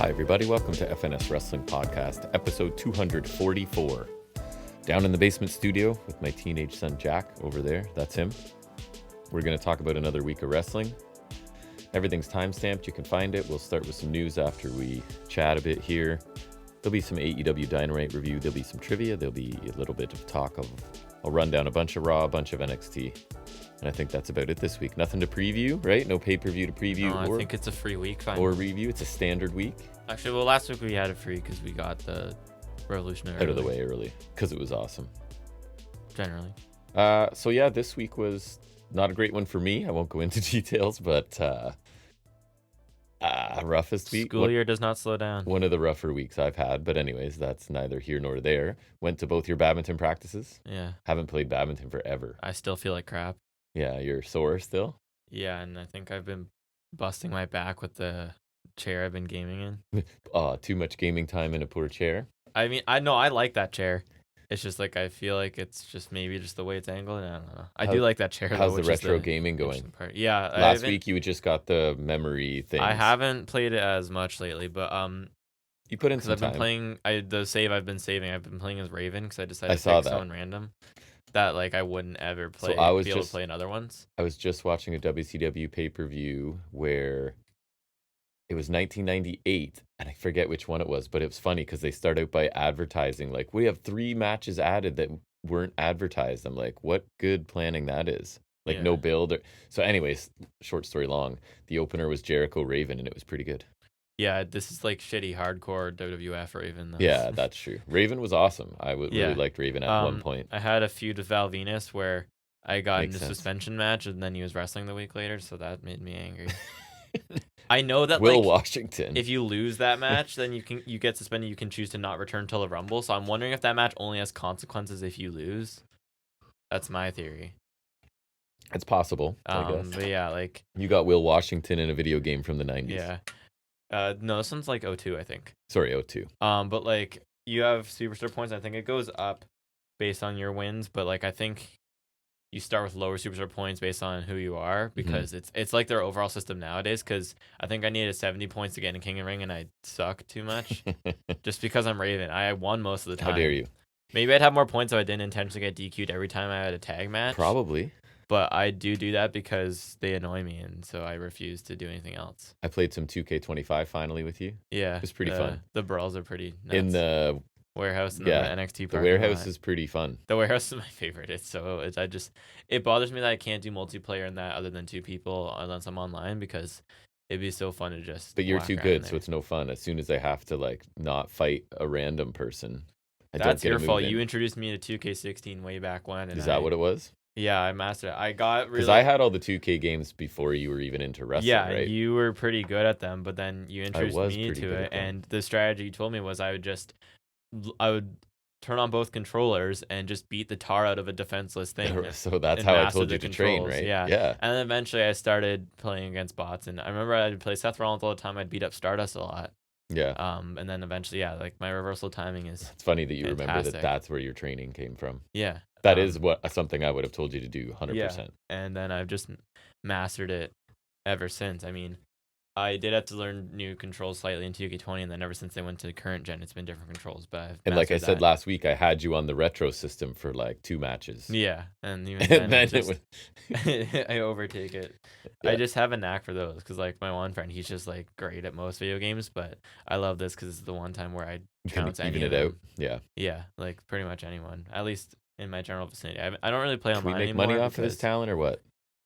Hi, everybody. Welcome to FNS Wrestling Podcast, episode 244. Down in the basement studio with my teenage son, Jack, over there. That's him. We're going to talk about another week of wrestling. Everything's time-stamped. You can find it. We'll start with some news after we chat a bit here. There'll be some AEW Dynamite review. There'll be some trivia. There'll be a little bit of talk of... I'll run down a bunch of Raw, a bunch of NXT. And I think that's about it this week. Nothing to preview, right? No pay-per-view to preview. No, I think it's a free week. Finally. Or review. It's a standard week. Actually, well, last week we had it free because we got the Revolution out of the way early because it was awesome. Generally. So yeah, this week was not a great one for me. I won't go into details, but roughest week. School year does not slow down. One of the rougher weeks I've had, but anyways, that's neither here nor there. Went to both your badminton practices. Yeah. Haven't played badminton forever. I still feel like crap. Yeah, you're sore still? Yeah, and I think I've been busting my back with the chair I've been gaming in. Too much gaming time in a poor chair. I mean, I know I like that chair. It's just like I feel like it's just maybe just the way it's angled. I don't know. I do like that chair. How's though, the retro gaming going? Yeah. Last week you just got the memory thing. I haven't played it as much lately, but you put in some time. I've been playing the save I've been saving. I've been playing as Raven because I decided to pick someone random that like I wouldn't ever play. So able to play in other ones. I was just watching a WCW pay-per-view where it was 1998, and I forget which one it was, but it was funny because they start out by advertising, like, we have 3 matches added that weren't advertised. I'm like, what good planning that is. Like, no build. So anyways, short story long, the opener was Jericho Raven, and it was pretty good. Yeah, this is like shitty hardcore WWF Raven. Yeah, that's true. Raven was awesome. I really liked Raven at one point. I had a feud with Val Venus where I got in a suspension match, and then he was wrestling the week later, so that made me angry. I know that Will Washington. If you lose that match, then you get suspended. You can choose to not return till the Rumble. So I'm wondering if that match only has consequences if you lose. That's my theory. It's possible. I guess. But yeah, like you got Will Washington in a video game from the 90s. Yeah. No, this one's like 02, I think. Sorry, 02. But like you have superstar points. I think it goes up based on your wins. But like I think you start with lower superstar points based on who you are because it's like their overall system nowadays. Because I think I needed 70 points to get in King of Ring and I suck too much just because I'm Raven. I won most of the time. How dare you? Maybe I'd have more points if I didn't intentionally get DQ'd every time I had a tag match. Probably. But I do that because they annoy me, and so I refuse to do anything else. I played some 2K25 finally with you. Yeah. It was pretty fun. The brawls are pretty nuts. In the warehouse and the NXT part. The warehouse is pretty fun. The warehouse is my favorite. It bothers me that I can't do multiplayer in that other than 2 people unless I'm online because it'd be so fun to just. But you're too good, so it's no fun. As soon as I have to like not fight a random person, that's your fault. You introduced me to 2K16 way back when. Is that what it was? Yeah, I mastered it. I got really because I had all the 2K games before you were even into wrestling. Yeah, right? You were pretty good at them, but then you introduced me to it, and the strategy you told me was I would turn on both controllers and just beat the tar out of a defenseless thing. So that's how I told you to train, right? Yeah. And then eventually I started playing against bots, and I remember I'd play Seth Rollins all the time. I'd beat up Stardust a lot. Yeah. And then eventually, like my reversal timing is. It's funny that you remember that. That's where your training came from. Yeah. That is something I would have told you to do 100%. Yeah. And then I've just mastered it ever since. I mean, I did have to learn new controls slightly in 2K20, and then ever since they went to current gen, it's been different controls. But like I said last week, I had you on the retro system for like 2 matches. Yeah, and even then I overtake it. Yeah. I just have a knack for those because like my one friend, he's just like great at most video games, but I love this because it's the one time where I trounce anyone. Even it out. Yeah. Yeah, like pretty much anyone, at least in my general vicinity. I don't really play online anymore. Can we make money off of this talent or what?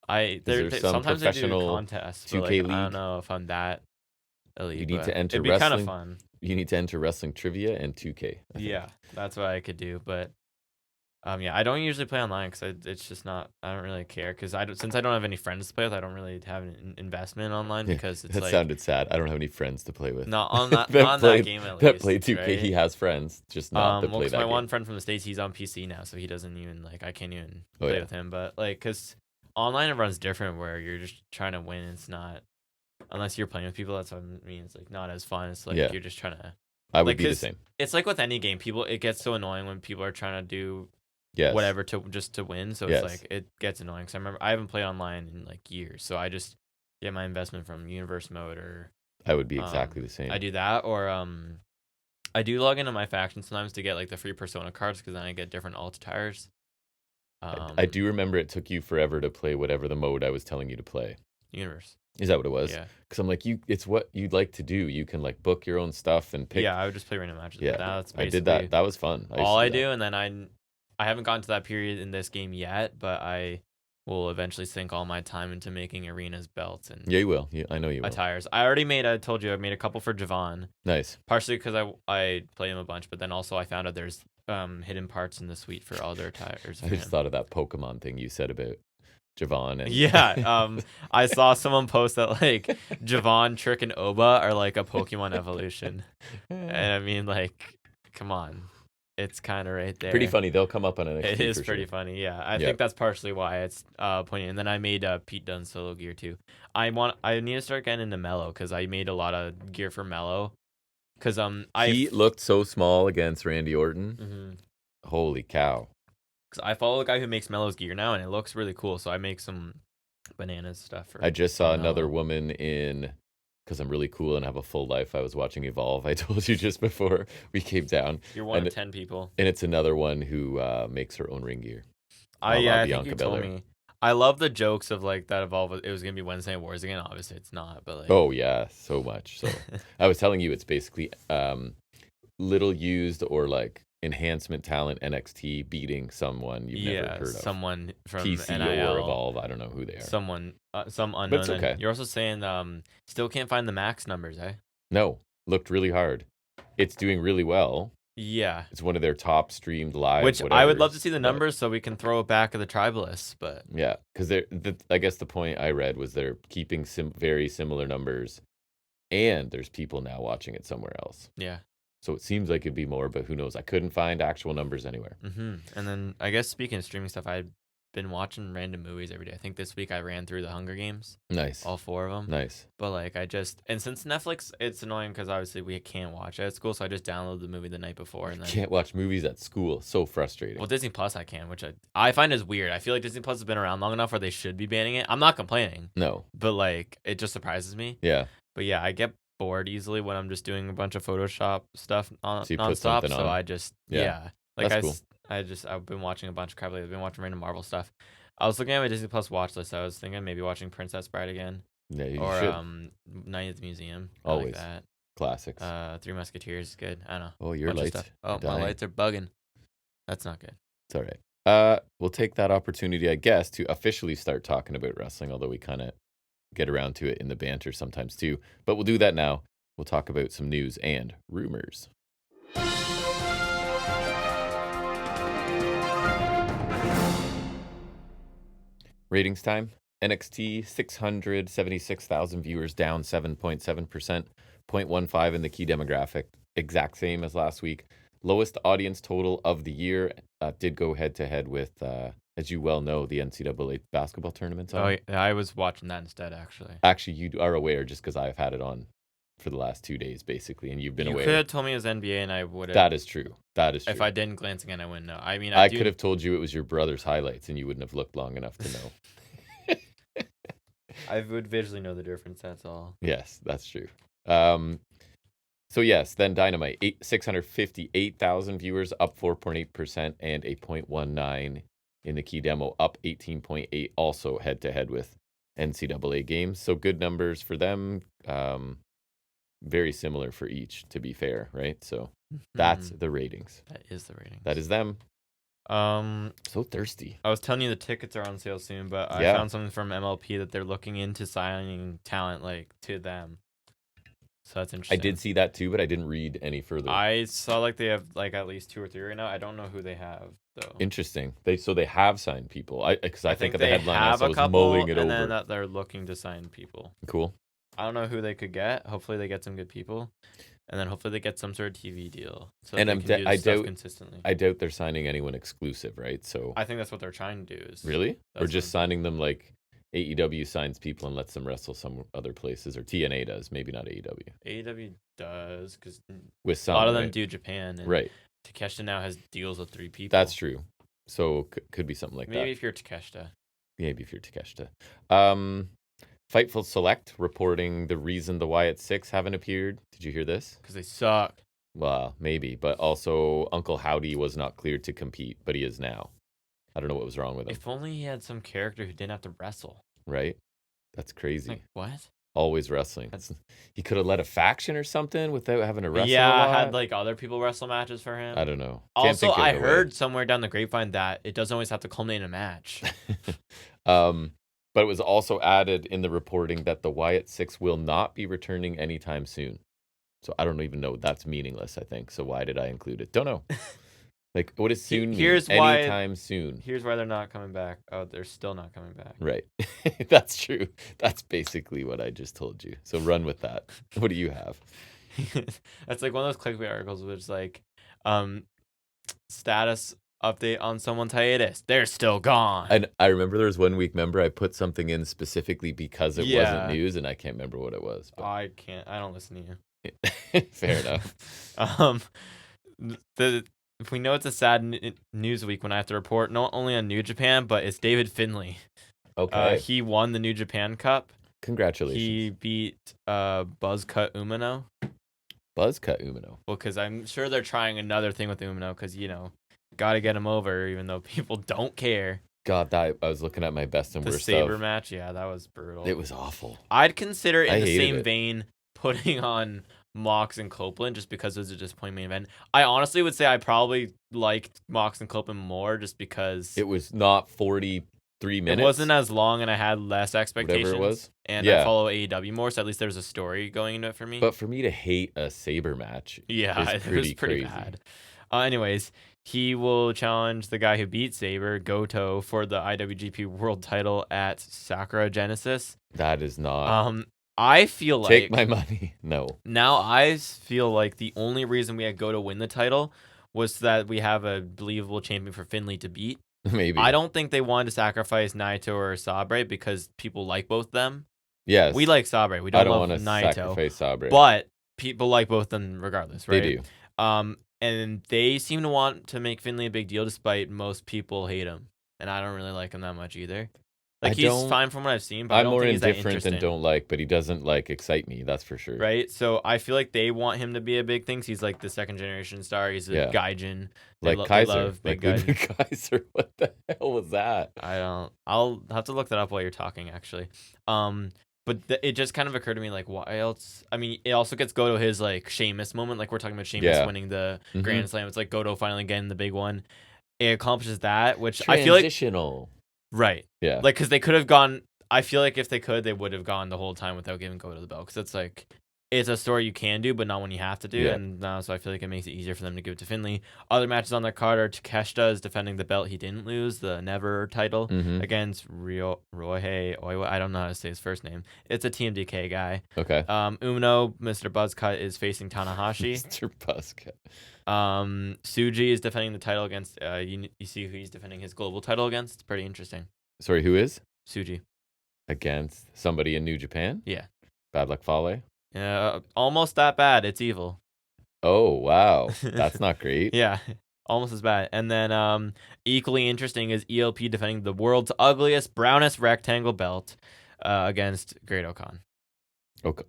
Sometimes they do contests, but like, I don't know if I'm that elite. You need to enter it'd be wrestling. Kind of fun. You need to enter wrestling trivia and 2K. Yeah, that's what I could do, but I don't usually play online because it's just not. I don't really care because since I don't have any friends to play with, I don't really have an investment online because it's that sounded sad. I don't have any friends to play with. Not on that game at least. That play 2K, right? He has friends, just not to play that. My game. One friend from the States, he's on PC now, so he doesn't even like. I can't even play with him, but like because. Online it runs different where you're just trying to win. It's not unless you're playing with people. That's what I mean. It's like not as fun. It's like you're just trying to. I would be the same. It's like with any game. It gets so annoying when people are trying to do whatever to win. So it's like it gets annoying. Cause I remember I haven't played online in like years. So I just get my investment from Universe Mode or I would be exactly the same. I do that, or I do log into my faction sometimes to get like the free Persona cards because then I get different alt attires. I do remember it took you forever to play whatever the mode I was telling you to play. Universe. Is that what it was? Yeah. Because I'm like, it's what you'd like to do. You can like book your own stuff and pick. Yeah, I would just play random matches. Yeah, That's I did that. That was fun. All I do, and then I haven't gotten to that period in this game yet, but I will eventually sink all my time into making arenas, belts, and Yeah, you will. Yeah, I know you will. attires. I told you I made a couple for Javon. Nice. Partially because I play him a bunch, but then also I found out there's hidden parts in the suite for all their attires. I just thought of that Pokemon thing you said about Javon and yeah. I saw someone post that like Javon, Trick, and Oba are like a Pokemon evolution, and I mean like, come on. It's kind of right there. Pretty funny. They'll come up on NXT. It is pretty funny. Yeah, I think that's partially why it's poignant. And then I made Pete Dunne solo gear too. I need to start getting into Mello because I made a lot of gear for Mello. Because he looked so small against Randy Orton. Mm-hmm. Holy cow! Because I follow a guy who makes Mello's gear now, and it looks really cool. So I make some bananas stuff. I just saw another woman in. Because I'm really cool and have a full life. I was watching Evolve. I told you just before we came down. You're one of 10 people. And it's another one who makes her own ring gear. I think you told me. I love the jokes of like that Evolve. It was gonna be Wednesday Night Wars again. Obviously, it's not. But like, oh yeah, so much. So I was telling you, it's basically little used or like enhancement talent NXT beating someone you've never heard of. Someone from PC NIL. or Evolve. I don't know who they are. Someone, some unknown. But it's okay. You're also saying still can't find the max numbers, eh? No, looked really hard. It's doing really well. Yeah, it's one of their top streamed live. Which I would love to see the numbers so we can throw it back at the tribalists. But yeah, because I guess the point I read was they're keeping very similar numbers, and there's people now watching it somewhere else. Yeah. So it seems like it'd be more, but who knows? I couldn't find actual numbers anywhere. Mm-hmm. And then I guess speaking of streaming stuff, I've been watching random movies every day. I think this week I ran through the Hunger Games. Nice. All 4 of them. Nice. But like and since Netflix, it's annoying because obviously we can't watch it at school, so I just downloaded the movie the night before. And then can't watch movies at school. So frustrating. Well, Disney Plus I can, which I find is weird. I feel like Disney Plus has been around long enough where they should be banning it. I'm not complaining. No. But like it just surprises me. Yeah. But yeah, I get bored easily when I'm just doing a bunch of Photoshop stuff nonstop. So I just like that's cool. I've been watching a bunch of crap lately. I've been watching random Marvel stuff. I was looking at my Disney Plus watch list. I was thinking maybe watching Princess Bride again. Yeah, you or should. Night at the Museum. Always. I like that. Classics. Three Musketeers is good. I don't know. Oh, your lights. Oh, my lights are bugging. That's not good. It's all right. We'll take that opportunity, I guess, to officially start talking about wrestling, although we kind of get around to it in the banter sometimes too. But we'll do that now. We'll talk about some news and rumors. Ratings time. NXT 676,000 viewers, down 7.7%, 0.15 in the key demographic, exact same as last week. Lowest audience total of the year. Did go head to head with, as you well know, the NCAA basketball tournaments. Oh, yeah, I was watching that instead, actually. Actually, you are aware just because I've had it on for the last 2 days, basically, and you've been aware. You could have told me it was NBA, and I would have. That is true. That is true. If I didn't glance again, I wouldn't know. I mean, I could have told you it was your brother's highlights, and you wouldn't have looked long enough to know. I would visually know the difference. That's all. Yes, that's true. So yes, then Dynamite, 658,000 viewers, up 4.8%, and a 0.19 in the key demo, up 18.8, also head to head with NCAA games. So good numbers for them. Very similar for each, to be fair, right? So that's the ratings. That is the ratings. That is them. So thirsty. I was telling you the tickets are on sale soon, but I found something from MLP that they're looking into signing talent like to them. So that's interesting. I did see that too, but I didn't read any further. I saw like they have like at least 2 or 3 right now. I don't know who they have though. Interesting. They have signed people. I think of the they headline have I was couple, mulling it and over. then that they're looking to sign people. Cool. I don't know who they could get. Hopefully they get some good people, and then hopefully they get some sort of TV deal. So and I doubt consistently. I doubt they're signing anyone exclusive, right? So I think that's what they're trying to do. Is really, or just signing them like AEW signs people and lets them wrestle some other places, or TNA does, maybe not AEW. AEW does because with some, a lot of them do Japan, and right? Takeshita now has deals with 3 people. That's true. So could be something like that. Maybe if you're Takeshita. Maybe if you're Takeshita. Fightful Select reporting the reason the Wyatt Six haven't appeared. Did you hear this? Because they suck. Well, maybe, but also Uncle Howdy was not cleared to compete, but he is now. I don't know what was wrong with him. If only he had some character who didn't have to wrestle. Right? That's crazy. Like, what? Always wrestling. He could have led a faction or something without having to wrestle. Yeah, a lot. had like other people wrestle matches for him. I don't know. Also, I heard somewhere down the grapevine that it doesn't always have to culminate in a match. But it was also added in the reporting that the Wyatt Six will not be returning anytime soon. So I don't even know. That's meaningless, I think. So why did I include it? Don't know. Like, what does soon mean? Anytime soon. Here's why they're not coming back. Oh, they're still not coming back. Right. That's true. That's basically what I just told you. So run with that. What do you have? That's like one of those clickbait articles which is like, status update on someone's hiatus. They're still gone. And I remember there was 1 week, I put something in specifically because it wasn't news, and I can't remember what it was. But... I don't listen to you. Fair enough. If we know it's a sad news week when I have to report not only on New Japan, but it's David Finlay. Okay. He won the New Japan Cup. Congratulations. He beat Buzzcut Umino. Buzzcut Umino. Well, because I'm sure they're trying another thing with Umino because, got to get him over even though people don't care. God, I was looking at my best and worst stuff. The Saber match, yeah, that was brutal. It was awful. I'd consider in the same vein putting on Mox and Copeland just because it was a disappointing main event. I honestly would say I probably liked Mox and Copeland more just because it was not 43 minutes. It wasn't as long and I had less expectations. Whatever it was. And I follow AEW more, so at least there's a story going into it for me. But for me to hate a Saber match, it was pretty bad. Anyways, he will challenge the guy who beat Saber, Goto, for the IWGP World Title at Sakura Genesis. That is not. I feel like... Take my money. No. Now I feel like the only reason we had Goto win the title was that we have a believable champion for Finlay to beat. Maybe. I don't think they wanted to sacrifice Naito or Sabre because people like both of them. Yes. We like Sabre. We don't love want to Naito. Sacrifice Sabre. But people like both of them regardless, right? They do. And they seem to want to make Finlay a big deal despite most people hate him. And I don't really like him that much either. Like, he's fine from what I've seen, but I don't think he's that interesting. I'm more indifferent than don't like, but he doesn't, excite me, that's for sure. Right? So I feel like they want him to be a big thing. He's, like, the second-generation star. He's a gaijin. Kaiser. They love big guys. Kaiser, what the hell was that? I don't... I'll have to look that up while you're talking, actually. But it just kind of occurred to me, like, why else? I mean, it also gets Goto his, Sheamus moment. Like, we're talking about Sheamus winning the Grand Slam. It's like Goto finally getting the big one. It accomplishes that, which I feel like... Transitional. Right. Yeah. Like, because they could have gone... I feel like if they could, they would have gone the whole time without giving Goto the belt. Because it's like... It's a story you can do, but not when you have to do. Yeah. And so I feel like it makes it easier for them to give it to Finlay. Other matches on their card are Takeshita is defending the belt he didn't lose, the Never title, against Ryohei Oiwa. I don't know how to say his first name. It's a TMDK guy. Okay. Umino, Mr. Buzzcut, is facing Tanahashi. Mr. Buzzcut. Suji is defending the title against... you see who he's defending his global title against? It's pretty interesting. Sorry, who is? Suji. Against somebody in New Japan? Yeah. Bad Luck Fale? Yeah, almost that bad. It's evil. Oh, wow. That's not great. Yeah, almost as bad. And then equally interesting is ELP defending the world's ugliest, brownest rectangle belt against Great Okan.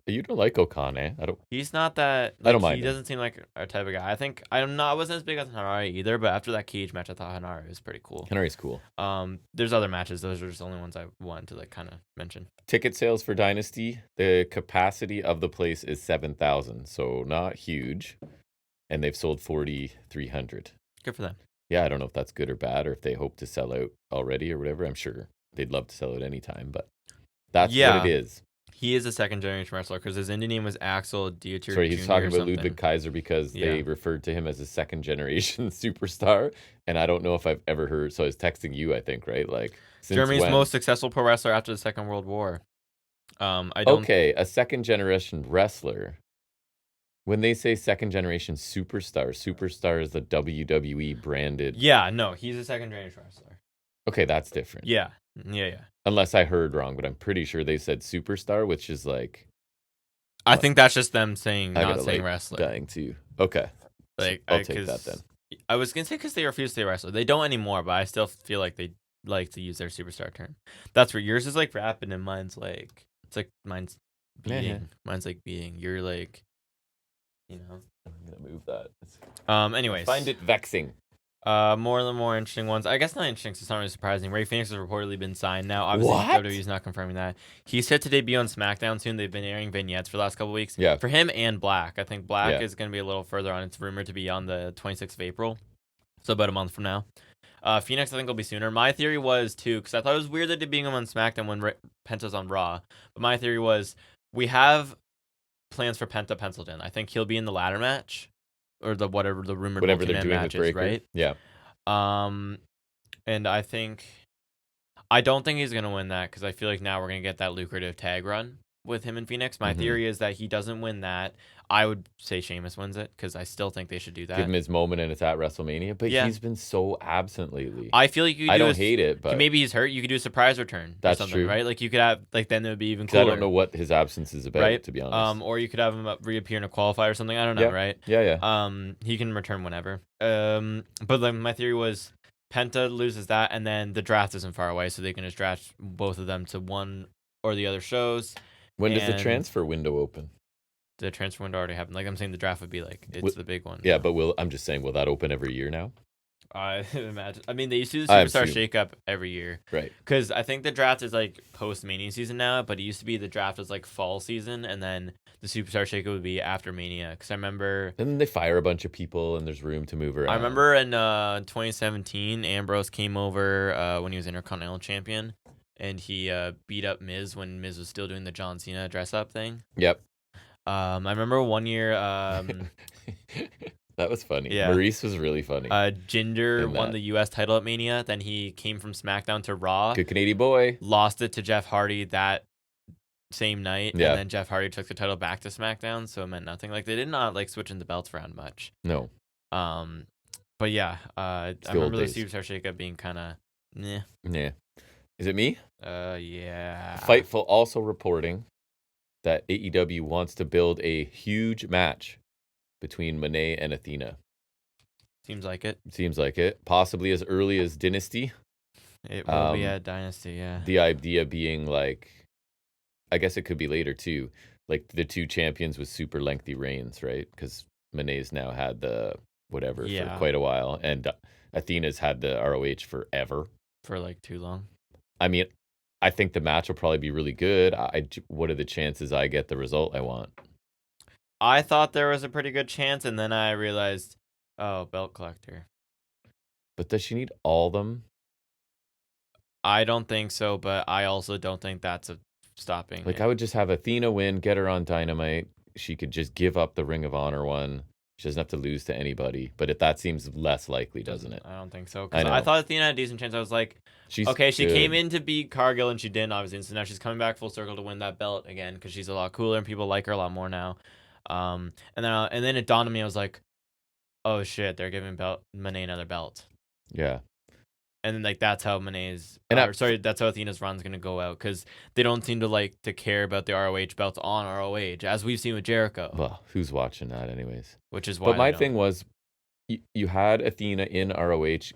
You don't like Okan, eh? He's not that... I don't mind He doesn't seem like our type of guy. I think... I wasn't as big as Hanare either, but after that cage match, I thought Hanare was pretty cool. Hanare's cool. There's other matches. Those are just the only ones I wanted to kind of mention. Ticket sales for Dynasty, the capacity of the place is 7,000, so not huge. And they've sold 4,300. Good for them. Yeah, I don't know if that's good or bad, or if they hope to sell out already or whatever. I'm sure they'd love to sell out anytime, but that's what it is. He is a second-generation wrestler because his Indian name was Axel Dieter. Sorry, he's talking about Ludwig Kaiser because they referred to him as a second-generation superstar, and I don't know if I've ever heard. So I was texting you, I think, right? Since Germany's most successful pro wrestler after the Second World War. Okay, a second-generation wrestler. When they say second-generation superstar is the WWE branded. Yeah, no, he's a second-generation wrestler. Okay, that's different. Yeah. Unless I heard wrong, but I'm pretty sure they said superstar, which is I think that's just them saying, not saying wrestler. Dying too. Okay. I'll take that then. I was going to say because they refuse to say wrestler. They don't anymore, but I still feel like they like to use their superstar term. That's where yours is rapid and mine's It's like mine's Yeah, beating. yeah. Mine's like beating. You're like, you know. I'm gonna move that. Anyways, Find it vexing. more interesting ones. I guess not interesting. 'Cause it's not really surprising. Ray Phoenix has reportedly been signed now. Obviously, What? WWE's not confirming that. He's set to debut on SmackDown soon. They've been airing vignettes for the last couple weeks. Yeah. For him and Black. I think Black Yeah. is going to be a little further on. It's rumored to be on the 26th of April, so about a month from now. Phoenix, I think, will be sooner. My theory was, too, because I thought it was weird that they're being on SmackDown when Penta's on Raw. But my theory was, we have plans for Penta penciled in. I think he'll be in the ladder match, or the rumored Whatever they're multi-man doing matches, with Breaker. right? Yeah. And I don't think he's gonna win that because I feel like now we're gonna get that lucrative tag run with him and Phoenix. My Mhm. theory is that he doesn't win that. I would say Sheamus wins it because I still think they should do that. Give him his moment and it's at WrestleMania. But Yeah. he's been so absent lately. I feel like you. I don't hate it, but maybe he's hurt. You could do a surprise return. That's or something, true. right? Like you could have then it would be even 'cause cooler. I don't know what his absence is about, right? to be honest. Or you could have him reappear in a qualifier or something. I don't know, right? Yeah. He can return whenever. But like my theory was Penta loses that, and then the draft isn't far away, so they can just draft both of them to one or the other shows. When does the and- transfer window open? The transfer window already happened. Like I'm saying, the draft would be like it's the big one. Yeah, but I'm just saying, will that open every year now? I imagine. I mean, they used to do the I Superstar assume. Shakeup every year. Right. Because I think the draft is like post Mania season now, but it used to be the draft was like fall season, and then the Superstar Shakeup would be after Mania. Because I remember. And then they fire a bunch of people, and there's room to move around. I remember in 2017, Ambrose came over when he was Intercontinental Champion, and he beat up Miz when Miz was still doing the John Cena dress up thing. Yep. I remember one year. That was funny. Yeah. Maurice was really funny. Jinder In won that. the U.S. title at Mania. Then he came from SmackDown to Raw. Good Canadian boy. Lost it to Jeff Hardy that same night. Yeah. And then Jeff Hardy took the title back to SmackDown, so it meant nothing. Like they did not like switching the belts around much. No. But yeah, I the old remember the days. Superstar Shakeup being kind of, Yeah. Is it me? yeah. Fightful also reporting that AEW wants to build a huge match between Monet and Athena. Seems like it. Seems like it. Possibly as early as Dynasty. It will be at Dynasty, yeah. The idea being like, I guess it could be later too, like the two champions with super lengthy reigns, right? Because Monet's now had the whatever Yeah. for quite a while, and Athena's had the ROH forever. For like too long. I mean, I think the match will probably be really good. What are the chances I get the result I want? I thought there was a pretty good chance, and then I realized, oh, belt collector. But does she need all them? I don't think so, but I also don't think that's a stopping. Like, it. I would just have Athena win, get her on Dynamite. She could just give up the Ring of Honor one. She doesn't have to lose to anybody. But that seems less likely, doesn't it? I don't think so. I Because know. I thought Athena had a decent chance. I was like, She's okay, she good. came in to beat Cargill and she didn't, obviously. And so now she's coming back full circle to win that belt again because she's a lot cooler and people like her a lot more now. And then it dawned on me, I was like, oh shit, they're giving Monet another belt. Yeah. And then like that's how Monet's, that's how Athena's run's gonna go out because they don't seem to like to care about the ROH belts on ROH as we've seen with Jericho, Well, who's watching that anyways? which is why. But my thing was, you had Athena in ROH,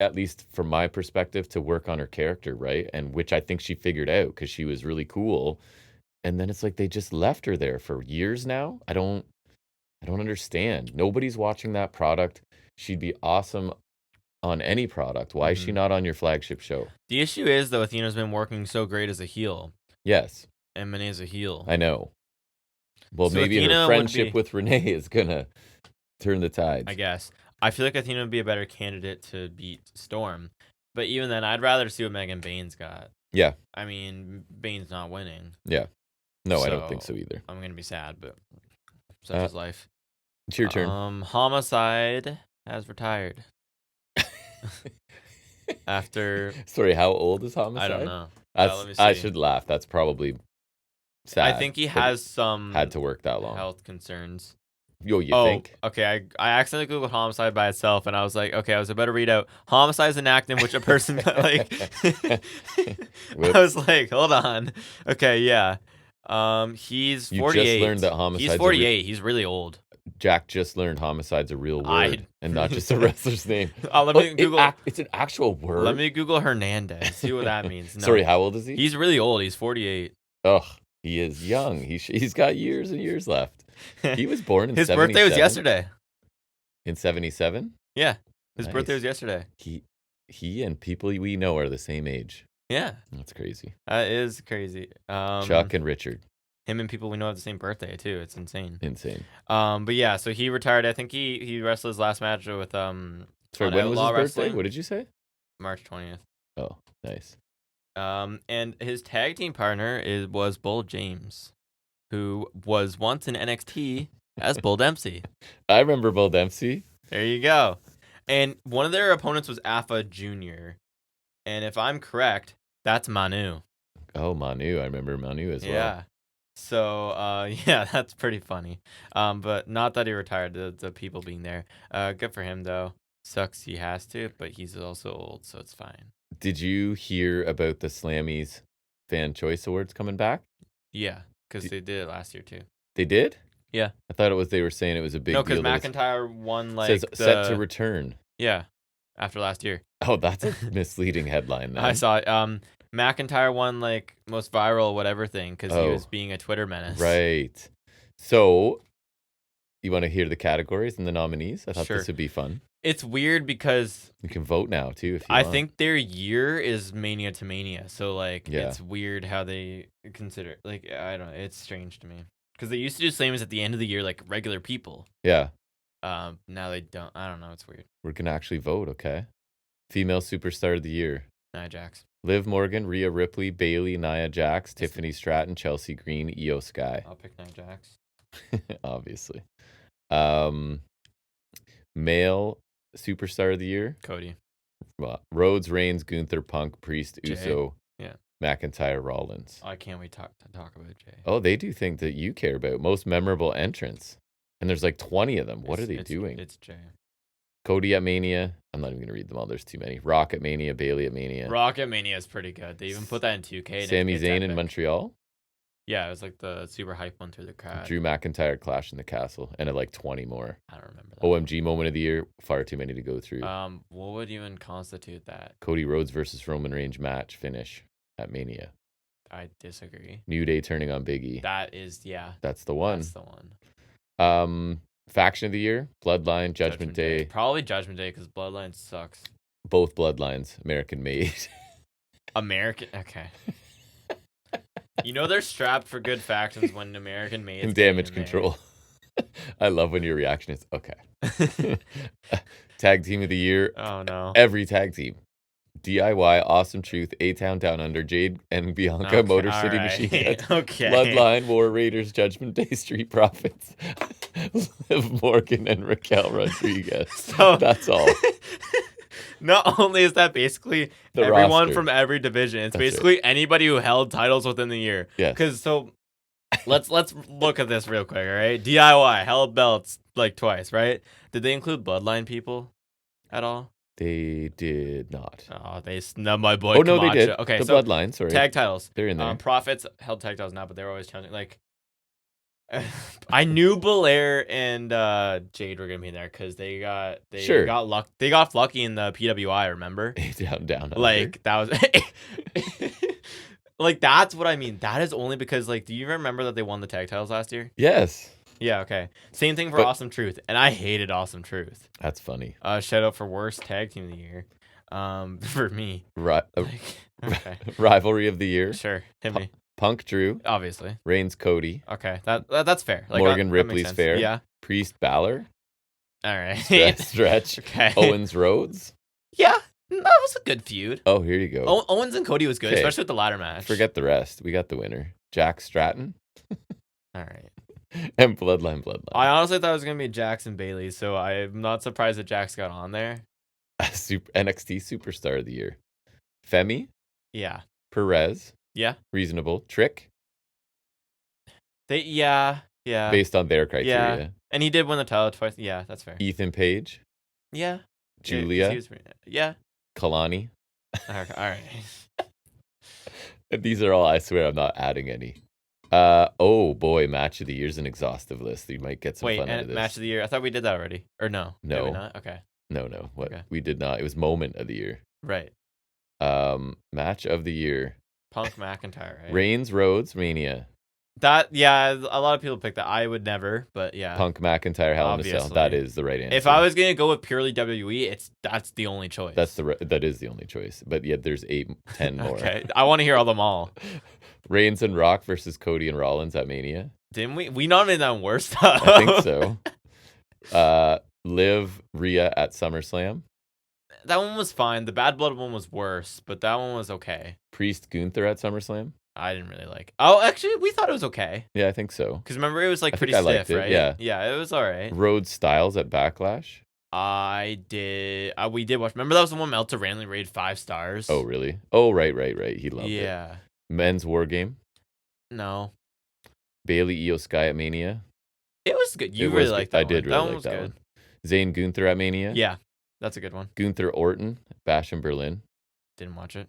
at least from my perspective, to work on her character, right? And which I think she figured out because she was really cool. And then it's like they just left her there for years now. I don't understand. Nobody's watching that product. She'd be awesome on any product. Why is she not on your flagship show? The issue is though, Athena's been working so great as a heel, Yes, and Monet's a heel. I know. Well, So maybe Athena her would friendship be- with Renee is gonna turn the tides. I guess. I feel like Athena would be a better candidate to beat Storm, but even then, I'd rather see what Megan Baines got. Yeah. I mean, Baines not winning. Yeah. No, I don't think so So- either. I'm gonna be sad, but such is life. It's your turn. Homicide has retired after. Sorry, how old is Homicide? I don't know. That's, let me I see. should laugh. That's probably sad. I think he that has some had to work that long. health concerns. You think? Okay. I accidentally googled homicide by itself, and I was like, okay, I was about to read out homicide is an act in which a person like. Whoops. I was like, hold on. Okay, yeah. He's 48. You just learned that homicide's He's 48. He's really old. Jack just learned homicide's a real word I- and not just a wrestler's name. Let me Google. It's an actual word. Let me Google Hernandez. See what that means. No. Sorry, how old is he? He's really old. He's 48. Ugh, He is young. He's got years and years left. He was born in His 77? birthday was yesterday. In 77? Yeah. His birthday Nice. was yesterday. He and people we know are the same age. Yeah. That's crazy. That is crazy. Chuck and Richard. Him and people we know have the same birthday too. It's insane. Insane. But yeah, so he retired. I think he wrestled his last match with Sorry, on when was his Outlaw birthday? Wrestling. What did you say? March 20th. Oh, nice. And his tag team partner was Bull James, who was once in NXT as Bull Dempsey. I remember Bull Dempsey. There you go. And one of their opponents was Alpha Jr. And if I'm correct, that's Manu. Oh, Manu. I remember Manu as well. Yeah. So, yeah, that's pretty funny. But not that he retired, the people being there. Good for him, though. Sucks he has to, but he's also old, so it's fine. Did you hear about the Slammies Fan Choice Awards coming back? Yeah, because they did it last year, too. They did? Yeah. I thought they were saying it was a big No, deal. because McIntyre won, like, says set to return. Yeah, after last year. Oh, that's a misleading headline, then. I saw it. McIntyre won, like, most viral whatever thing because he was being a Twitter menace. Right. So, you want to hear the categories and the nominees? I thought this would be fun. It's weird because you can vote now, too, if you I want. think their year is Mania to Mania. So, like, Yeah. it's weird how they consider like, I don't know. It's strange to me. Because they used to do Slammies at the end of the year, like regular people. Yeah. Now they don't. I don't know. It's weird. We're going to actually vote, okay? Female Superstar of the Year. Nia Jax. Liv Morgan, Rhea Ripley, Bailey, Nia Jax, Tiffany Stratton, Chelsea Green, Io Sky. I'll pick Nia Jax. Obviously. Male Superstar of the Year. Cody. Rhodes, Reigns, Gunther, Punk, Priest, Jay. Uso, Yeah. McIntyre, Rollins. I can't wait to talk about Jay. Oh, they do think that you care about most memorable entrants. And there's like 20 of them. What are they doing? It's Jay. Cody at Mania. I'm not even going to read them all. There's too many. Rock at Mania, Bailey at Mania. Rocket Mania is pretty good. They even put that in 2K. Sami it's Zayn epic. in Montreal. Yeah, it was like the super hype one through the crowd. Drew McIntyre, Clash in the Castle. And like 20 more. I don't remember that. OMG moment of the year. Far too many to go through. What would even constitute that? Cody Rhodes versus Roman Reigns match finish at Mania. I disagree. New Day turning on Big E. That is, yeah. That's the one. That's the one. Faction of the year, Bloodline, Judgment Day. Probably Judgment Day because Bloodline sucks. Both Bloodlines, American made. American, okay. You know they're strapped for good factions when American made. And Damage Control. I love when your reaction is, okay. Tag Team of the Year. Oh, no. Every tag team. DIY, Awesome Truth, A-Town Down Under, Jade and Bianca, Okay, Motor City right. Machine Guns, Okay. Bloodline, War Raiders, Judgment Day, Street Profits, Liv Morgan, and Raquel Rodriguez. So that's all. Not only is that basically The everyone roster. from every division, it's That's basically anybody who held titles within the year. Yes. Because let's look at this real quick, all right? DIY held belts like twice, right? Did they include Bloodline people at all? They did not. Oh, they snubbed my boy. Oh, no, Camacho. they did. Okay, the so Bloodline, sorry. tag titles. They're in there. Profits held tag titles now, but they were always challenging. Like, I knew Belair and Jade were gonna be in there because they got lucky in the PWI. Remember? down. Like that was like that's what I mean. That is only because like, do you remember that they won the tag titles last year? Yes. Yeah. Okay. Same thing for Awesome Truth, and I hated Awesome Truth. That's funny. Shout out for worst tag team of the year. For me. Okay. Rivalry of the year. Sure. Hit me. Punk Drew. Obviously. Reigns Cody. Okay. That's fair. Like, Morgan that makes Ripley's sense. fair. Yeah. Priest Balor. All right. Stretch. Okay. Owens Rhodes. Yeah. That was a good feud. Oh, here you go. Owens and Cody was good, Okay. especially with the ladder match. Forget the rest. We got the winner. Jack Stratton. All right. And Bloodline. I honestly thought it was going to be Jackson Bailey, so I'm not surprised that Jax got on there. NXT Superstar of the Year. Femi. Yeah. Perez. Yeah. Reasonable. Trick. Yeah. Based on their criteria. Yeah. And he did win the title twice. Yeah, that's fair. Ethan Page. Yeah. Julia. Yeah. Kalani. All right. These are all, I swear, I'm not adding any. Oh boy, match of the year's an exhaustive list. You might get some fun out of this. Match of the year. I thought we did that already. Or no? No. Did we not? Okay. No. What? Okay. We did not. It was moment of the year. Right. Match of the year. Punk McIntyre, right? Reigns Rhodes Mania. Yeah, a lot of people pick that. I would never, but yeah. Punk, McIntyre, Hell in a Cell. Obviously. That is the right answer. If I was gonna go with purely WWE, that's the only choice. That is the only choice. But yet there's 10 more. Okay, I want to hear them all. Reigns and Rock versus Cody and Rollins at Mania. Didn't we? We nominated that worse stuff. I think so. Liv, Rhea at SummerSlam. That one was fine. The Bad Blood one was worse, but that one was okay. Priest, Gunther at SummerSlam. I didn't really like. Oh, actually, we thought it was okay. Yeah, I think so. Because remember, it was like pretty I stiff, liked it, right? yeah. Yeah, it was all right. Rhodes Styles at Backlash. I did. We did watch. Remember that was the one Meltzer randomly rated 5 stars. Oh, really? Oh, right. He loved it. Yeah. Men's War Game. No. Bailey, Io Sky at Mania. It was good. You really liked that one. I did really like that one. Zayn Gunther at Mania. Yeah, that's a good one. Gunther Orton, Bash in Berlin. Didn't watch it.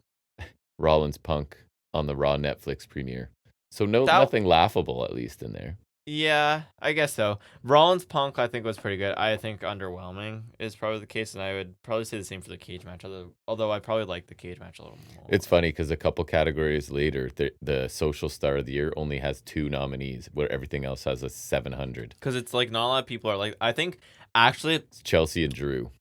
Rollins Punk on the Raw Netflix premiere. So nothing laughable, at least, in there. Yeah, I guess so. Rollins Punk, I think, was pretty good. I think underwhelming is probably the case, and I would probably say the same for the cage match, although I probably like the cage match a little more. It's funny because a couple categories later, the Social Star of the Year only has 2 nominees, where everything else has a 700. Because it's like not a lot of people are like, I think, actually... It's Chelsea and Drew.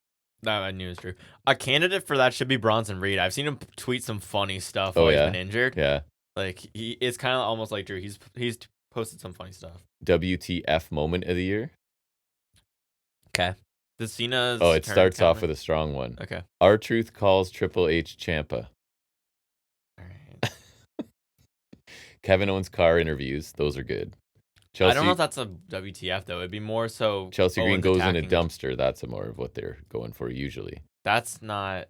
That I knew was true. A candidate for that should be Bronson Reed. I've seen him tweet some funny stuff while he's been injured. Yeah. Like, it's kind of almost like Drew. He's posted some funny stuff. WTF moment of the year. Okay. The Cena's it starts off with a strong one. Okay. R-Truth calls Triple H Ciampa. All right. Kevin Owens car interviews. Those are good. Chelsea, I don't know if that's a WTF, though. It'd be more so... Chelsea Green Owens goes in a attacking. dumpster. That's more of what they're going for usually. That's not...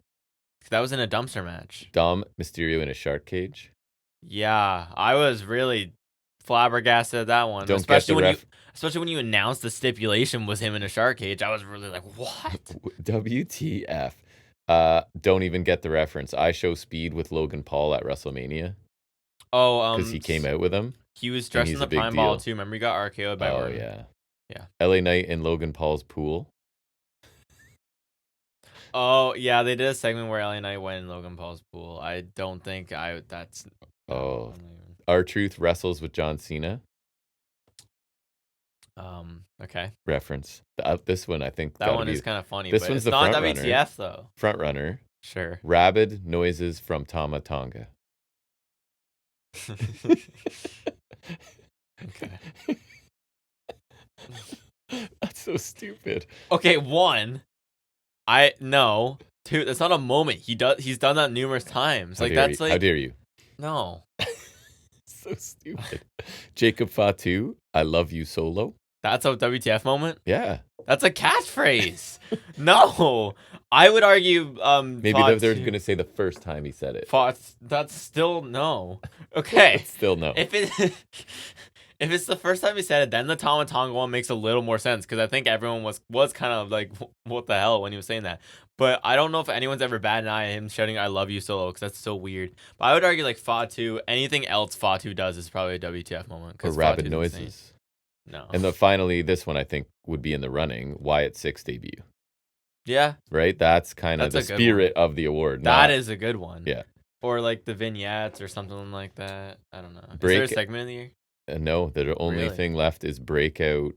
That was in a dumpster match. Dom Mysterio in a shark cage. Yeah. I was really flabbergasted at that one. Especially when you announced the stipulation was him in a shark cage. I was really like, what? WTF. Don't even get the reference. I Show Speed with Logan Paul at WrestleMania. Oh, because he came out with him. He was dressed in the Pine Ball too. Remember, he got RKO'd by Orton. Yeah. Yeah. LA Knight in Logan Paul's pool. Oh, yeah, they did a segment where LA Knight went in Logan Paul's pool. I don't think that's... Oh. R-Truth wrestles with John Cena. Okay. Reference. This one, I think... That one is kind of funny, this but one's it's the not front WTF, runner. though. Front runner. Sure. Rabid noises from Tama Tonga. Okay. That's so stupid. Okay, 1. No. 2. That's not a moment. He's done that numerous times. How dare you? No. So stupid. Jacob Fatu, I love you solo. That's a WTF moment? Yeah. That's a catchphrase. No. I would argue maybe they're going to say the first time he said it. That's still no. Okay. Still no. If it's the first time he said it, then the Tama Tonga one makes a little more sense because I think everyone was kind of like, what the hell when he was saying that. But I don't know if anyone's ever batted an eye at him shouting "I love you" solo because that's so weird. But I would argue like Fatu, anything else Fatu does is probably a WTF moment. Or Rabid noises. Insane. No. And finally, this one I think would be in the running. Wyatt 6 debut. Yeah. Right? That's kind of the spirit of the award. That is a good one. Yeah. Or like the vignettes or something like that. I don't know. Is there there a segment of the year? No, the only thing left is Breakout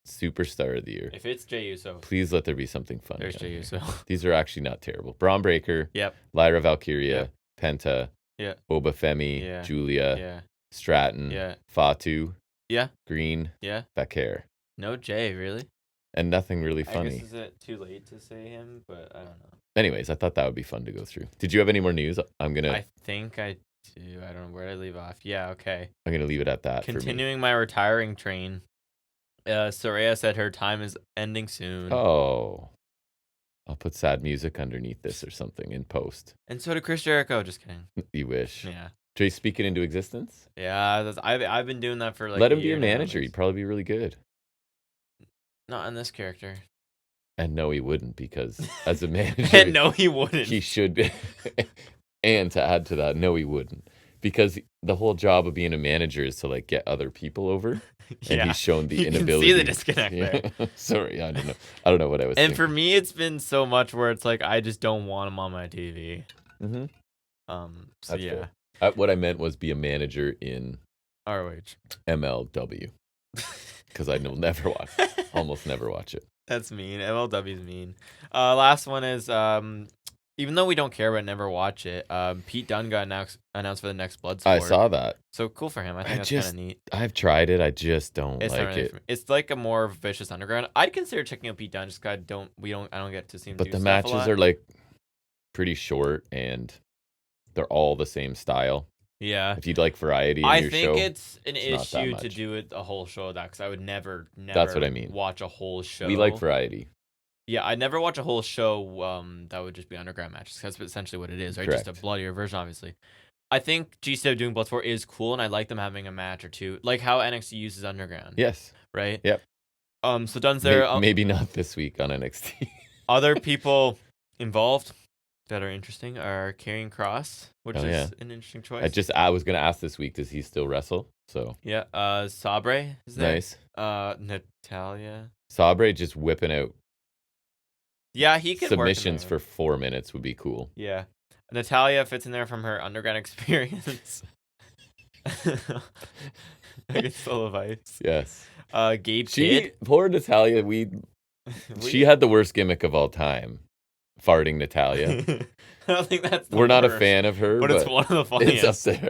Superstar of the Year. If it's Jey Uso. Please let there be something fun. There's Jey Uso. These are actually not terrible. Braun Breaker. Yep. Lyra Valkyria. Yep. Penta. Yeah. Obafemi. Yeah. Julia. Yeah. Stratton. Yeah. Fatu. Yeah. Green. Yeah. Becker. No Jay, really? And nothing really funny. I guess is it too late to say him, but I don't know. Anyways, I thought that would be fun to go through. Did you have any more news? I think I do. I don't know. Where did I leave off? Yeah, okay. I'm going to leave it at that. Continuing my retiring train. Soraya said her time is ending soon. Oh. I'll put sad music underneath this or something in post. And so did Chris Jericho. Just kidding. You wish. Yeah. Jay, speak it into existence? Yeah, I've been doing that for like Let him be your manager. He'd probably be really good. Not in this character. And no, he wouldn't, because as a manager... And no, he wouldn't. He should be. And to add to that, no, he wouldn't. Because the whole job of being a manager is to like get other people over. And he's shown the inability. You can see the disconnect there. Sorry, I don't know what I was And thinking. for me, it's been so much where it's like, I just don't want him on my TV. Mm-hmm. So That's yeah. Fair. What I meant was be a manager in ROH. MLW. Because I will never watch, almost never watch it. That's mean. MLW's mean. Last one is even though we don't care but never watch it, Pete Dunne got announced for the next Bloodsport. I saw that. So cool for him. I think that's kind of neat. I've tried it. I just don't It's like not really it. for me. It's like a more vicious underground. I'd consider checking out Pete Dunne. Just 'cause I don't get to see him. But do the stuff a matches lot. are like pretty short and they're all the same style. Yeah. If you'd like variety in I your think show, it's an not that issue to much. do it a whole show of that because I would never That's what I mean. watch a whole show. We like variety. Yeah, I never watch a whole show that would just be underground matches. That's essentially what it is, right? Correct. Just a bloodier version, obviously. I think GCW doing Bloodsport is cool, and I like them having a match or two, like how NXT uses underground. Yes. Right. Yep. So Dunne's there. Maybe not this week on NXT. Other people involved that are interesting are Karrion Kross, which is an interesting choice. I was gonna ask this week, does he still wrestle? So yeah. Sabre is there. Nice. Natalia. Sabre just whipping out. Yeah, he could submissions for 4 minutes would be cool. Yeah. Natalia fits in there from her underground experience. Against Soul of Ice. Yes. Gabe Kidd. Poor Natalia, she had the worst gimmick of all time. Farting Natalia. I don't think that's We're not a fan of her, but it's one of the funniest. It's up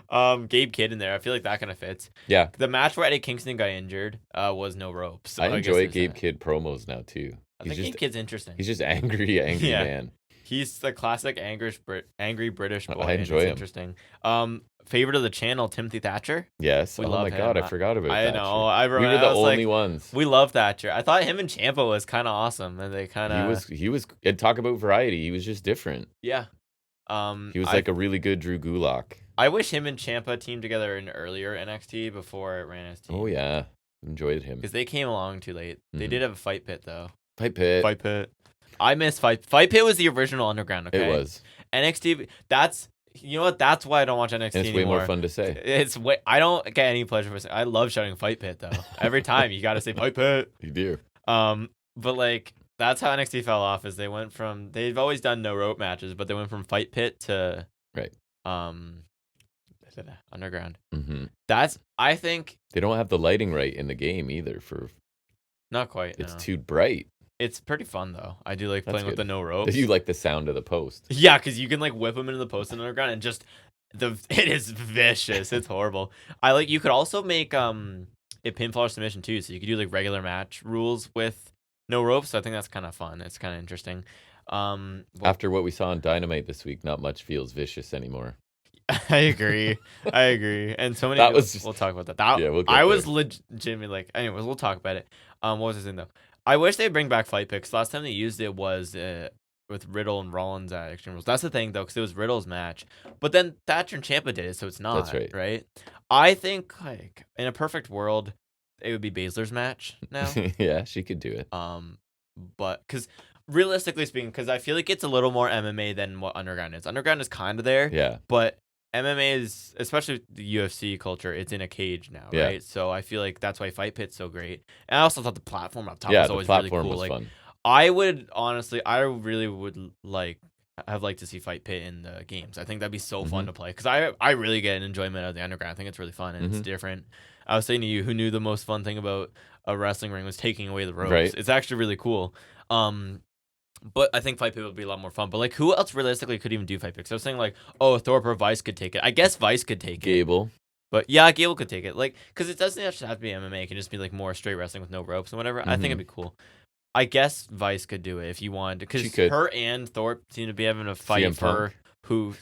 there. Gabe Kidd in there. I feel like that kind of fits. Yeah. The match where Eddie Kingston got injured was no ropes. So I enjoy Gabe Kidd promos now too. I think Gabe Kidd's interesting. He's just angry man. He's the classic angry British boy. I enjoy him. Interesting. Favorite of the channel, Timothy Thatcher. Yes. Oh my God, I forgot about Thatcher. I know. We were the only ones. We love Thatcher. I thought him and Ciampa was kind of awesome, and they kind of. He was. And talk about variety. He was just different. Yeah. He was like a really good Drew Gulak. I wish him and Ciampa teamed together in earlier NXT before it ran his team. Oh yeah, enjoyed him because they came along too late. They did have a Fight Pit though. Fight Pit. I miss Fight Pit was the original underground. Okay, it was. NXT. That's That's why I don't watch NXT and it's anymore. way more fun to say. I don't get any pleasure from. I love shouting Fight Pit though. Every time you got to say Fight Pit. You do. But like that's how NXT fell off. Is they've always done no rope matches, but they went from Fight Pit to underground. Mm-hmm. I think they don't have the lighting right in the game either. Not quite. It's too bright. It's pretty fun though. I do like playing with the no ropes. You like the sound of the post? Yeah, because you can like whip them into the post in underground and just it is vicious. It's horrible. You could also make a pinfall or submission too, so you could do like regular match rules with no ropes. So I think that's kind of fun. It's kind of interesting. After what we saw on Dynamite this week, not much feels vicious anymore. I agree. And so many. We'll talk about that. Yeah, I was legitimately like. Anyways, we'll talk about it. What was his name though? I wish they'd bring back Fight Picks. Last time they used it was with Riddle and Rollins at Extreme Rules. That's the thing though, because it was Riddle's match. But then Thatcher and Ciampa did it, so it's not. That's right. Right. I think like in a perfect world, it would be Baszler's match now. Yeah, she could do it. But because realistically speaking, because I feel like it's a little more MMA than what Underground is. Underground is kind of there. Yeah. But MMA is, especially the UFC culture, it's in a cage now, right? So I feel like that's why Fight Pit's so great. And I also thought the platform up top was always really cool. Was fun. I really would have liked to see Fight Pit in the games. I think that'd be so fun to play because I really get an enjoyment out of the underground. I think it's really fun and it's different. I was saying to you, who knew the most fun thing about a wrestling ring was taking away the ropes. Right. It's actually really cool. But I think Fight Pit would be a lot more fun. But like, who else realistically could even do Fight Pit? So I was saying like, Thorpe or Vice could take it. I guess Vice could take it. Gable. But yeah, Gable could take it. Like, because it doesn't actually have to be MMA. It can just be like more straight wrestling with no ropes and whatever. I think it'd be cool. I guess Vice could do it if you wanted, because her and Thorpe seem to be having a fight CM for who.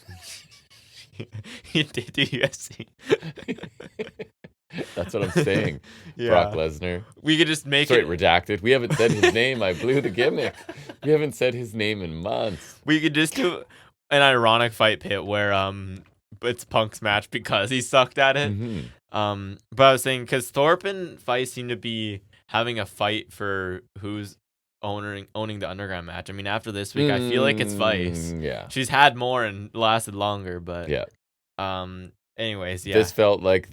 He did do UFC. That's what I'm saying. Yeah. Brock Lesnar. We could just make it redacted. We haven't said his name. I blew the gimmick. We haven't said his name in months. We could just do an ironic Fight Pit where it's Punk's match because he sucked at it. But I was saying because Thorpe and Vice seem to be having a fight for who's owning the underground match. I mean, after this week, I feel like it's Vice. Yeah, she's had more and lasted longer, but yeah. Anyways, yeah. This felt like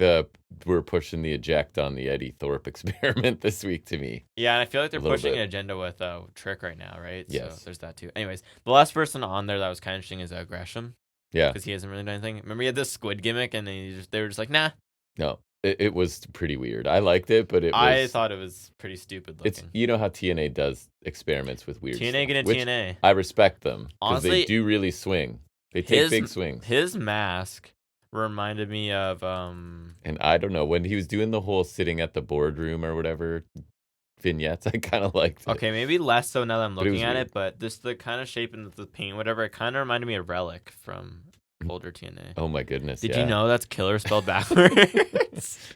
we're pushing the eject on the Eddie Thorpe experiment this week to me. Yeah, and I feel like they're pushing an agenda with Trick right now, right? Yes. So there's that too. Anyways, the last person on there that was kind of interesting is Gresham. Yeah. Because he hasn't really done anything. Remember he had this squid gimmick and they were just like, nah. No, it was pretty weird. I liked it, but I thought it was pretty stupid it's looking. you know how TNA does experiments with weird TNA stuff, getting which TNA. I respect them because they Honestly, do really swing. They take big swings. His mask reminded me of And I don't know, when he was doing the whole sitting at the boardroom or whatever vignettes, I kind of liked it. Okay, maybe less so now that I'm But it was looking at weird. it, but just the kind of shape and the paint, whatever, it kind of reminded me of Relic from older TNA. Oh my goodness! Did yeah. you know that's killer spelled backwards?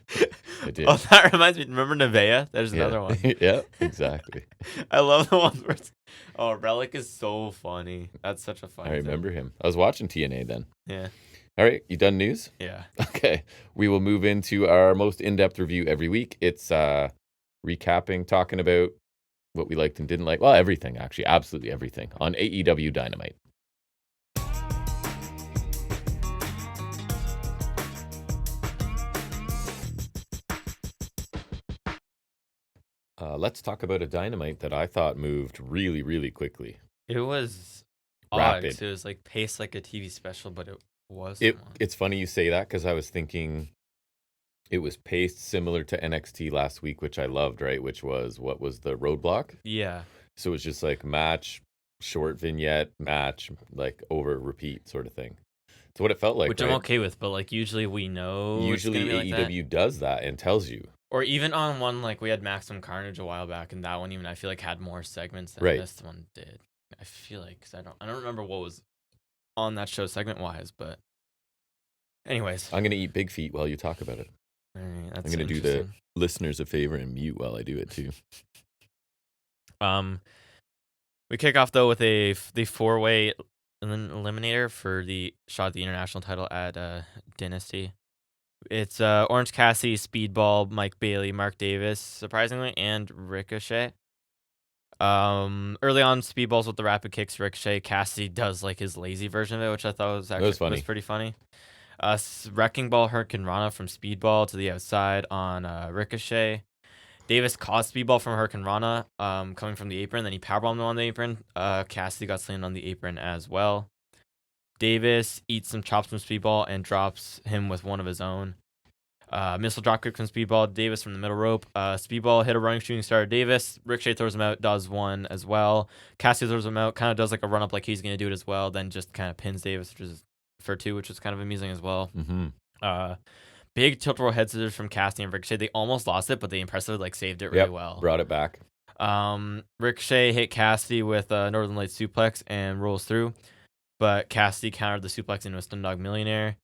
I did. Oh, that reminds me. Remember Nevaeh? There's Yeah. another one. Yeah, exactly. I love the ones where oh, Relic is so funny. That's such a funny I remember him. I was watching TNA then. Yeah. All right, you done news? Yeah. Okay, we will move into our most in-depth review every week. It's recapping, talking about what we liked and didn't like. Well, everything, actually. Absolutely everything on AEW Dynamite. Let's talk about a Dynamite that I thought moved really, really quickly. It was Rapid. odd. It was like paced like a TV special, but it was. It's funny you say that because I was thinking it was paced similar to NXT last week, which I loved, right? Which was, what was the Roadblock? Yeah. So it was just like match, short vignette, match, like over repeat sort of thing. It's what it felt like, Which right? I'm okay with, but like usually we know Usually it's gonna be like AEW that. does that and tells you. Or even on one, like we had Maximum Carnage a while back, and that one even I feel like had more segments than Right. this one did. I feel like, because I don't remember what was on that show segment wise, but anyways, I'm gonna eat Big Feet while you talk about it. all right, that's I'm gonna do the interesting. listeners a favor and mute while I do it too. We kick off though with the 4-way eliminator for the shot at the international title at Dynasty. It's Orange Cassidy, Speedball, Mike Bailey, Mark Davis, surprisingly, and Ricochet. Early on, Speedballs with the rapid kicks, Ricochet. Cassidy does like his lazy version of it, which I thought was actually funny. was pretty funny. Wrecking Ball, Hurricane Rana from Speedball to the outside on Ricochet. Davis caught Speedball from Hurricane Rana, coming from the apron. Then he powerbombed him on the apron. Cassidy got slammed on the apron as well. Davis eats some chops from Speedball and drops him with one of his own. Missile dropkick from Speedball. Davis from the middle rope. Speedball hit a running shooting star. Davis. Ricochet throws him out. Does one as well. Cassidy throws him out. Kind of does like a run up like he's going to do it as well. Then just kind of pins Davis for 2, which was kind of amusing as well. Mm-hmm. Big tilt roll head scissors from Cassidy and Ricochet. They almost lost it, but they impressively like saved it really well. Brought it back. Ricochet hit Cassidy with a Northern Lights suplex and rolls through, but Cassidy countered the suplex into a Stun Dog Millionaire.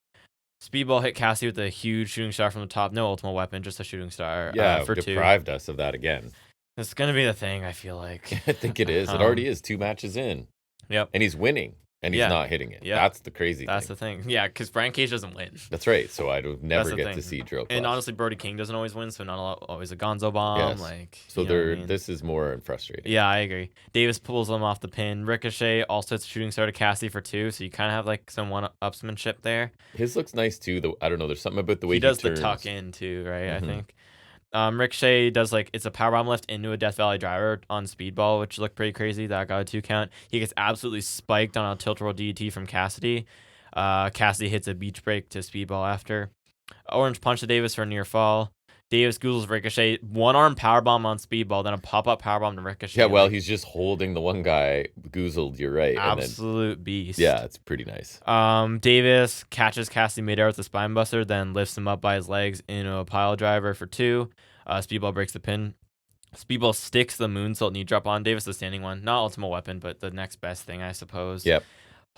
Speedball hit Cassidy with a huge shooting star from the top. No ultimate weapon, just a shooting star. Yeah, for 2. deprived us of that again. It's gonna be the thing. I feel like. I think it is. It already is 2 matches in. Yep. And he's winning, and he's not hitting it. Yeah. That's the crazy That's thing. the thing. Yeah, because Brian Cage doesn't win. That's right. So I would never the get thing. to see drill class. And honestly, Brody King doesn't always win, so not always a Gonzo bomb. Yes. Like, So you know what I mean? this is more frustrating. Yeah, I agree. Davis pulls him off the pin. Ricochet also hits a shooting star to Cassidy for 2, so you kind of have like some one-upsmanship there. His looks nice too. Though I don't know. There's something about the way He does turns. the tuck in too, right? Mhm. I think. Ricochet does like it's a powerbomb lift into a Death Valley driver on Speedball, which looked pretty crazy. That got a 2 count. He gets absolutely spiked on a tilt roll DDT from Cassidy. Cassidy hits a beach break to Speedball after. Orange punch to Davis for a near fall. Davis googles Ricochet. 1-arm powerbomb on Speedball, then a pop-up powerbomb to Ricochet. Yeah, well, he's just holding the one guy goozled. You're right. Absolute beast. Yeah, it's pretty nice. Davis catches Cassidy midair with the spine buster, then lifts him up by his legs into a pile driver for 2. Speedball breaks the pin. Speedball sticks the moonsault knee drop on Davis, the standing one. Not ultimate weapon, but the next best thing, I suppose. Yep.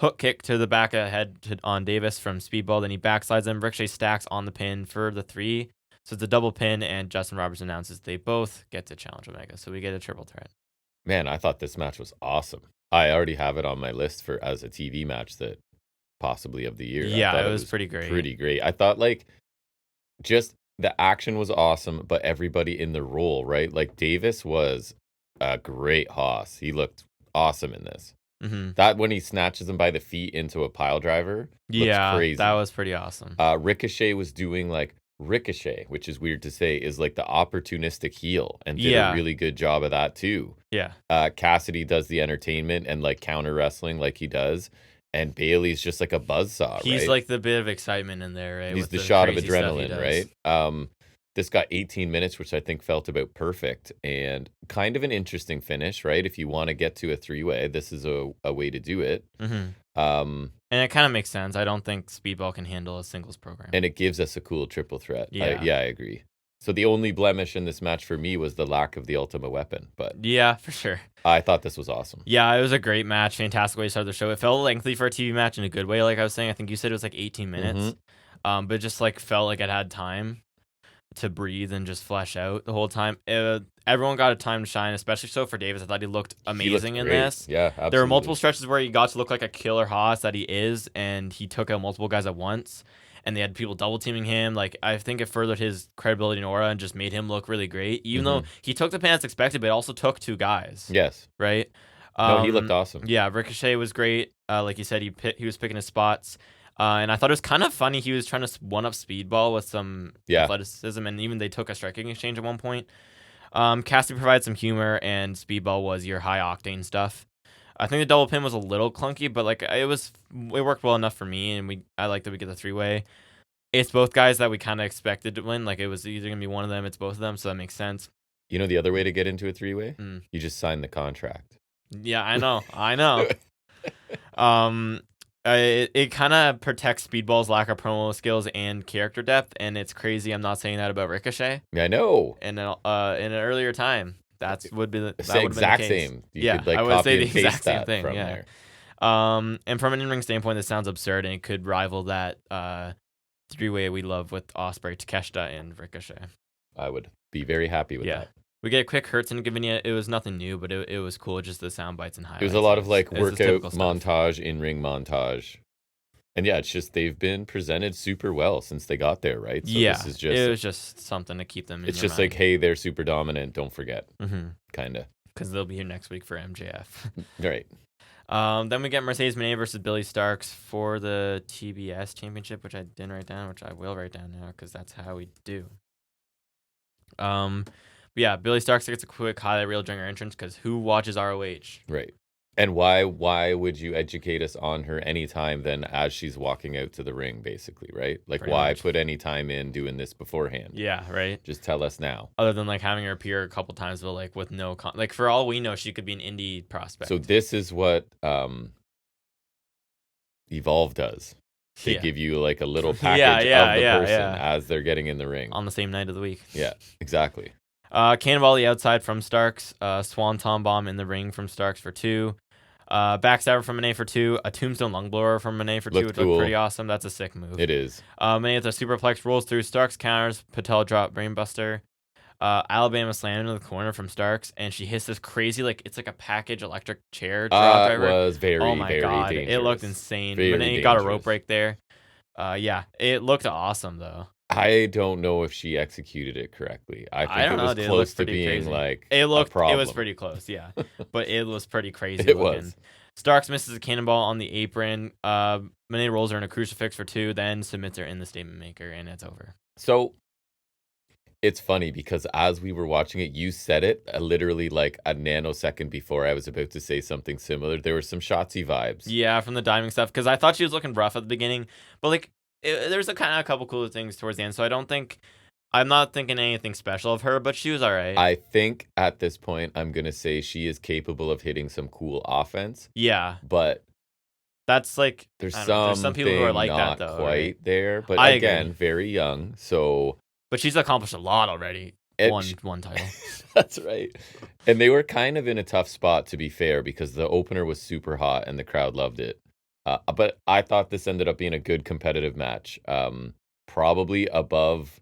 Hook kick to the back of the head on Davis from Speedball. Then he backslides him. Ricochet stacks on the pin for the 3. So it's a double pin, and Justin Roberts announces they both get to challenge Omega. So we get a triple threat. Man, I thought this match was awesome. I already have it on my list as a TV match that possibly of the year. Yeah, it was pretty great. Pretty great. I thought like just the action was awesome, but everybody in the role, right? Like Davis was a great hoss. He looked awesome in this. Mm-hmm. That when he snatches him by the feet into a pile driver, looks crazy. That was pretty awesome. Ricochet was doing like Ricochet, which is weird to say, is like the opportunistic heel and did a really good job of that too. Yeah. Cassidy does the entertainment and like counter wrestling like he does. And Bailey's just like a buzzsaw, He's right? like the bit of excitement in there, right? He's with the shot of crazy stuff he adrenaline, does. right? This got 18 minutes, which I think felt about perfect, and kind of an interesting finish, right? If you want to get to a 3-way, this is a way to do it. Um, And it kind of makes sense. I don't think Speedball can handle a singles program. and it gives us a cool triple threat. Yeah. I agree. So the only blemish in this match for me was the lack of the Ultimate Weapon, but Yeah, for sure. I thought this was awesome. Yeah, it was a great match. Fantastic way to start the show. It felt lengthy for a TV match in a good way, like I was saying. I think you said it was like 18 minutes. But it just like felt like it had time to breathe and just flesh out the whole time. Everyone got a time to shine, especially so for Davis. I thought he looked amazing in this. Yeah, absolutely. There were multiple stretches where he got to look like a killer hoss that he is, and he took out multiple guys at once. And they had people double teaming him. Like, I think it furthered his credibility and aura and just made him look really great. Even though he took the pin as expected, but also took 2 guys. Yes. Right? No, he looked awesome. Yeah, Ricochet was great. Like you said, he was picking his spots. And I thought it was kind of funny. He was trying to one-up Speedball with some athleticism, and even they took a striking exchange at one point. Cassidy provided some humor, and Speedball was your high-octane stuff. I think the double pin was a little clunky, but like it worked well enough for me, and I like that we get the 3-way. It's both guys that we kind of expected to win. Like it was either gonna be one of them, it's both of them, so that makes sense. You know the other way to get into a 3-way? You just sign the contract. Yeah, I know. It kind of protects Speedball's lack of promo skills and character depth, and it's crazy. I'm not saying that about Ricochet. I know. And in an earlier time, would be the exact same. You could, like, I would copy say the and paste exact same that thing. from Yeah. there. And from an in-ring standpoint, this sounds absurd, and it could rival that 3-way we love with Ospreay, Takeshita, and Ricochet. I would be very happy with that. We get a quick Hurts and vignette. It was nothing new, but it was cool. Just the sound bites and highlights. It was a lot of like It was workout typical stuff. montage, in-ring montage. And yeah, it's just they've been presented super well since they got there, right? So Yeah, this is it was just something to keep them in it's your just mind. like, hey, they're super dominant, don't forget. Kind of. Because they'll be here next week for MJF. Right. Then we get Mercedes Moné versus Billy Starks for the TBS Championship, which I didn't write down, which I will write down now because that's how we do. But yeah, Billy Starks gets a quick highlight reel during her entrance because who watches ROH? Right. And why would you educate us on her anytime then as she's walking out to the ring, basically, right? Like, Pretty why much. put any time in doing this beforehand? Yeah, right. Just tell us now. Other than like having her appear a couple times, but like with no like for all we know, she could be an indie prospect. So this is what Evolve does. They Yeah. give you like a little package of the person yeah. as they're getting in the ring. on the same night of the week. Yeah, exactly. Cannonball the outside from Starks. Swanton bomb in the ring from Starks for 2. Backstabber from Moné for 2. A tombstone lung blower from Moné for 2, Looked which cool. looked pretty awesome. That's a sick move. It is. Moné with a superplex rolls through. Starks counters. Patel drop brainbuster. Alabama slam into the corner from Starks, and she hits this crazy it's like a package electric chair drop It driver. was very, Oh my very god, dangerous. it looked insane. Very Moné got a rope dangerous. break there. Yeah, it looked awesome though. I don't know if she executed it correctly. I think don't it was know, dude. It close looked to pretty being crazy. like It a was problem. pretty close, yeah. But it was pretty crazy It looking. was. Starks misses a cannonball on the apron. Moné rolls her in a crucifix for 2, then submits her in the statement maker, and it's over. So it's funny because as we were watching it, you said it literally like a nanosecond before I was about to say something similar. There were some Shotzi vibes. Yeah, from the diving stuff, because I thought she was looking rough at the beginning, but there's a couple cooler things towards the end, so I'm not thinking anything special of her, but she was all right. I think at this point, I'm going to say she is capable of hitting some cool offense, Yeah, but that's like there's I don't know, there's some people who are like not that though. quite Right? there. But I again, agree. very young, so But she's accomplished a lot already. It- One title. That's right. And they were kind of in a tough spot, to be fair, because the opener was super hot and the crowd loved it. But I thought this ended up being a good competitive match. Probably above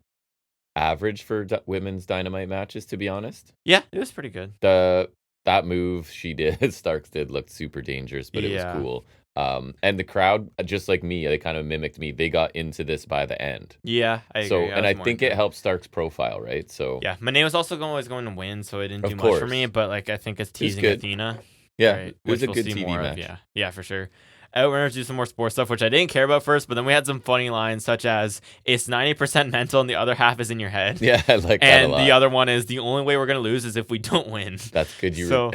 average for women's Dynamite matches, to be honest. Yeah, it was pretty good. That move she did, Starks did, looked super dangerous, but it was Yeah. cool. And the crowd, just like me, they kind of mimicked me. They got into this by the end. Yeah, I agree. So, I and was I more think into it helped Starks' profile, right? So, Yeah, Moné was also always going to win, so it didn't Of do much for course. me. But I think it's teasing good. Athena. yeah, Right, it was which a we'll good see TV more match. of. Yeah, for sure. We're do some more sports stuff, which I didn't care about first, but then we had some funny lines such as "It's 90% mental and the other half is in your head." Yeah, I like that a And lot. the other one is the only way we're gonna lose is if we don't win. That's good. So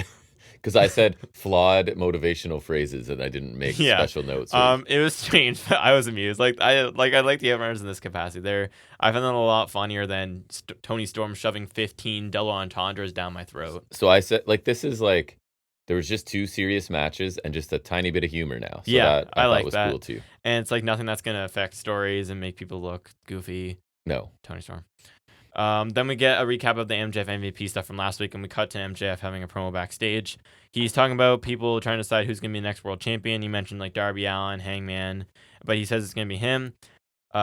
because I said flawed motivational phrases and I didn't make special notes. It was strange, but I was amused. I like the runners in this capacity. I found them a lot funnier than Tony Storm shoving 15 double entendres down my throat. So I said, this is there was just 2 serious matches and just a tiny bit of humor now. So yeah, that I thought was cool too. And it's nothing that's gonna affect stories and make people look goofy. No. Tony Storm. Then we get a recap of the MJF MVP stuff from last week, and we cut to MJF having a promo backstage. He's talking about people trying to decide who's going to be the next world champion. He mentioned Darby Allin, Hangman, but he says it's going to be him.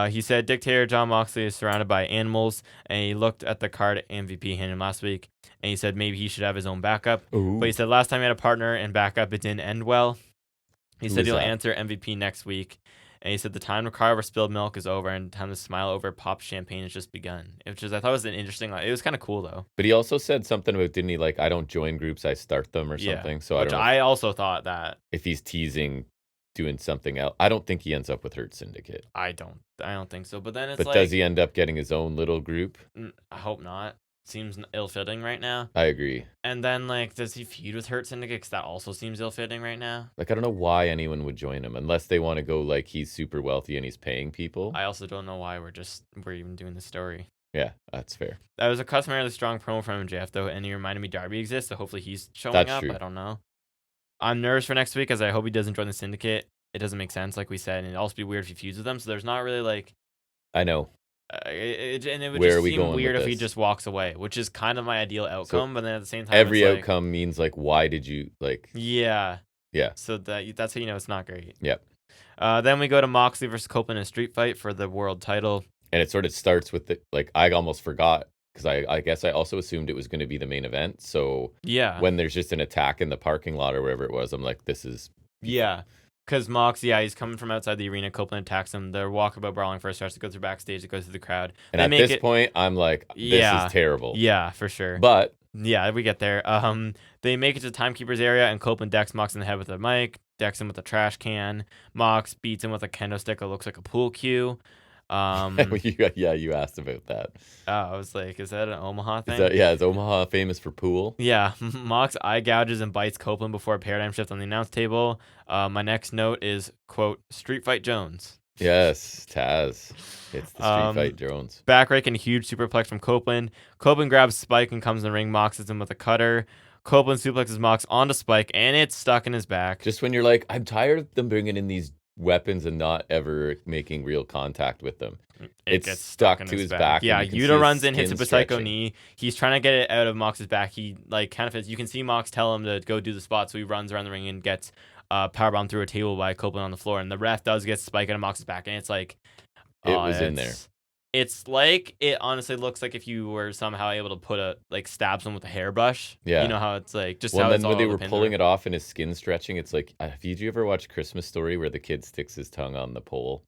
He said Dictator John Moxley is surrounded by animals, and he looked at the card MVP handed him last week, and he said maybe he should have his own backup. Ooh. But he said last time he had a partner and backup, it didn't end well. He said he'll that? answer MVP next week. And he said the time to cry over spilled milk is over, and the time to smile over popped champagne has just begun. Which I thought was an interesting. It was kind of cool though. But he also said something about, didn't he? I don't join groups, I start them or something. So I also thought that if he's teasing doing something else, I don't think he ends up with Hurt Syndicate. I don't think so. But then it's does he end up getting his own little group? I hope not. Seems ill-fitting right now. I agree. And then does he feud with Hurt Syndicate? Because that also seems ill-fitting right now. I don't know why anyone would join him unless they want to go he's super wealthy and he's paying people. I also don't know why we're even doing this story. Yeah, that's fair. That was a customarily strong promo from MJF though, and he reminded me Darby exists, so hopefully he's showing that's up. True. I don't know. I'm nervous for next week as I hope he doesn't join the Syndicate. It doesn't make sense, like we said, and it'd also be weird if he feuds with them. So there's not really I know. It would Where just are we seem going weird with if he this? just walks away, which is kind of my ideal outcome. But then at the same time, every it's outcome means why did you Yeah. Yeah. So that's how you know it's not great. Yep. Then we go to Moxley versus Copeland in a street fight for the world title. And it sort of starts with I almost forgot because I guess I also assumed it was going to be the main event. So yeah, when there's just an attack in the parking lot or wherever it was, I'm like, this is Because Mox, he's coming from outside the arena. Copeland attacks him. Their walkabout brawling first starts to go through backstage. It goes through the crowd. And at this point, I'm like, this is terrible. Yeah, for sure. But yeah, we get there. They make it to the timekeeper's area, and Copeland decks Mox in the head with a mic, decks him with a trash can. Mox beats him with a kendo stick that looks like a pool cue. You asked about that. I was like, is that an Omaha thing? Is Omaha famous for pool? Yeah, Mox eye gouges and bites Copeland before a paradigm shift on the announce table. My next note is, quote, Street Fight Jones. Yes, Taz. It's the Street Fight Jones. Back rake and a huge superplex from Copeland. Copeland grabs Spike and comes in the ring. Mox hits him with a cutter. Copeland suplexes Mox onto Spike, and it's stuck in his back. Just when you're like, I'm tired of them bringing in these weapons and not ever making real contact with them. It gets stuck to his back. Yeah, Yuta runs in, hits it with Psycho Knee. He's trying to get it out of Mox's back. He you can see Mox tell him to go do the spot, so he runs around the ring and gets powerbomb through a table by Copeland on the floor, and the ref does get Spike out of Mox's back, and it's it was in there. It's it honestly looks like if you were somehow able to put stab someone with a hairbrush. Yeah. You know how it's just well, how then it's when they were pulling it off and his skin stretching, it's did you ever watch Christmas Story where the kid sticks his tongue on the pole?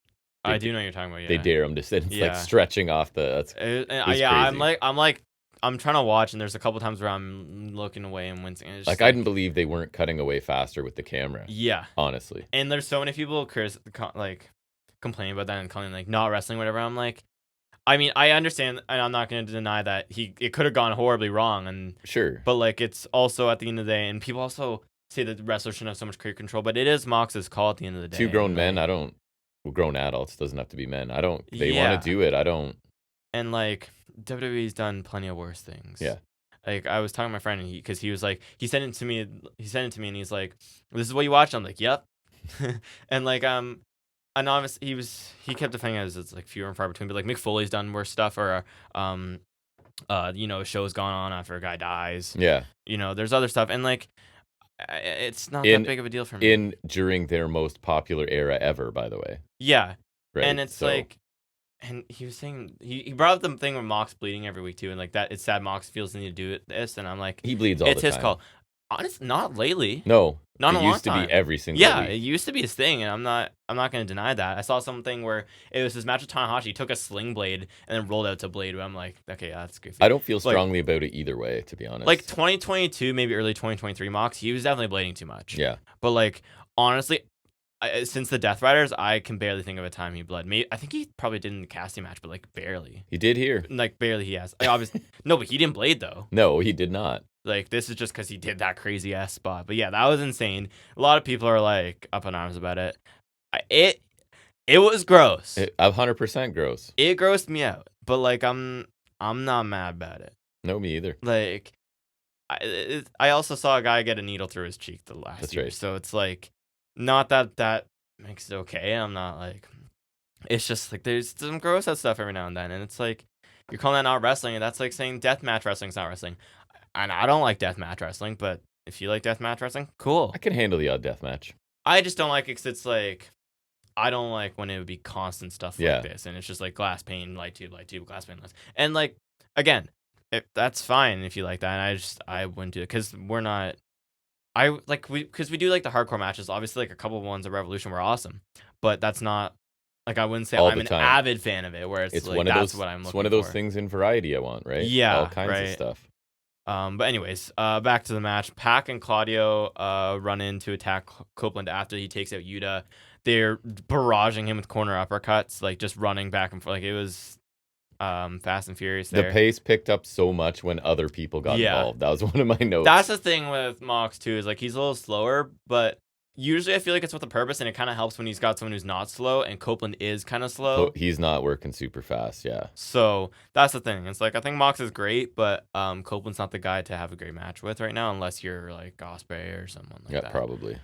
I do know what you're talking about. Yeah. They dare him to sit. It's stretching off the. I'm trying to watch, and there's a couple times where I'm looking away and wincing. And I didn't believe they weren't cutting away faster with the camera. Yeah, honestly. And there's so many people complaining about that and calling not wrestling, whatever. I'm like, I mean, I understand, and I'm not going to deny that it could have gone horribly wrong, and sure, but it's also at the end of the day, and people also say that the wrestlers shouldn't have so much creative control, but it is Mox's call at the end of the day. Two grown men, grown adults, doesn't have to be men. They want to do it. I don't. And WWE's done plenty of worse things. Yeah. I was talking to my friend, and because he was he sent it to me, and he's like, "This is what you watched." I'm like, "Yep," and anonymous. He kept defending it as it's fewer and far between, but Mick Foley's done worse stuff, or a show's gone on after a guy dies. Yeah. There's other stuff, and it's not that big of a deal for me. During their most popular era ever, by the way. Yeah. Right. And it's and he was saying he brought up the thing with Mox bleeding every week too, and that it's sad Mox feels the need to do this, and I'm like, he bleeds all the time. It's his call. Honestly, not lately. No, not in a long time. It used to be every single week. It used to be his thing, and I'm not going to deny that. I saw something where it was his match with Tanahashi. He took a sling blade and then rolled out to blade. Where I'm like, okay, that's goofy. I don't feel strongly about it either way, to be honest. 2022, maybe early 2023, Mox, he was definitely blading too much. Yeah, but honestly, since the Death Riders, I can barely think of a time he bled. I think he probably did in the casting match, but barely. He did here. Barely he has. Obviously, no, but he didn't blade though. No, he did not. Like, this is just because he did that crazy ass spot. But yeah, that was insane. A lot of people are like up in arms about it. It was gross. 100% gross. It grossed me out. But like, I'm not mad about it. No, me either. Like, I also saw a guy get a needle through his cheek the last That's year. right. So it's like, not that makes it okay. I'm not like, it's just like there's some gross out stuff every now and then, and it's like you're calling that not wrestling, and that's like saying deathmatch wrestling's not wrestling. And I don't like deathmatch wrestling, but if you like deathmatch wrestling, cool. I can handle the odd death match. I just don't like it because it's like, I don't like when it would be constant stuff Yeah. like this, and it's just like glass pane, light tube, glass pane, light. And like, again, that's fine if you like that. And I wouldn't do it because we're not. Because we do like the hardcore matches. Obviously, like a couple ones of Revolution were awesome, but that's not like I wouldn't say All I'm the an time. avid fan of it. Where it's like one of that's those, what I'm looking for. It's one of those things in variety I want, right? Yeah, all kinds right. of stuff. But anyways, back to the match. Pac and Claudio run in to attack Copeland after he takes out Yuta. They're barraging him with corner uppercuts, like just running back and forth. Like it was Fast and Furious there. The pace picked up so much when other people got involved. That was one of my notes. That's the thing with Mox too, is like he's a little slower, but usually I feel like it's with a purpose, and it kind of helps when he's got someone who's not slow, and Copeland is kind of slow. He's not working super fast, yeah. So that's the thing. It's like I think Mox is great, but Copeland's not the guy to have a great match with right now, unless you're like Ospreay or someone like that. Yeah, probably.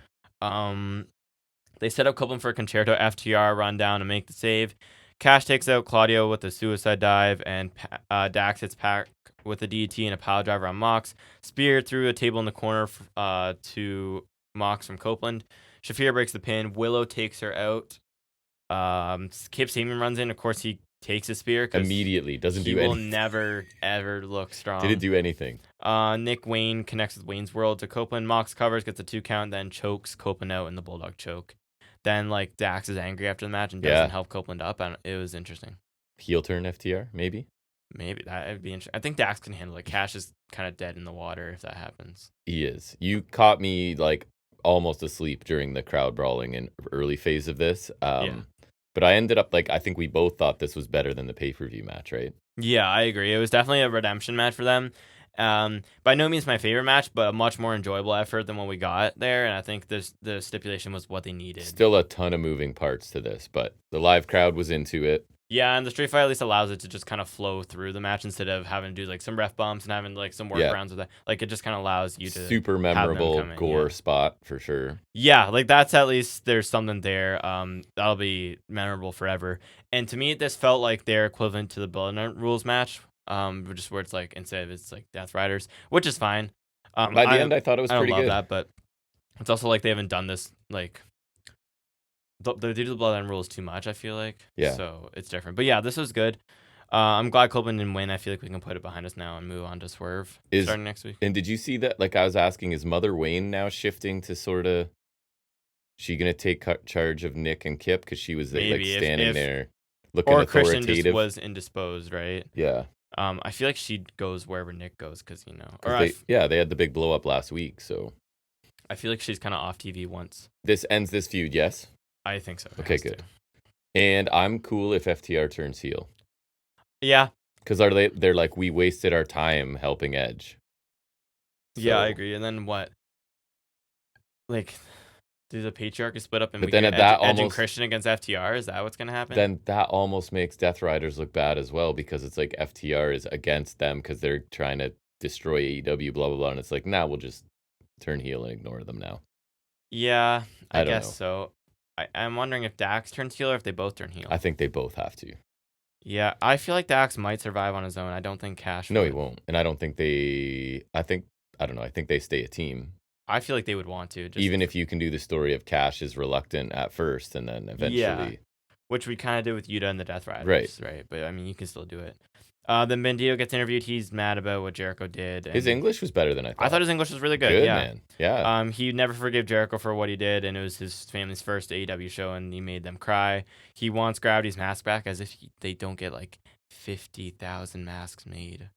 They set up Copeland for a concerto FTR run down to make the save. Cash takes out Claudio with a suicide dive, and Dax hits Pac with a DDT and a pile driver on Mox. Spear through a table in the corner to Mox from Copeland. Shafir breaks the pin. Willow takes her out. Kip Sabian runs in. Of course, he takes a spear. Immediately. Doesn't do anything. He will never, ever look strong. Did it do anything? Nick Wayne connects with Wayne's World to Copeland. Mox covers, gets a 2 count, then chokes Copeland out in the Bulldog choke. Then, like, Dax is angry after the match and doesn't help Copeland up. And it was interesting. Heel turn FTR, maybe? Maybe. That would be interesting. I think Dax can handle it. Cash is kind of dead in the water if that happens. He is. You caught me, like, almost asleep during the crowd brawling in early phase of this. But I ended up, like, I think we both thought this was better than the pay-per-view match, right? Yeah, I agree. It was definitely a redemption match for them. By no means my favorite match, but a much more enjoyable effort than what we got there. And I think the stipulation was what they needed. Still a ton of moving parts to this, but the live crowd was into it. Yeah, and the Street Fight at least allows it to just kind of flow through the match instead of having to do like some ref bumps and having like some workarounds with that. Like it just kind of allows you to super memorable gore spot for sure. Yeah, like that's at least there's something there. That'll be memorable forever. And to me, this felt like their equivalent to the Blood and Rules match. Just where it's like instead of it's like Death Riders, which is fine. By the end, I thought it was pretty good. I love that, but it's also like they haven't done this like. They do the Blood and Rules too much, I feel like. Yeah. So it's different. But yeah, this was good. I'm glad Copeland didn't win. I feel like we can put it behind us now and move on to Swerve starting next week. And did you see that? Like I was asking, is Mother Wayne now shifting to sort of? She gonna take charge of Nick and Kip because she was like standing there looking or authoritative. Christian just was indisposed, right? Yeah. I feel like she goes wherever Nick goes because they had the big blow up last week, so I feel like she's kind of off TV once. This ends this feud, yes. I think so. Okay, good. And I'm cool if FTR turns heel. Yeah. Because they're like, we wasted our time helping Edge. So, yeah, I agree. And then what? Like, do the patriarchy split up and but we then get Edge and Christian against FTR? Is that what's going to happen? Then that almost makes Death Riders look bad as well because it's like FTR is against them because they're trying to destroy AEW, blah, blah, blah. And it's like, nah, we'll just turn heel and ignore them now. Yeah, I don't guess know. so. I'm wondering if Dax turns heel or if they both turn heel. I think they both have to. Yeah, I feel like Dax might survive on his own. I don't think Cash No, would. he won't. And I don't think I don't know. I think they stay a team. I feel like they would want to. Even if you can do the story of Cash is reluctant at first and then eventually. Yeah, which we kind of did with Yuta and the Death Riders. Right. But, I mean, you can still do it. Then Bandito gets interviewed. He's mad about what Jericho did. His English was better than I thought. I thought his English was really good. Good, yeah. man. Yeah. He never forgave Jericho for what he did, and it was his family's first AEW show, and he made them cry. He wants Gravity's mask back as if they don't get, like, 50,000 masks made.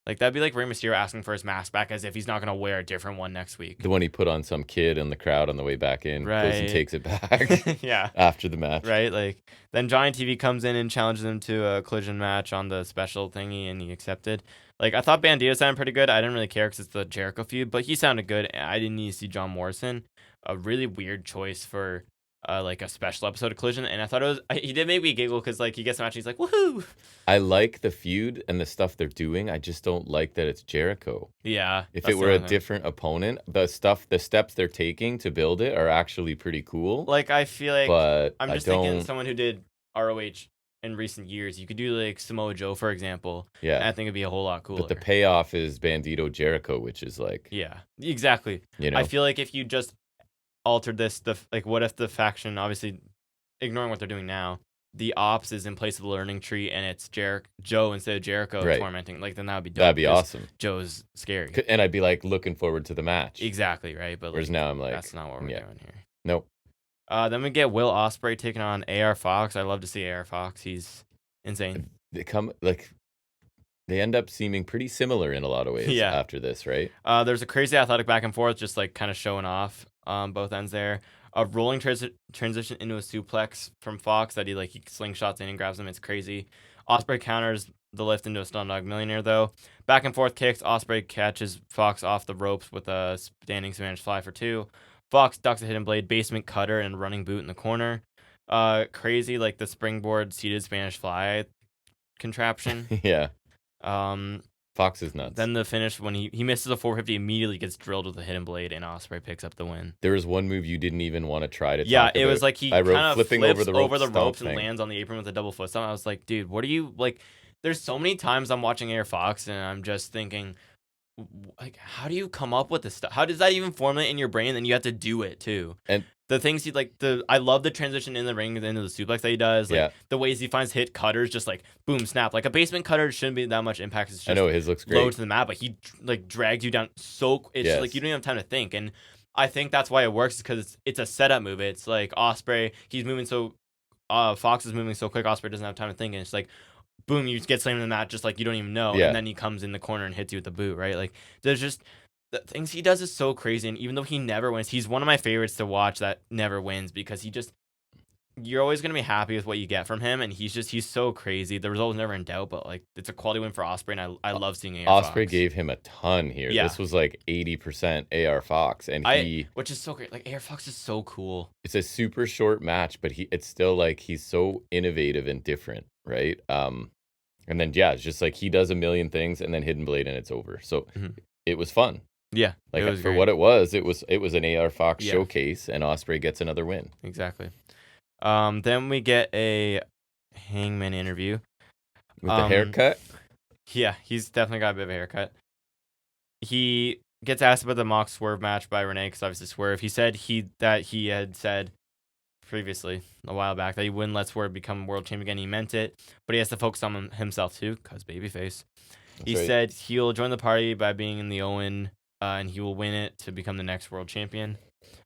Like, that'd be like Rey Mysterio asking for his mask back as if he's not going to wear a different one next week. The one he put on some kid in the crowd on the way back in. Right. Goes and takes it back. Yeah. After the match. Right? Like, then Giant TV comes in and challenges him to a collision match on the special thingy, and he accepted. Like, I thought Bandito sounded pretty good. I didn't really care because it's the Jericho feud, but he sounded good. I didn't need to see John Morrison. A really weird choice for like a special episode of Collision, and I thought it was. He did make me giggle because like he gets a match, and he's like, "Woohoo!" I like the feud and the stuff they're doing. I just don't like that it's Jericho. Yeah. If it were a different opponent, the steps they're taking to build it are actually pretty cool. Like, I feel like, but I'm just thinking someone who did ROH in recent years. You could do like Samoa Joe, for example. Yeah, and I think it'd be a whole lot cooler. But the payoff is Bandito Jericho, which is like, yeah, exactly. I feel like if you just altered this, like, what if the faction, obviously ignoring what they're doing now, the ops is in place of the learning tree, and it's Joe instead of Jericho tormenting. Like, then that would be dope. That'd be awesome. Joe's scary, and I'd be like looking forward to the match. Exactly, right. But whereas now I'm like, that's not what we're doing here. Nope. Then we get Will Ospreay taking on AR Fox. I love to see AR Fox. He's insane. They end up seeming pretty similar in a lot of ways after this, right? There's a crazy athletic back and forth, just like kind of showing off both ends there. A rolling transition into a suplex from Fox that he slingshots in and grabs him. It's crazy. Ospreay counters the lift into a Slumdog Millionaire, though. Back and forth kicks. Ospreay catches Fox off the ropes with a standing Spanish fly for 2. Fox ducks a hidden blade, basement cutter, and running boot in the corner. Crazy, like the springboard seated Spanish fly contraption. Yeah. Fox is nuts. Then the finish, when he misses a 450, immediately gets drilled with a hidden blade, and Ospreay picks up the win. There was one move you didn't even want to try to talk about. It was like he kind of flips over the ropes and lands on the apron with a double foot stomp. I was like, dude, what are you, like, there's so many times I'm watching Air Fox, and I'm just thinking, like, how do you come up with this stuff? How does that even formulate in your brain? Then you have to do it, too. And the things he I love the transition in the ring into the suplex that he does. Like, the ways he finds hit cutters, just like boom, snap. Like a basement cutter shouldn't be that much impact. It's just, I know his looks great. Low to the mat, but he like drags you down so it's like you don't even have time to think. And I think that's why it works, because it's a setup move. It's like Ospreay, he's moving so Fox is moving so quick, Ospreay doesn't have time to think, and it's like boom, you get slammed in the mat just like you don't even know, and then he comes in the corner and hits you with the boot, right? Like there's just the things he does is so crazy, and even though he never wins, he's one of my favorites to watch that never wins, because you're always going to be happy with what you get from him, and he's so crazy. The result was never in doubt, but like it's a quality win for Ospreay, and I love seeing AR Fox. Ospreay gave him a ton here. Yeah. This was like 80% AR Fox, and which is so great. Like AR Fox is so cool. It's a super short match, but it's still like he's so innovative and different, right? And then it's just like he does a million things, and then hidden blade, and it's over. So it was fun. Yeah, like for great. What it was an AR Fox showcase, and Ospreay gets another win. Exactly. Then we get a Hangman interview with the haircut. Yeah, he's definitely got a bit of a haircut. He gets asked about the mock Swerve match by Renee, because obviously Swerve. He said that he had said previously a while back that he wouldn't let Swerve become world champion again. He meant it, but he has to focus on himself too, because babyface. He said he'll join the party by being in the Owen. And he will win it to become the next world champion.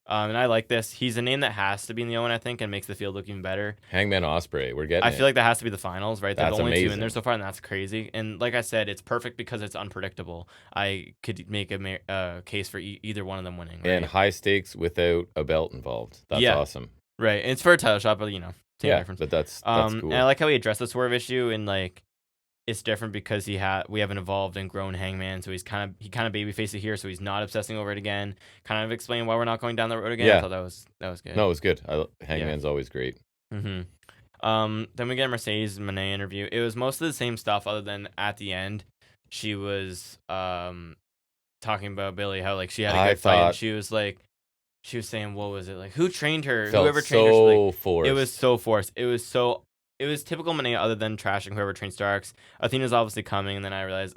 And I like this. He's a name that has to be in the Owen, I think, and makes the field look even better. Hangman Ospreay, we're getting. I feel like that has to be the finals, right? That's There's only amazing. 2 in there so far, and that's crazy. And like I said, it's perfect because it's unpredictable. I could make a case for either one of them winning. Right? And high stakes without a belt involved. That's awesome. Right. And it's for a title shot, but same difference. But that's cool. And I like how he addressed the Swerve issue, and like, it's different because we have an evolved and grown Hangman, so he kind of babyface it here, so he's not obsessing over it again. Kind of explain why we're not going down the road again. Yeah. I thought that was good. No, it was good. Hangman's always great. Then we get a Mercedes Moné interview. It was mostly the same stuff, other than at the end, she was talking about Billy, how like she had a good fight, and she was saying, what was it, like, who trained her? Whoever trained her. Like, forced. It was so forced. It was typical Moné, other than trashing whoever trained Starks. Athena's obviously coming, and then I realized,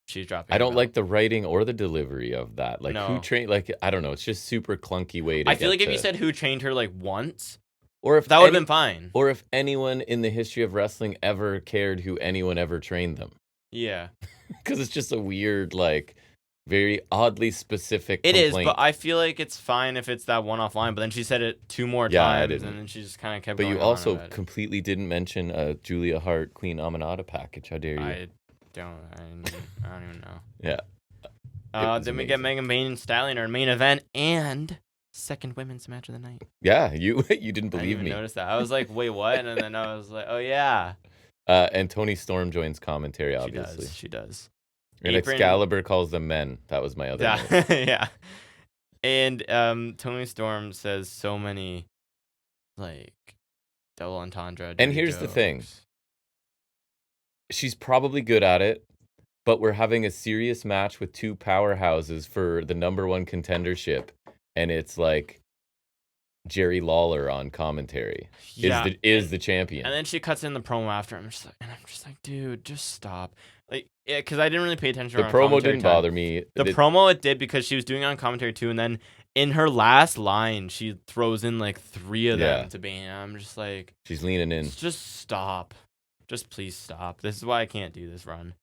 she's dropping. I don't like the writing or the delivery of that. Like, who trained? Like, I don't know. It's just super clunky way to. I feel like if you said who trained her like once, or if that would have been fine. Or if anyone in the history of wrestling ever cared who anyone ever trained them. Yeah, because it's just a weird, like, very oddly specific. It is, but I feel like it's fine if it's that one-off line. But then she said it 2 more times, and then she just kind of kept. But going you also on completely didn't mention a Julia Hart Queen Aminata package. How dare you? I don't even know. Yeah. Then we get Megan Bayne and Styling in our main event and second women's match of the night. Yeah, you didn't believe I didn't even me. Notice that. I was like, wait, what? And then I was like, oh yeah. And Toni Storm joins commentary. Obviously, she does. And Excalibur calls them men. That was my other note. Yeah. And Tony Storm says so many like double entendre. And here's the thing. She's probably good at it, but we're having a serious match with two powerhouses for the number one contendership, and it's like Jerry Lawler on commentary is the champion. And then she cuts in the promo after. I'm just like, dude, just stop. Like, yeah, because I didn't really pay attention. The promo didn't bother me. The promo it did because she was doing it on commentary too, and then in her last line, she throws in like 3 of them to Bane. I'm just like, she's leaning in. Just stop. Just please stop. This is why I can't do this run.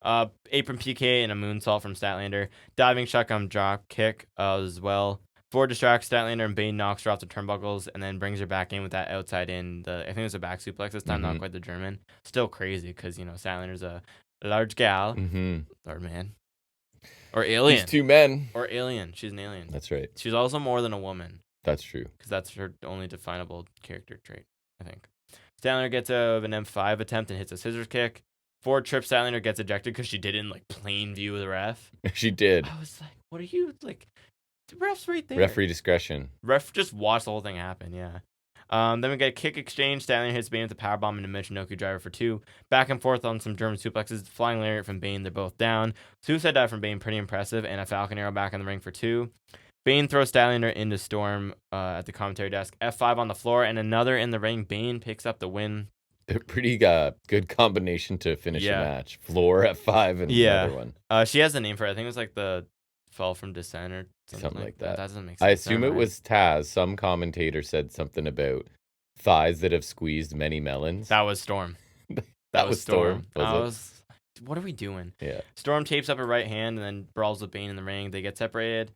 Apron PK and a moonsault from Statlander. Diving shotgun drop kick as well. Ford distracts Statlander and Bane knocks her off the turnbuckles and then brings her back in with that outside in. I think it was a back suplex this time, not quite the German. Still crazy because, Statlander's a large gal. Or man. Or alien. She's 2 men. Or alien. She's an alien. That's right. She's also more than a woman. That's true. Because that's her only definable character trait, I think. Statlander gets an M5 attempt and hits a scissors kick. Ford trips Statlander, gets ejected because she did it in like plain view of the ref. She did. I was like, what are you like? The ref's right there. Referee discretion. Ref just watched the whole thing happen, yeah. Then we get a kick exchange. Statlander hits Bane with a powerbomb and a Michinoku driver for 2. Back and forth on some German suplexes. Flying lariat from Bane, they're both down. Suicide dive from Bane, pretty impressive. And a Falcon Arrow back in the ring for 2. Bane throws Statlander into Storm at the commentary desk. F5 on the floor and another in the ring. Bane picks up the win. A pretty good combination to finish a match. Floor F5 and another one. She has a name for it. I think it was like the Fall from Descent or something like that. That doesn't make sense. I assume it was Taz. Some commentator said something about thighs that have squeezed many melons. That was Storm. That was Storm. What are we doing? Yeah. Storm tapes up her right hand and then brawls with Bane in the ring. They get separated.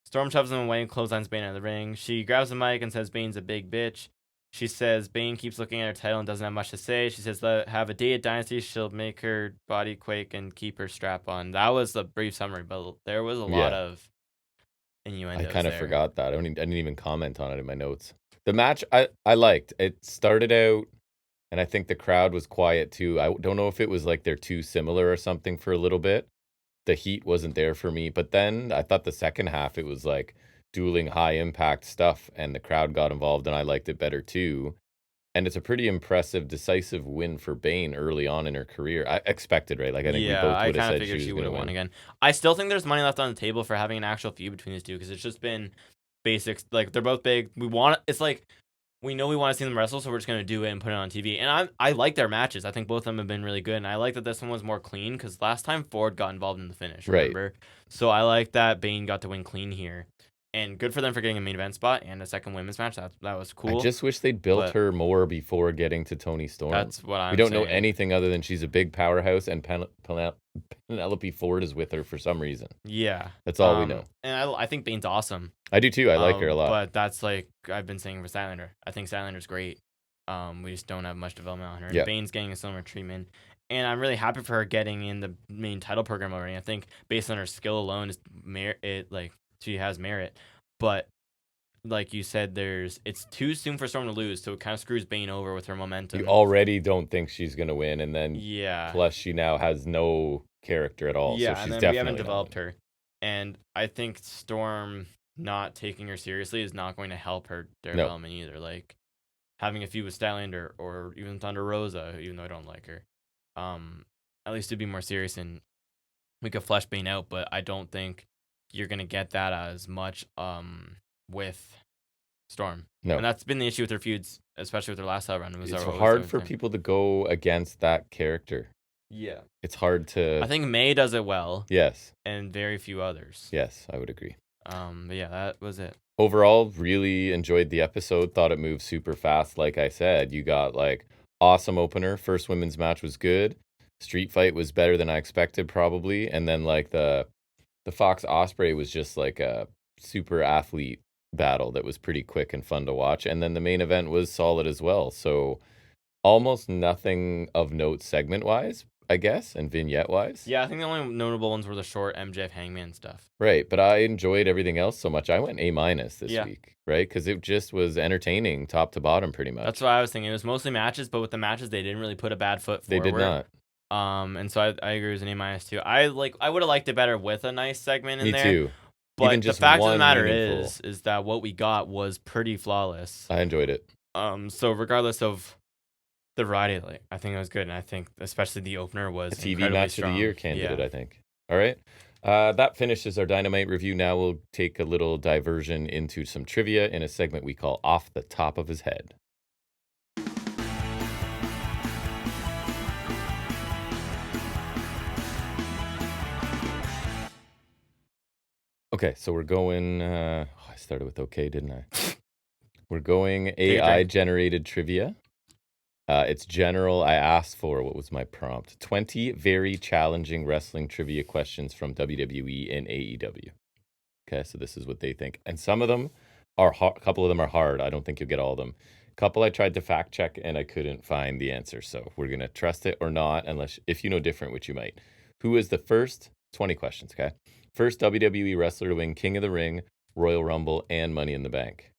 Storm shoves him away and clotheslines Bane out of the ring. She grabs the mic and says Bane's a big bitch. She says Bane keeps looking at her title and doesn't have much to say. She says, have a day at Dynasty. She'll make her body quake and keep her strap on. That was a brief summary, but there was a lot of innuendos. I kind of forgot that. I didn't even comment on it in my notes. The match I liked. It started out, and I think the crowd was quiet too. I don't know if it was like they're too similar or something for a little bit. The heat wasn't there for me. But then I thought the second half, it was like dueling high impact stuff, and the crowd got involved, and I liked it better too. And it's a pretty impressive, decisive win for Bane early on in her career. I expected, right? Like I think we both would have said she would have won again. I still think there's money left on the table for having an actual feud between these two because it's just been basics. Like they're both big. It's like we know we want to see them wrestle, so we're just gonna do it and put it on TV. And I like their matches. I think both of them have been really good, and I like that this one was more clean because last time Ford got involved in the finish. Remember? Right. So I like that Bane got to win clean here. And good for them for getting a main event spot and a second women's match. That was cool. I just wish they'd built her more before getting to Toni Storm. That's what I'm saying. We don't know anything other than she's a big powerhouse, and Penelope Ford is with her for some reason. Yeah. That's all we know. And I think Bane's awesome. I do too. I like her a lot. But that's like I've been saying for Statlander. I think Statlander's great. We just don't have much development on her. Yeah. Bane's getting a similar treatment. And I'm really happy for her getting in the main title program already. I think based on her skill alone, she has merit. But like you said, it's too soon for Storm to lose, so it kind of screws Bane over with her momentum. You already don't think she's gonna win, and then plus she now has no character at all. Yeah, so she's and then definitely we haven't developed her. And I think Storm not taking her seriously is not going to help her development either. Like having a feud with Statlander or even Thunder Rosa, even though I don't like her, at least to be more serious and we could flesh Bane out. But I don't think you're going to get that as much with Storm. No. And that's been the issue with her feuds, especially with her last title run. It's hard for people to go against that character. Yeah. It's hard to... I think May does it well. Yes. And very few others. Yes, I would agree. But yeah, that was it. Overall, really enjoyed the episode. Thought it moved super fast. Like I said, you got like awesome opener. First women's match was good. Street fight was better than I expected probably. And then like the Fox Osprey was just like a super athlete battle that was pretty quick and fun to watch. And then the main event was solid as well. So almost nothing of note segment wise, I guess, and vignette wise. Yeah, I think the only notable ones were the short MJF Hangman stuff. Right, but I enjoyed everything else so much. I went A- this week, right? Because it just was entertaining top to bottom pretty much. That's what I was thinking. It was mostly matches, but with the matches, they didn't really put a bad foot forward. They did not. And so I agree with an A-2. I would have liked it better with a nice segment in Me there. too. But Even the just fact of the one matter meaningful. is that what we got was pretty flawless. I enjoyed it. So regardless of the variety, like, I think it was good, and I think especially the opener was A TV incredibly match strong. of the year candidate, Yeah. I think. All right. That finishes our Dynamite review. Now we'll take a little diversion into some trivia in a segment we call Off the Top of His Head. Okay, so we're going. I started with okay, didn't I? We're going AI generated trivia. It's general. I asked for, what was my prompt? 20 very challenging wrestling trivia questions from WWE and AEW. Okay, so this is what they think. And some of them are hard. A couple of them are hard. I don't think you'll get all of them. A couple I tried to fact check and I couldn't find the answer. So we're going to trust it or not, unless if you know different, which you might. Who is the first 20 questions, okay? First WWE wrestler to win King of the Ring, Royal Rumble, and Money in the Bank.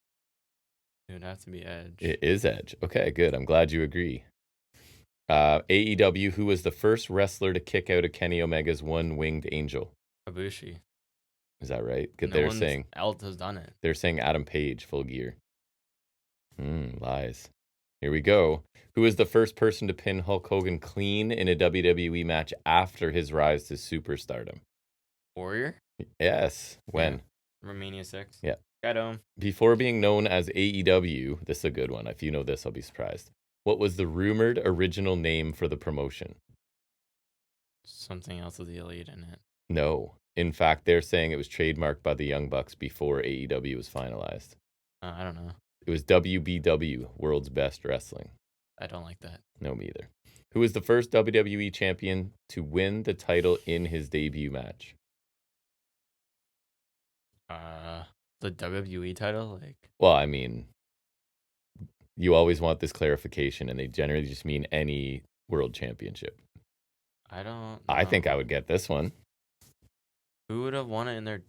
It would have to be Edge. It is Edge. Okay, good. I'm glad you agree. AEW, who was the first wrestler to kick out of Kenny Omega's one-winged angel? Ibushi. Is that right? Good. No They're one saying else has done it. They're saying Adam Page, Full Gear. Lies. Here we go. Who was the first person to pin Hulk Hogan clean in a WWE match after his rise to superstardom? Warrior? Yes. When? Yeah. Romania 6. Yeah. Got him. Before being known as AEW, this is a good one. If you know this, I'll be surprised. What was the rumored original name for the promotion? Something else with the Elite in it. No. In fact, they're saying it was trademarked by the Young Bucks before AEW was finalized. I don't know. It was WBW, World's Best Wrestling. I don't like that. No, me either. Who was the first WWE champion to win the title in his debut match? The WWE title? Well, I mean, you always want this clarification, and they generally just mean any world championship. I don't know. I think I would get this one. Who would have won it in their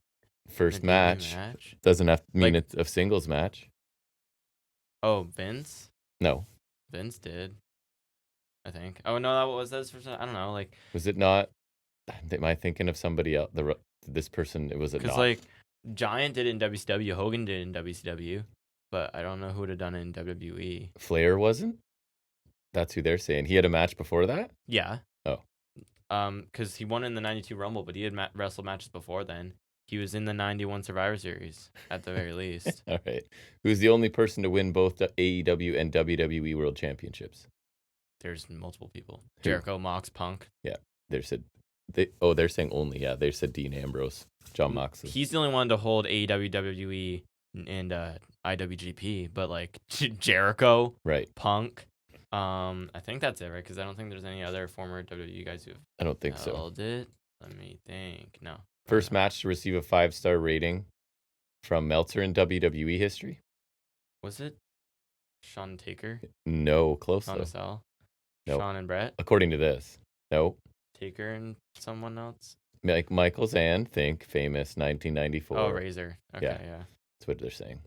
first match? Doesn't have to mean it's a singles match. Oh, Vince? No. Vince did, I think. Oh, no, that was this person. I don't know. Was it not? Am I thinking of somebody else? This person, was it not? Because, Giant did it in WCW, Hogan did it in WCW, but I don't know who would have done it in WWE. Flair wasn't? That's who they're saying. He had a match before that? Yeah. Oh. Because he won in the 92 Rumble, but he had wrestled matches before then. He was in the 91 Survivor Series, at the very least. All right. Who's the only person to win both the AEW and WWE World Championships? There's multiple people. Jericho, Mox, Punk. Yeah. They're saying only. Yeah, they said Dean Ambrose, John Moxley. He's the only one to hold AEW, WWE, and IWGP, but Jericho, right? Punk. I think that's it, right? Because I don't think there's any other former WWE guys who have. I don't think so. Held it. Let me think. No. First match to receive a 5-star rating from Meltzer in WWE history. Was it Shawn Taker? No, close Shawn though. Cell? Nope. Shawn and Brett? According to this, no. Taker and someone else? Michael Zan, think famous 1994. Oh, Razor. Okay, yeah. That's what they're saying.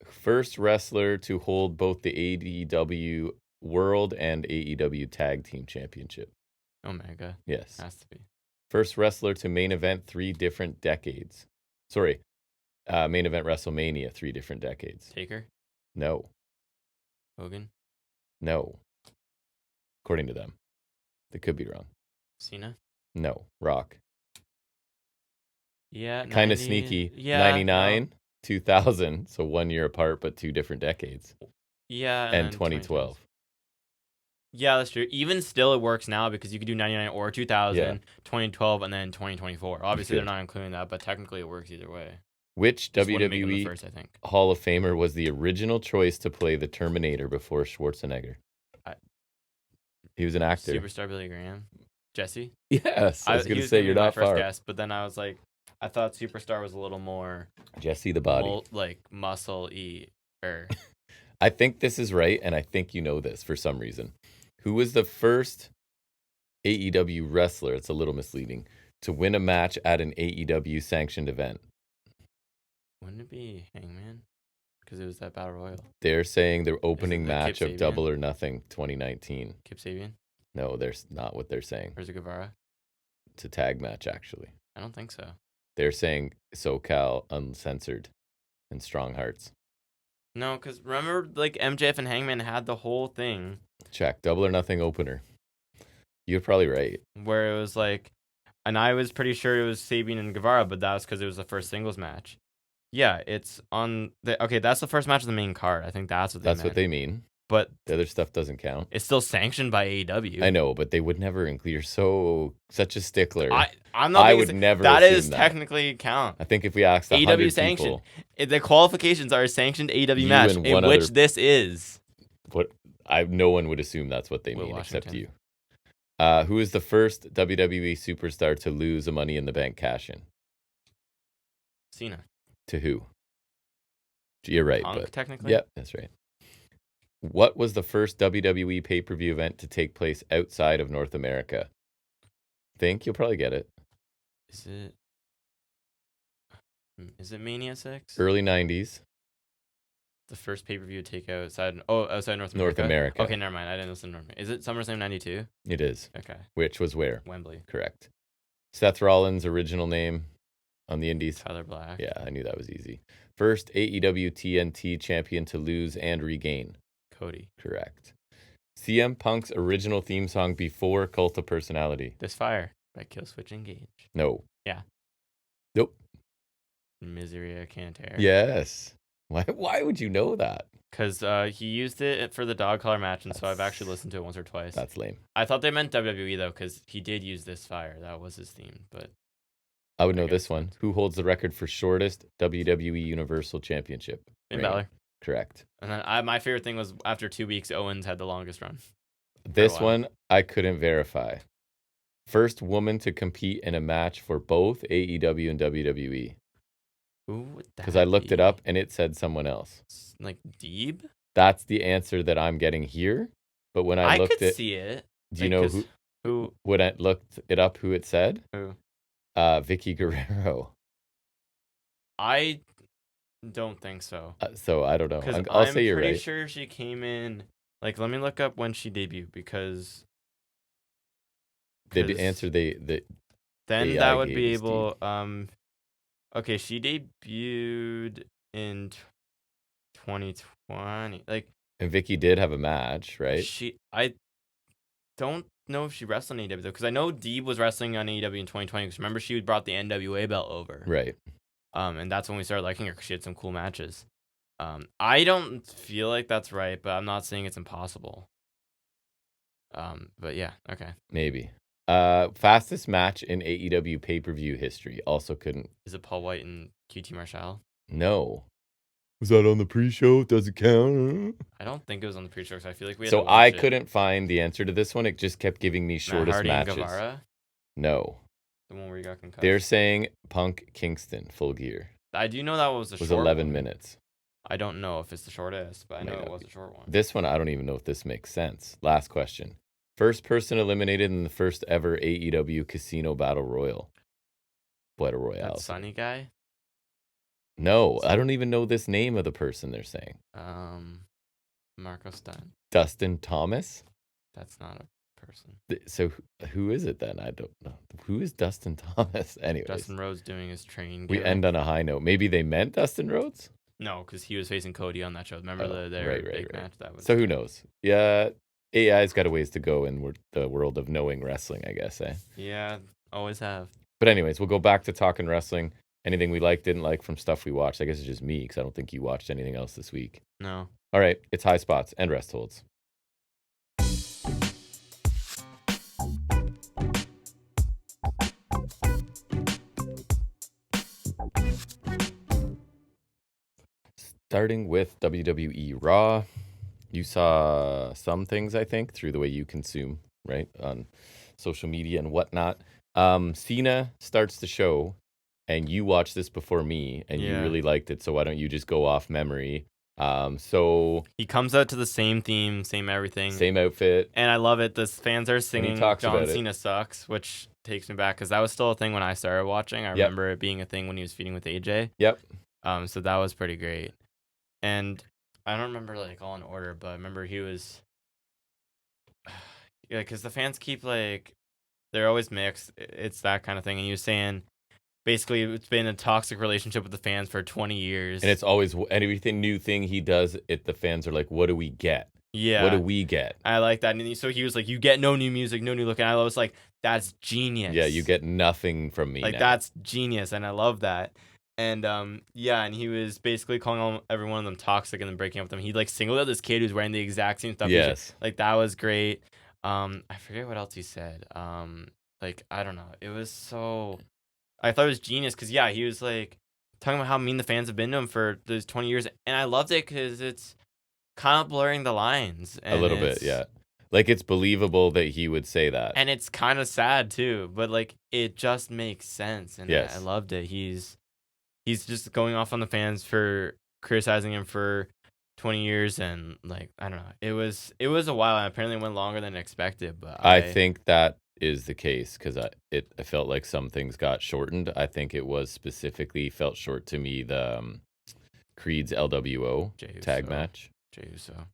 First wrestler to hold both the AEW World and AEW Tag Team Championship. Omega. Yes. Has to be. First wrestler to main event 3 different decades. Sorry. Main event WrestleMania 3 different decades. Taker? No. Hogan? No. According to them. They could be wrong. Cena? No. Rock. Yeah. Kind of sneaky. Yeah. 99, 2000. So 1 year apart, but 2 different decades. Yeah. And 2012. Yeah, that's true. Even still, it works now because you could do 99 or 2000, 2012, and then 2024. Obviously, they're not including that, but technically it works either way. Which Just WWE first, I think. Hall of Famer was the original choice to play the Terminator before Schwarzenegger? He was an actor. Superstar Billy Graham. Jesse? Yes. I was going to say, you're not far. Guess, but then I was like, I thought Superstar was a little more... Jesse the Body. Muscle-y. I think this is right, and I think you know this for some reason. Who was the first AEW wrestler, it's a little misleading, to win a match at an AEW sanctioned event? Wouldn't it be Hangman? Because it was that Battle Royal. They're saying their opening match of Double or Nothing 2019. Kip Sabian? No, there's not what they're saying. Or is it Guevara? It's a tag match, actually. I don't think so. They're saying SoCal Uncensored and Strong Hearts. No, because remember, like, MJF and Hangman had the whole thing. Check. Double or Nothing opener. You're probably right. Where it was like, and I was pretty sure it was Sabin and Guevara, but that was because it was the first singles match. Yeah, it's on the, okay, that's the first match of the main card. I think that's what they That's meant. what they mean. But the other stuff doesn't count. It's still sanctioned by AEW. I know, but they would never include. You're such a stickler. I'm not. I would never. That assume is technically count. I think if we asked AEW sanctioned, the qualifications are a sanctioned AEW match, in which this is. What no one would assume that's what they mean, except you. Who is the first WWE superstar to lose a Money in the Bank cash-in? Cena. To who? You're right, Punk, but technically. Yep, that's right. What was the first WWE pay-per-view event to take place outside of North America? Think you'll probably get it. Is it Mania 6? Early 90s. The first pay-per-view to take outside North America? North America. Okay, never mind. I didn't listen to North America. Is it SummerSlam 92? It is. Okay. Which was where? Wembley. Correct. Seth Rollins' original name on the Indies? Tyler Black. Yeah, I knew that was easy. First AEW TNT champion to lose and regain? Cody. Correct. CM Punk's original theme song before Cult of Personality? This Fire by Killswitch Engage. No. Yeah. Nope. Miseria Canter. Yes. Why would you know that? Because he used it for the dog collar match, and so I've actually listened to it once or twice. That's lame. I thought they meant WWE, though, because he did use This Fire. That was his theme, but... I would know this one. Who holds the record for shortest WWE Universal Championship? Finn Balor. Correct. And then my favorite thing was after 2 weeks, Owens had the longest run. This one I couldn't verify. First woman to compete in a match for both AEW and WWE. Who would that Because I looked it up and it said someone else. Like Deeb? That's the answer that I'm getting here. But when I looked could see it. Do you know who? When I looked it up, who it said? Who? Vicky Guerrero. I don't think so. So I don't know. I'll say you're right. I'm pretty sure she came in. Like, let me look up when she debuted because. The answer then that would be able. Okay, she debuted in 2020. Like. And Vicky did have a match, right? I don't know if she wrestled on AEW though, because I know Deeb was wrestling on AEW in 2020. Because remember, she brought the NWA belt over, right? And that's when we started liking her because she had some cool matches. I don't feel like that's right, but I'm not saying it's impossible. But yeah, okay. Maybe. Fastest match in AEW pay-per-view history. Also couldn't. Is it Paul White and QT Marshall? No. Was that on the pre-show? Does it count? I don't think it was on the pre-show, so I feel like we had So I couldn't find the answer to this one. It just kept giving me shortest Hardy matches. And Guevara? No. The one where you got concussed? They're saying Punk Kingston, Full Gear. I do know that was the short 11 one. minutes. I don't know if it's the shortest, but I know it was the short one. This one, I don't even know if this makes sense. Last question. First person eliminated in the first ever AEW Casino Battle Royale. Battle Royale. That Sunny guy? No, I don't even know this name of the person they're saying. Marco Stunt. Dustin Thomas? That's not a person. So who is it then? I don't know. Who is Dustin Thomas? Anyways. Dustin Rhodes doing his train. We end on a high note. Maybe they meant Dustin Rhodes? No, because he was facing Cody on that show. Remember their big match? That was. So who knows? Yeah, AI's got a ways to go in the world of knowing wrestling, I guess, eh? Yeah, always have. But anyways, we'll go back to talking wrestling. Anything we liked, didn't like from stuff we watched. I guess it's just me because I don't think you watched anything else this week. No. All right, it's Highspots and Restholds. Starting with WWE Raw. You saw some things, I think, through the way you consume, right, on social media and whatnot. Cena starts the show. And you watched this before me, and you really liked it. So why don't you just go off memory? So he comes out to the same theme, same everything, same outfit, and I love it. The fans are singing John Cena sucks, which takes me back because that was still a thing when I started watching. I remember it being a thing when he was feuding with AJ. Yep. So that was pretty great, and I don't remember like all in order, but I remember he was. because the fans keep like they're always mixed. It's that kind of thing. And he was saying basically it's been a toxic relationship with the fans for 20 years. And it's always everything new thing he does. The fans are like, "What do we get? Yeah. What do we get?" I like that. And so he was like, "You get no new music, no new look." And I was like, "That's genius." Yeah, you get nothing from me. Like now. that's genius, and I love that. And yeah, and he was basically calling every one of them toxic and then breaking up with them. He like singled out this kid who's wearing the exact same stuff. Yes. Like that was great. I forget what else he said. Like I don't know. It was so. I thought it was genius because yeah, he was like talking about how mean the fans have been to him for those 20 years, and I loved it because it's kind of blurring the lines. A little bit, yeah. Like it's believable that he would say that, and it's kind of sad too. But like it just makes sense, and yes. I loved it. He's just going off on the fans for criticizing him for 20 years, and like I don't know. It was a while, and apparently it went longer than expected. But I think that is the case because I felt like some things got shortened. I think it was specifically felt short to me the Creed's LWO tag match. Jey Uso.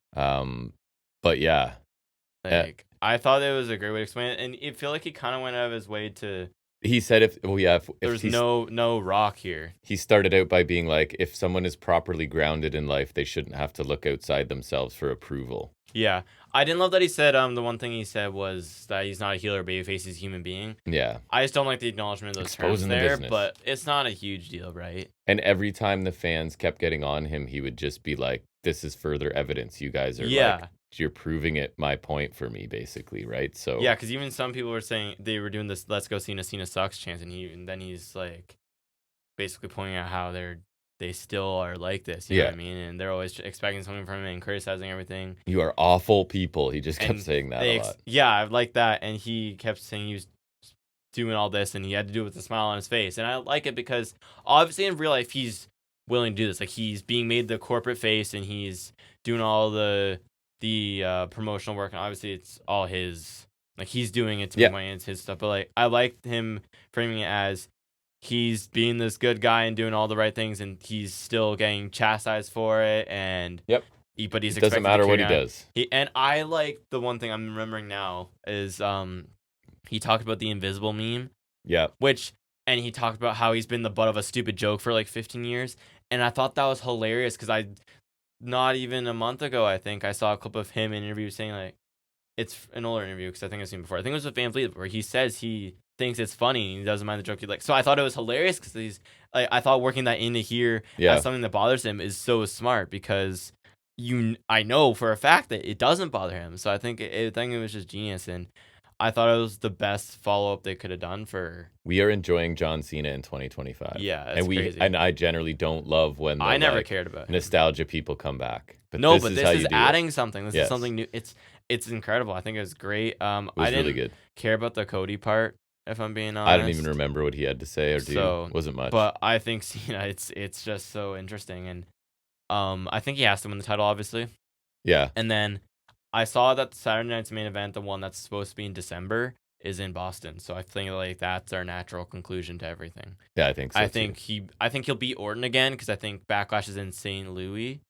But yeah, like I thought it was a great way to explain it, and it felt like he kind of went out of his way to. He said if there's no rock here. He started out by being like, if someone is properly grounded in life, they shouldn't have to look outside themselves for approval. Yeah. I didn't love that he said the one thing he said was that he's not a heel or babyface, he's a human being. Yeah. I just don't like the acknowledgement of those Exposing terms there, the business. but it's not a huge deal, right? And every time the fans kept getting on him, he would just be like, this is further evidence. You guys are like, you're proving it my point for me, basically, right? So yeah, because even some people were saying they were doing this "Let's go Cena sucks" chance, and then he's like basically pointing out how they still are like this, you know what I mean? And they're always expecting something from him and criticizing everything. You are awful people. He just kept saying that a lot. Yeah, I like that, and he kept saying he was doing all this, and he had to do it with a smile on his face, and I like it because obviously in real life he's willing to do this. Like he's being made the corporate face, and he's doing all the promotional work, and obviously it's all his, like he's doing it to make money, it's his stuff, but like I like him framing it as he's being this good guy and doing all the right things, and he's still getting chastised for it, and but he's, it doesn't matter what he does. And I like the one thing I'm remembering now is he talked about the invisible meme, and he talked about how he's been the butt of a stupid joke for like 15 years, and I thought that was hilarious because not even a month ago, I think I saw a clip of him in an interview saying like, it's an older interview because I think I've seen it before. I think it was with Van Vliet where he says he thinks it's funny and he doesn't mind the joke. So I thought it was hilarious because he's like, I thought working that into here as something that bothers him is so smart because I know for a fact that it doesn't bother him. So I think it was just genius, and I thought it was the best follow up they could have done for. We are enjoying John Cena in 2025. Yeah, that's crazy. And I generally don't love when I never cared about nostalgia people come back. But this is adding something. This is something new. It's incredible. I think it was great. I didn't really good. Care about the Cody part, if I'm being honest. I don't even remember what he had to say or do. Wasn't much. But I think Cena, it's just so interesting, and I think he has to win the title, obviously. Yeah. And then I saw that Saturday night's main event, the one that's supposed to be in December, is in Boston. So I think like that's our natural conclusion to everything. Yeah, I think so. I think he'll beat Orton again because I think Backlash is in St. Louis,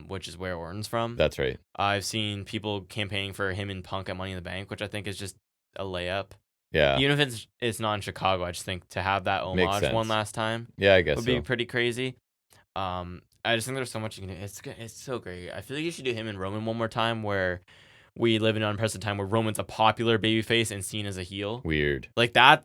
which is where Orton's from. That's right. I've seen people campaigning for him and Punk at Money in the Bank, which I think is just a layup. Yeah. Even if it's not in Chicago, I just think to have that homage one last time. Yeah, I guess would be pretty crazy. I just think there's so much you can do. It's so great. I feel like you should do him and Roman one more time, where we live in an unprecedented time where Roman's a popular babyface and Cena's a heel. Weird. Like that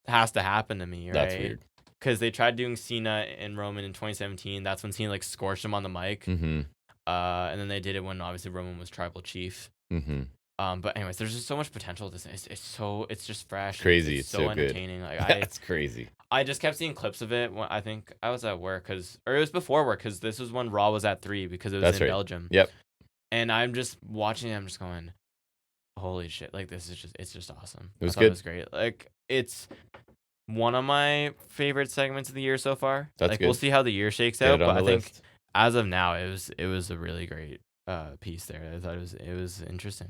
has to happen to me, right? That's weird. Because they tried doing Cena and Roman in 2017. That's when Cena like scorched him on the mic. Mm-hmm. And then they did it when obviously Roman was tribal chief. Mm-hmm. But anyways, there's just so much potential with this. It's just fresh. Crazy. It's so entertaining. Good. Like that's crazy. I just kept seeing clips of it when I think I was at work or it was before work because this was when Raw was at 3 because it was in Belgium. Yep. And I'm just watching it. I'm just going, holy shit! Like it's just awesome. It was good. It was great. Like it's one of my favorite segments of the year so far. That's like good. We'll see how the year shakes out, but I think as of now, it was a really great piece there. I thought it was interesting.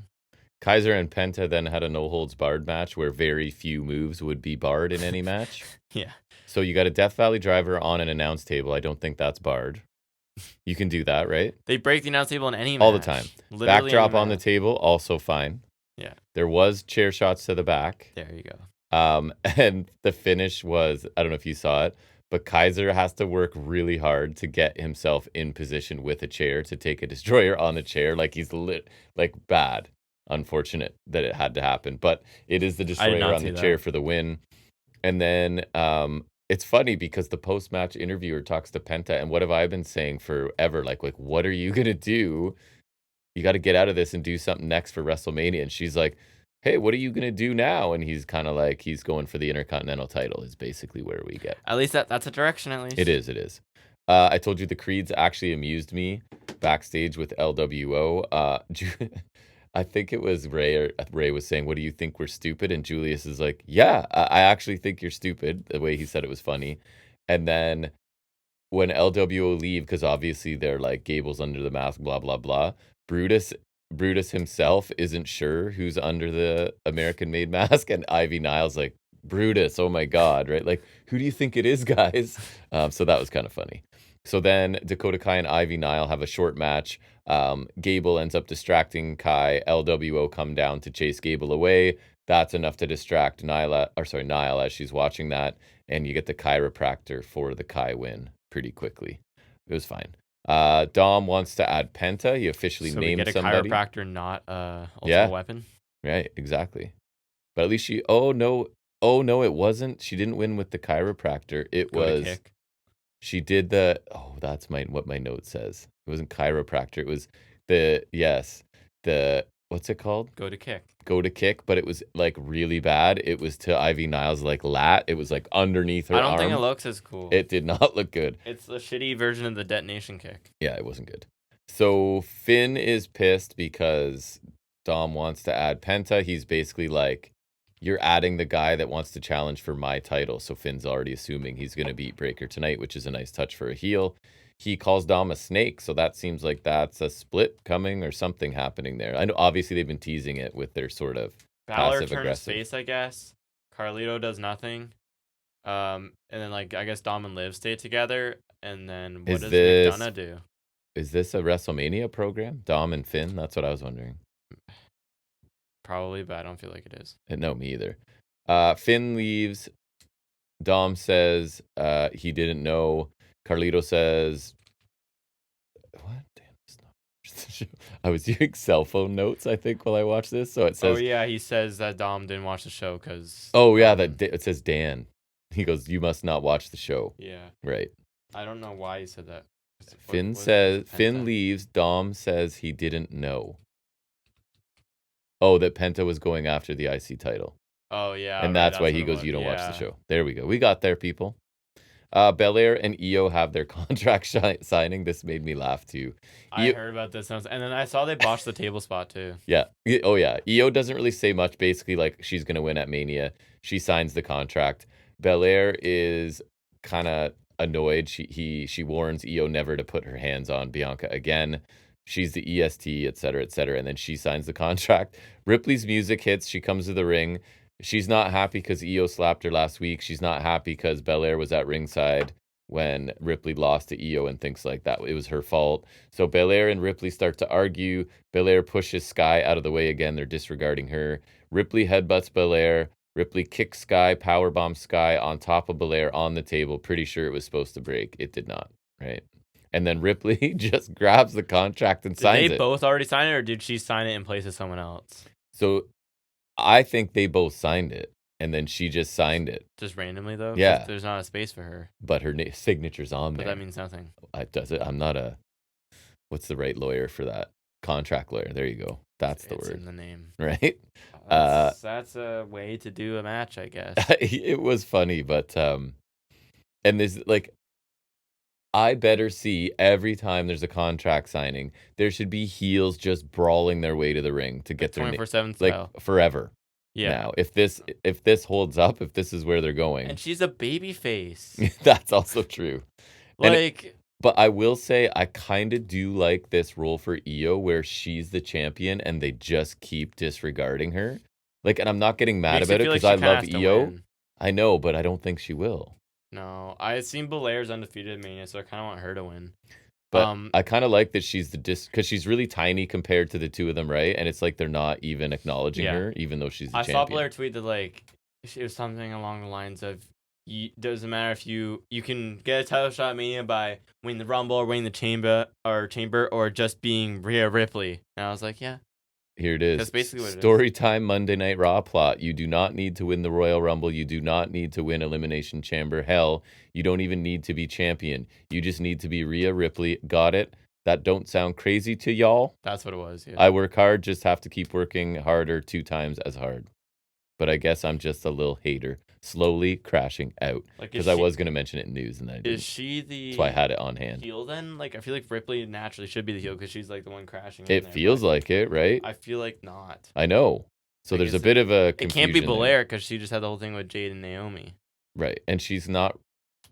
Kaiser and Penta then had a no holds barred match where very few moves would be barred in any match. Yeah. So you got a Death Valley driver on an announce table. I don't think that's barred. You can do that, right? They break the announce table in any match. All the time. Literally backdrop on the table, also fine. Yeah. There was chair shots to the back. There you go. And the finish was, I don't know if you saw it, but Kaiser has to work really hard to get himself in position with a chair to take a destroyer on the chair. Like he's bad. Unfortunate that it had to happen, but it is the destroyer on the chair for the win. And then it's funny because the post-match interviewer talks to Penta, and what have I been saying forever? Like what are you gonna do? You got to get out of this and do something next for WrestleMania. And she's like, hey, what are you gonna do now? And he's kind of like, he's going for the Intercontinental title is basically where we get. At least that's a direction. At least It is. I told you the creeds actually amused me backstage with LWO. I think it was Ray was saying, what do you think, we're stupid? And Julius is like, yeah, I actually think you're stupid. The way he said it was funny. And then when LWO leave, because obviously they're like, Gable's under the mask, blah, blah, blah. Brutus himself isn't sure who's under the American-made mask. And Ivy Niles like, Brutus, oh my God, right? Like, who do you think it is, guys? So that was kind of funny. So then Dakota Kai and Ivy Nile have a short match. Gable ends up distracting Kai. LWO come down to chase Gable away. That's enough to distract Nile as she's watching that. And you get the chiropractor for the Kai win pretty quickly. It was fine. Dom wants to add Penta. He officially named somebody. So we get a chiropractor, not Ultimate Weapon? Right, exactly. But at least she... Oh, no, it wasn't. She didn't win with the chiropractor. It was... Kick. She did the... Oh, that's what my note says. It wasn't chiropractor. It was the... Yes. The... What's it called? Go to kick, but it was like really bad. It was to Ivy Niles' like lat. It was like underneath her arm. I don't think it looks as cool. It did not look good. It's a shitty version of the detonation kick. Yeah, it wasn't good. So Finn is pissed because Dom wants to add Penta. He's basically like, you're adding the guy that wants to challenge for my title. So Finn's already assuming he's going to beat Breakker tonight, which is a nice touch for a heel. He calls Dom a snake, so that seems like that's a split coming or something happening there. I know obviously they've been teasing it with their sort of passive aggressive face, I guess. Carlito does nothing. And then like I guess Dom and Liv stay together, and then what does McDonough do? Is this a WrestleMania program? Dom and Finn? That's what I was wondering. Probably, but I don't feel like it is. No, me either. Finn leaves. Dom says he didn't know. Carlito says, what? Damn, I was using cell phone notes, I think, while I watched this. So it says... Oh, yeah, he says that Dom didn't watch the show because... Oh, yeah, it says Dan. He goes, you must not watch the show. Yeah. Right. I don't know why he said that. Finn leaves. Dom says he didn't know. Oh, that Penta was going after the IC title. Oh, yeah. And that's why he goes, you don't watch the show. There we go. We got there, people. Belair and Io have their contract signing. This made me laugh too. I heard about this, and then I saw they botched the table spot too. Yeah. Oh yeah. Io doesn't really say much. Basically, like she's gonna win at Mania. She signs the contract. Belair is kind of annoyed. She warns Io never to put her hands on Bianca again. She's the EST, etc., etc., and then she signs the contract. Ripley's music hits. She comes to the ring. She's not happy because Io slapped her last week. She's not happy because Belair was at ringside when Ripley lost to Io and things like that. It was her fault. So Belair and Ripley start to argue. Belair pushes Sky out of the way again. They're disregarding her. Ripley headbutts Belair. Ripley kicks Sky, powerbomb Sky on top of Belair on the table. Pretty sure it was supposed to break. It did not, right? And then Ripley just grabs the contract and signs it. Did they both already sign it, or did she sign it in place of someone else? So I think they both signed it, and then she just signed it. Just randomly, though? Yeah. There's not a space for her. But her signature's on there. But that means nothing. Does it? I'm not a... What's the right lawyer for that? Contract lawyer. There you go. That's the word. It's in the name. Right? That's a way to do a match, I guess. It was funny, but... And there's, like... I better see every time there's a contract signing, there should be heels just brawling their way to the ring to get their 24/7 style. Like forever. Yeah. Now, if this holds up, if this is where they're going, and she's a baby face. That's also true. Like, but I will say I kind of do like this role for Io where she's the champion and they just keep disregarding her. Like, and I'm not getting mad about it because I love Io. I know, but I don't think she will. No, I've seen Belair's undefeated at Mania, so I kind of want her to win. But I kind of like that she's because she's really tiny compared to the two of them, right? And it's like they're not even acknowledging her, even though she's the champion. I saw Blair tweet that like it was something along the lines of, doesn't matter if you can get a title shot at Mania by winning the Rumble or winning the Chamber or just being Rhea Ripley. And I was like, yeah. Here it is. That's basically what it is. Storytime Monday Night Raw plot. You do not need to win the Royal Rumble. You do not need to win Elimination Chamber. Hell, you don't even need to be champion. You just need to be Rhea Ripley. Got it? That don't sound crazy to y'all? That's what it was, yeah. I work hard, just have to keep working harder 2 times as hard. But I guess I'm just a little hater. Slowly crashing out. Because I was going to mention it in news and then I didn't. Is she the... That's why I had it on hand. heel then? Like, I feel like Ripley naturally should be the heel because she's like the one crashing. It feels like it, right? I feel like not. I know. So like, there's a bit of a confusion. It can't be Belair because she just had the whole thing with Jade and Naomi. Right. And she's not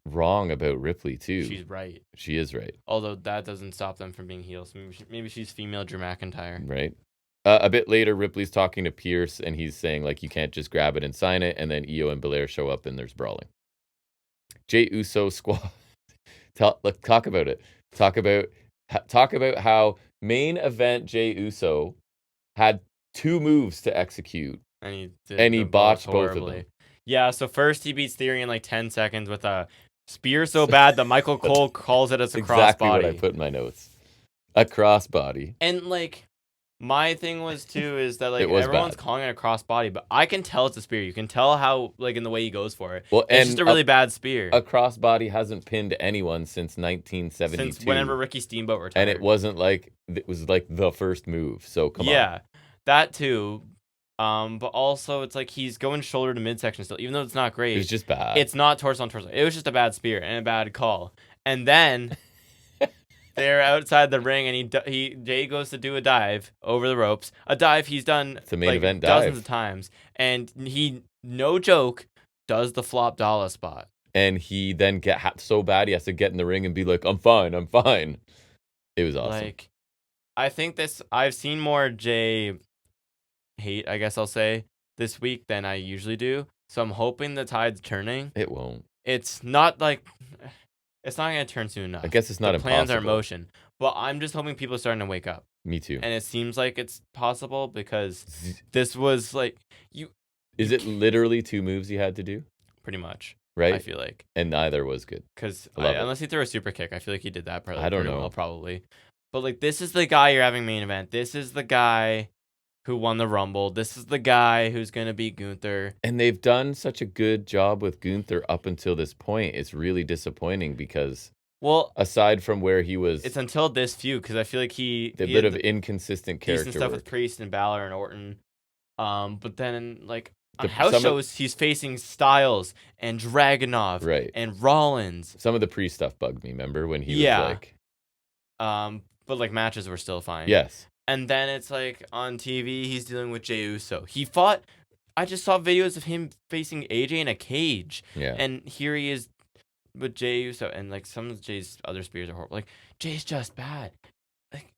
wrong about Ripley, too. She's right. She is right. Although that doesn't stop them from being heels. Maybe she's female Drew McIntyre. Right. A bit later, Ripley's talking to Pierce, and he's saying, like, you can't just grab it and sign it. And then Io and Belair show up, and there's brawling. Jey Uso squad. Talk about it. Talk about how main event Jey Uso had 2 moves to execute. And he botched both of them. Yeah, so first he beats Theory in like 10 seconds with a spear so bad that Michael Cole calls it as a crossbody. Exactly what I put in my notes. A crossbody. And like... my thing was too is that like bad. everyone's calling it a crossbody, but I can tell it's a spear. You can tell how like in the way he goes for it. Well, it's just a really bad spear. A crossbody hasn't pinned anyone since 1972. Since whenever Ricky Steamboat retired. And it wasn't like it was like the first move. So come on. Yeah, that too. But also it's like he's going shoulder to midsection still, even though it's not great. It's just bad. It's not torso on torso. It was just a bad spear and a bad call. And then. They're outside the ring, and Jay goes to do a dive over the ropes. A dive he's done it's a main event dozens dive. of times, and he, no joke, does the flop dollar spot. And he then so bad he has to get in the ring and be like, "I'm fine, I'm fine." It was awesome. Like, I think I've seen more Jay hate, I guess I'll say, this week than I usually do. So I'm hoping the tide's turning. It won't. It's not like. It's not going to turn soon enough. I guess it's not impossible. Plans are in motion. But I'm just hoping people are starting to wake up. Me too. And it seems like it's possible because this was like... Is it literally 2 moves he had to do? Pretty much. Right? I feel like. And neither was good. Because unless he threw a super kick, I feel like he did that I don't know. well, probably. But like, this is the guy you're having main event. This is the guy who won the Rumble. This is the guy who's going to beat Gunther. And they've done such a good job with Gunther up until this point. It's really disappointing because, aside from where he was... It's until this feud, because I feel like he... A bit of inconsistent character decent stuff work. with Priest and Balor and Orton. But then, like, on house shows, he's facing Styles and Dragunov and Rollins. Some of the Priest stuff bugged me, remember? When he was like... But, like, matches were still fine. Yes. And then it's like on TV, he's dealing with Jey Uso. I just saw videos of him facing AJ in a cage. Yeah. And here he is with Jey Uso. And like some of Jay's other spears are horrible. Like, Jay's just bad. Like,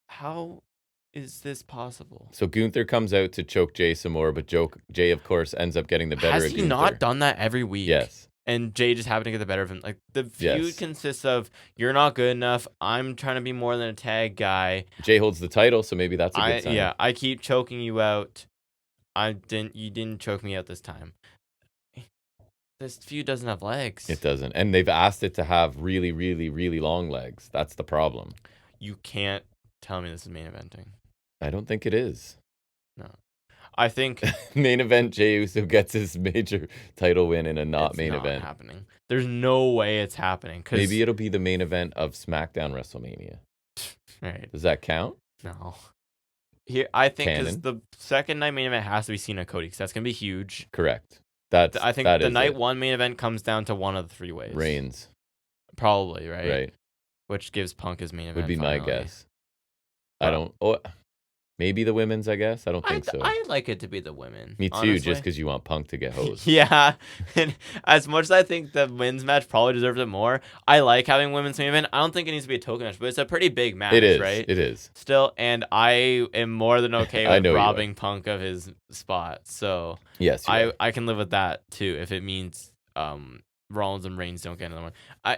how is this possible? So Gunther comes out to choke Jay some more, but Jay, of course, ends up getting the better of Gunther. Has he not done that every week? Yes. And Jay just happened to get the better of him. Like, the feud consists of, you're not good enough, I'm trying to be more than a tag guy. Jay holds the title, so maybe that's a good sign. Yeah, I keep choking you out. You didn't choke me out this time. This feud doesn't have legs. It doesn't. And they've asked it to have really, really, really long legs. That's the problem. You can't tell me this is main eventing. I don't think it is. No. I think main event Jey Uso gets his major title win in a main event. Happening. There's no way it's happening. Maybe it'll be the main event of SmackDown WrestleMania. Right. Does that count? No. Here, I think because the second night main event has to be Cena Cody because that's gonna be huge. Correct. I think the night one main event comes down to one of the 3 ways. Reigns. Probably, right? Right. Which gives Punk his main event. Would be finally. my guess. I don't. Maybe the women's, I guess. I don't think so. I'd like it to be the women. Me too, honestly. just because you want Punk to get hosed. Yeah. And as much as I think the men's match probably deserves it more, I like having women's main event. I don't think it needs to be a token match, but it's a pretty big match, it is, right? It is. Still, and I am more than okay with robbing Punk of his spot. So yes, I can live with that too if it means Rollins and Reigns don't get another one.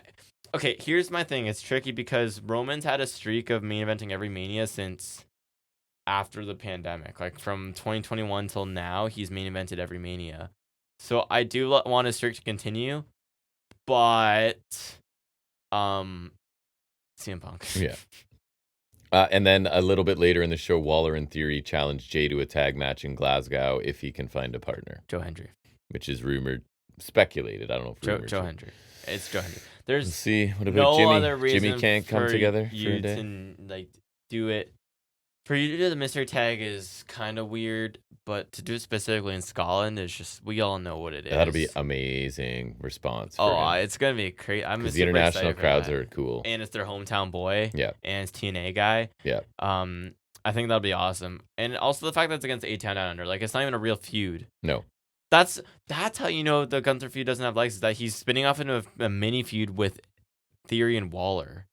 Okay, here's my thing. It's tricky because Roman's had a streak of main eventing every Mania since after the pandemic. Like from 2021 till now, he's main evented every Mania. So I do want his streak to continue, but CM Punk. Yeah. And then a little bit later in the show, Waller in theory challenged Jay to a tag match in Glasgow if he can find a partner, Joe Hendry. which is rumored, speculated. I don't know if rumored. Joe Hendry. It's Joe Hendry. Let's There's see. What about no Jimmy? other reason Jimmy can't come for together for you a day. to like do it. For you to do the mystery tag is kind of weird, but to do it specifically in Scotland is just, we all know what it is. That'll be amazing response. It's gonna be crazy. I'm because the super international excited for crowds that. are cool. And it's their hometown boy. Yeah. And it's TNA guy. Yeah. I think that'll be awesome. And also the fact that it's against A-Town Down Under, like it's not even a real feud. No. That's how you know the Gunther feud doesn't have legs, is that he's spinning off into a mini feud with Theory and Waller.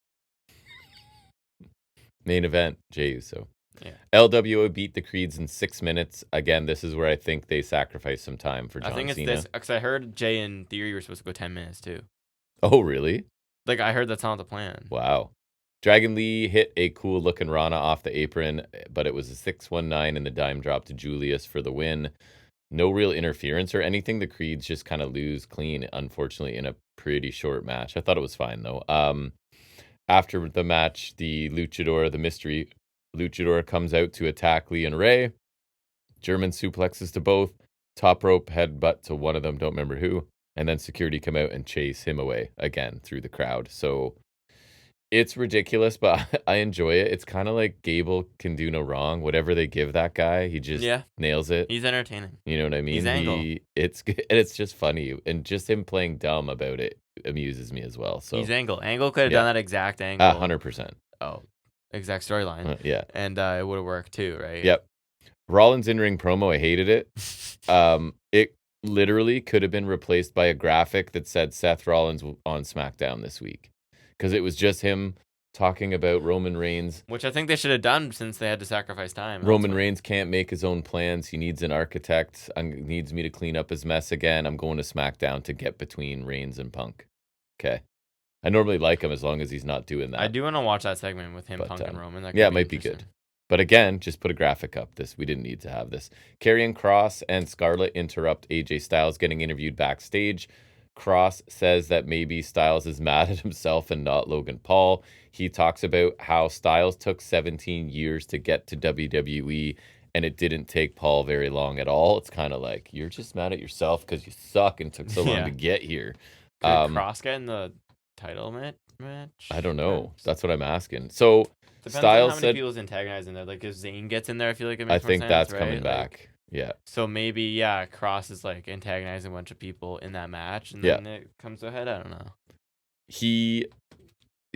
Main event, Jey Uso. Yeah. LWO beat the Creeds in 6 minutes. Again, this is where I think they sacrificed some time for John Cena. I think it's this, because I heard Jay and Theory were supposed to go 10 minutes too. Oh, really? Like, I heard that's not the plan. Wow. Dragon Lee hit a cool looking Rana off the apron, but it was a 619 and the dime drop to Julius for the win. No real interference or anything. The Creeds just kind of lose clean, unfortunately, in a pretty short match. I thought it was fine, though. After the match, the luchador, the mystery luchador, comes out to attack Lee and Ray. German suplexes to both. Top rope headbutt to one of them, don't remember who. And then security come out and chase him away again through the crowd. So it's ridiculous, but I enjoy it. It's kind of like Gable can do no wrong. Whatever they give that guy, he just nails it. He's entertaining. You know what I mean? He's Angle. It's good, and it's just funny. And just him playing dumb about it amuses me as well. So he's Angle. Angle could have done that exact angle. 100%. Oh, exact storyline. Yeah. And it would have worked too, right? Yep. Rollins in-ring promo, I hated it. It literally could have been replaced by a graphic that said Seth Rollins on SmackDown this week. Because it was just him talking about Roman Reigns. Which I think they should have done since they had to sacrifice time. Roman Reigns can't make his own plans. He needs an architect. Needs me to clean up his mess again. I'm going to SmackDown to get between Reigns and Punk. Okay. I normally like him as long as he's not doing that. I do want to watch that segment with him, Punk, and Roman. It might be good. But again, just put a graphic up. We didn't need to have this. Karrion Kross and Scarlett interrupt AJ Styles getting interviewed backstage. Kross says that maybe Styles is mad at himself and not Logan Paul. He talks about how Styles took 17 years to get to WWE, and it didn't take Paul very long at all. It's kind of like, you're just mad at yourself because you suck and took so long to get here. Could Kross get in the title match? I don't know. That's what I'm asking. So depends Styles on how many people's antagonized in there. Like if Zayn gets in there, I feel like it makes I think more that's sense, coming right? back. Like, yeah. So maybe Kross is like antagonizing a bunch of people in that match, and then it comes to a head. I don't know. He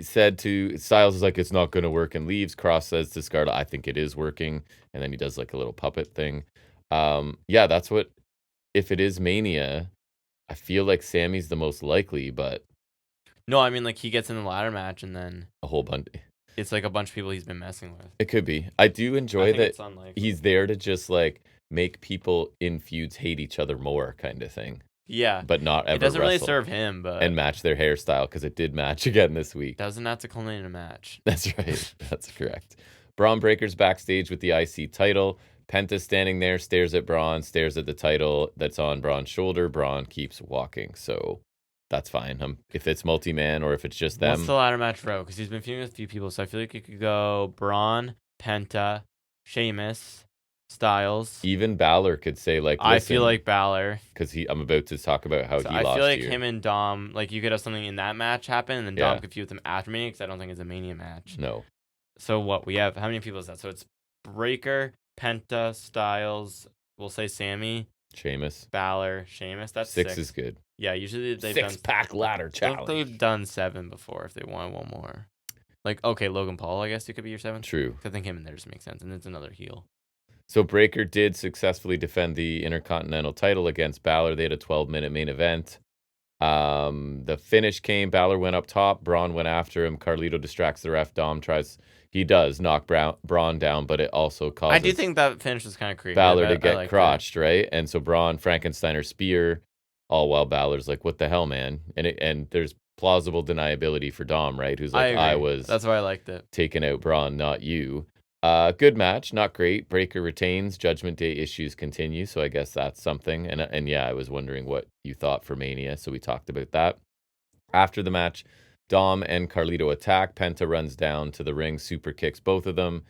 said to Styles is like, it's not going to work, and leaves. Kross says to Scarlett, I think it is working, and then he does like a little puppet thing. That's what. If it is Mania, I feel like Sammy's the most likely, but no, I mean like he gets in the ladder match, and then a whole bunch. It's like a bunch of people he's been messing with. It could be. I do enjoy that he's there to just like make people in feuds hate each other more, kind of thing. Yeah, but not ever. It doesn't really serve him, but and match their hairstyle because it did match again this week. Doesn't have to culminate in a match. That's right. That's correct. Braun Breaker's backstage with the IC title. Penta standing there, stares at Braun, stares at the title that's on Braun's shoulder. Braun keeps walking, so that's fine. If it's multi-man or if it's just them. What's the ladder match row? Because he's been feuding with a few people, so I feel like it could go Braun, Penta, Sheamus, Styles. Even Balor could say like, I feel like Balor, because I'm about to talk about how he lost. I feel like here. Him and Dom, like you could have something in that match happen, and then Dom could feud with him after Mania, because I don't think it's a Mania match. No. So what we have? How many people is that? So it's Breaker, Penta, Styles. We'll say Sammy, Sheamus, Balor, Sheamus. That's 6 is good. Yeah, usually they've done 6-pack ladder challenge. They've done 7 before if they want one more. Like, okay, Logan Paul, I guess it could be your 7th. True. I think him in there just makes sense, and it's another heel. So Breaker did successfully defend the Intercontinental title against Balor. They had a 12-minute main event. The finish came. Balor went up top. Braun went after him. Carlito distracts the ref. Dom does knock Braun down, but it also causes... I do think that finish was kind of creepy. Balor to get crotched, right? And so Braun, Frankensteiner spear, all while Balor's like, what the hell, man? And there's plausible deniability for Dom, right? Who's I like, agree. I was That's why I liked it. taking out Braun, not you. Good match, not great. Breaker retains. Judgment Day issues continue, so I guess that's something. And yeah, I was wondering what you thought for Mania, so we talked about that. After the match, Dom and Carlito attack. Penta runs down to the ring, super kicks both of them.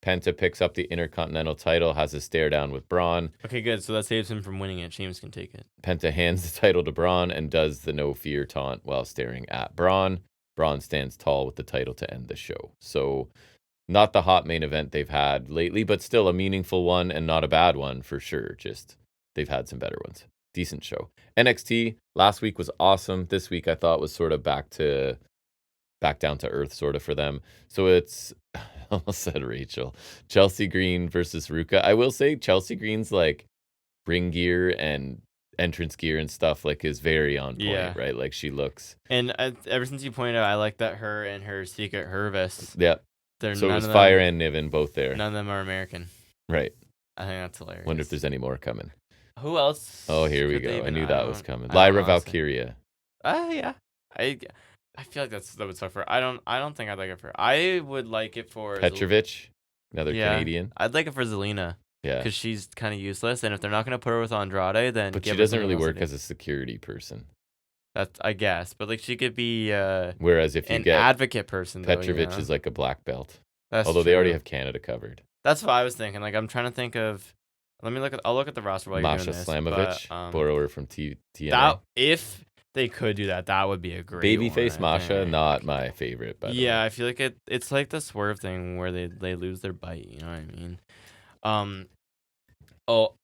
Penta picks up the Intercontinental title, has a stare down with Braun. Okay, good. So that saves him from winning it. Sheamus can take it. Penta hands the title to Braun and does the no fear taunt while staring at Braun. Braun stands tall with the title to end the show. So, not the hot main event they've had lately, but still a meaningful one and not a bad one for sure. Just they've had some better ones. Decent show. NXT last week was awesome. This week I thought was sort of back down to earth sort of for them. So it's I almost said Rachel. Chelsea Green versus Ruka. I will say Chelsea Green's like ring gear and entrance gear and stuff like is very on point, right? Like she looks. And ever since you pointed out, I like that her and her Secret Hervis. Yeah. So it was Fire and Niven both there. None of them are American. Right. I think that's hilarious. Wonder if there's any more coming. Who else? Oh, here we go. I knew that was coming. Lyra Valkyria. Yeah. I feel like that would suck for her. I don't think I'd like it for her. I would like it for Petrovic, another Canadian. I'd like it for Zelina. Yeah. Because she's kind of useless, and if they're not going to put her with Andrade, then but she doesn't really work as a security person. That's I guess, but like she could be whereas if you an get advocate person, Petrovic is like a black belt. That's although true. they already have Canada covered. That's what I was thinking. Like I'm trying to think of. I'll look at the roster while Masha you're doing this. Slamovich, borrower from TNA. That if they could do that, that would be a great babyface Masha, not my favorite. But I feel like it's like the Swerve thing where they lose their bite. You know what I mean?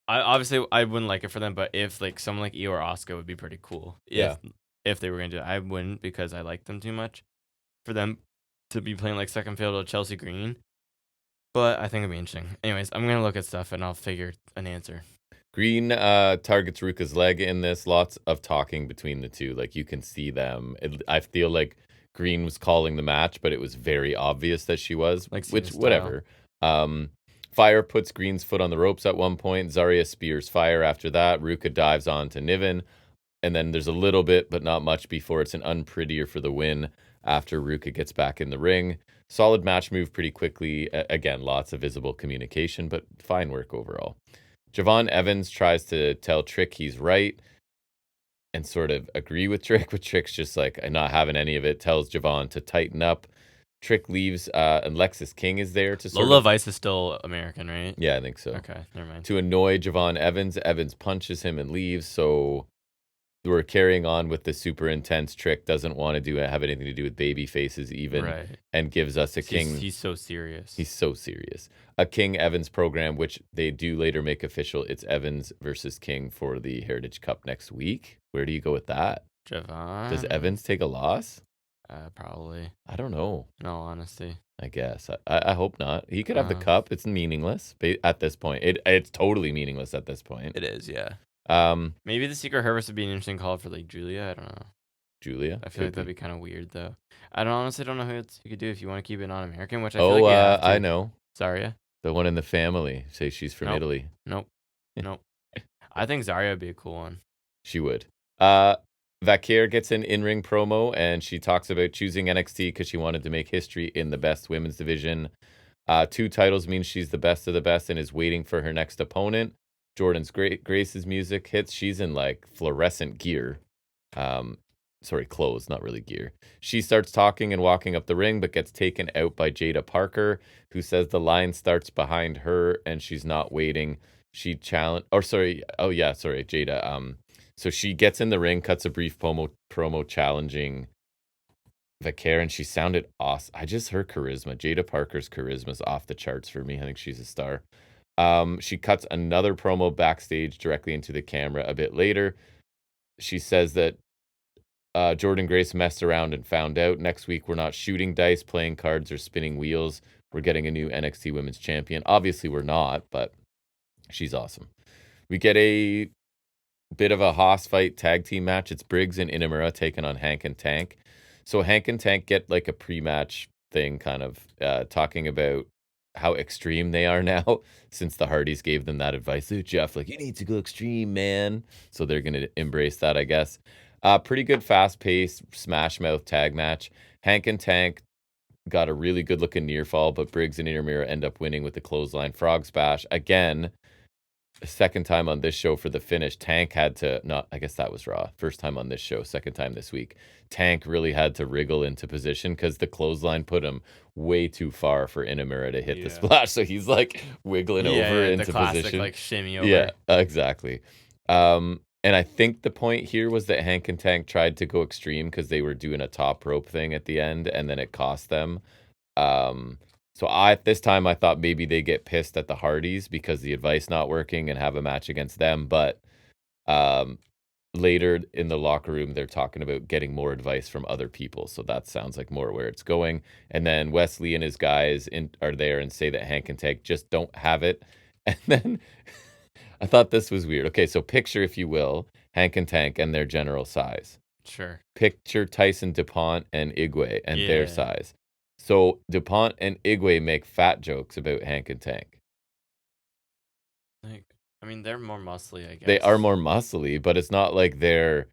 I wouldn't like it for them, but if like someone like Io or Asuka would be pretty cool. If they were gonna do it, I wouldn't because I like them too much. For them to be playing like second fiddle to Chelsea Green, but I think it'd be interesting. Anyways, I'm gonna look at stuff and I'll figure an answer. Green targets Ruka's leg in this. Lots of talking between the two. Like you can see them. I feel like Green was calling the match, but it was very obvious that she was. Like which whatever. Fire puts Green's foot on the ropes at one point. Zarya spears Fire after that. Ruka dives on to Niven. And then there's a little bit, but not much before it's an unprettier for the win after Ruka gets back in the ring. Solid match move pretty quickly. Again, lots of visible communication, but fine work overall. Javon Evans tries to tell Trick he's right and sort of agree with Trick, but Trick's just like, I'm not having any of it. Tells Javon to tighten up. Trick leaves, and Lexis King is there to Lola Vice is still American, right? Yeah, I think so. Okay, never mind. To annoy Javon Evans, Evans punches him and leaves, so we're carrying on with the super intense. Trick doesn't want to have anything to do with baby faces even, right. And gives us a King. He's so serious. He's so serious. A King Evans program, which they do later make official. It's Evans versus King for the Heritage Cup next week. Where do you go with that? Javon. Does Evans take a loss? Probably. I don't know. In all honesty. I guess. I hope not. He could have the cup. It's meaningless at this point. It's totally meaningless at this point. It is, yeah. Maybe the Secret Hervis would be an interesting call for like Julia. I don't know. Julia? I feel like that'd be kind of weird though. I honestly don't know who you could do if you want to keep it non-American, which I feel like you have to. I know. Zarya. The one in the family. Say she's from Italy. Nope. I think Zarya would be a cool one. She would. Vakir gets an in-ring promo, and she talks about choosing NXT because she wanted to make history in the best women's division. 2 titles means she's the best of the best and is waiting for her next opponent. Jordan's Grace's music hits. She's in like fluorescent gear. Clothes, not really gear. She starts talking and walking up the ring, but gets taken out by Jada Parker, who says the line starts behind her and she's not waiting. Jada. So she gets in the ring, cuts a brief promo challenging Vakir, and she sounded awesome. Her charisma. Jada Parker's charisma is off the charts for me. I think she's a star. She cuts another promo backstage directly into the camera a bit later. She says that Jordan Grace messed around and found out. Next week, we're not shooting dice, playing cards, or spinning wheels. We're getting a new NXT Women's Champion. Obviously, we're not, but she's awesome. We get a bit of a Haas fight tag team match. It's Briggs and Inamura taking on Hank and Tank. So Hank and Tank get like a pre-match thing kind of talking about how extreme they are now since the Hardys gave them that advice. Jeff, like, you need to go extreme, man. So they're going to embrace that, I guess. Pretty good fast-paced smash mouth tag match. Hank and Tank got a really good-looking near fall, but Briggs and Inamura end up winning with the clothesline frog splash. Again, second time on this show for the finish. Tank had to, not, I guess that was Raw. First time on this show, second time this week. Tank really had to wriggle into position because the clothesline put him way too far for Inamura to hit the splash. So he's like wiggling over into the classic, position. like shimmy over. Yeah, exactly. And I think the point here was that Hank and Tank tried to go extreme because they were doing a top rope thing at the end, and then it cost them. So this time I thought maybe they get pissed at the Hardys because the advice not working and have a match against them. But later in the locker room, they're talking about getting more advice from other people. So that sounds like more where it's going. And then Wesley and his guys are there and say that Hank and Tank just don't have it. And then I thought this was weird. Okay, so picture, if you will, Hank and Tank and their general size. Sure. Picture Tyson DuPont and Igwe and their size. So DuPont and Igwe make fat jokes about Hank and Tank. Like, I mean, they're more muscly, I guess. They are more muscly, but it's not like they're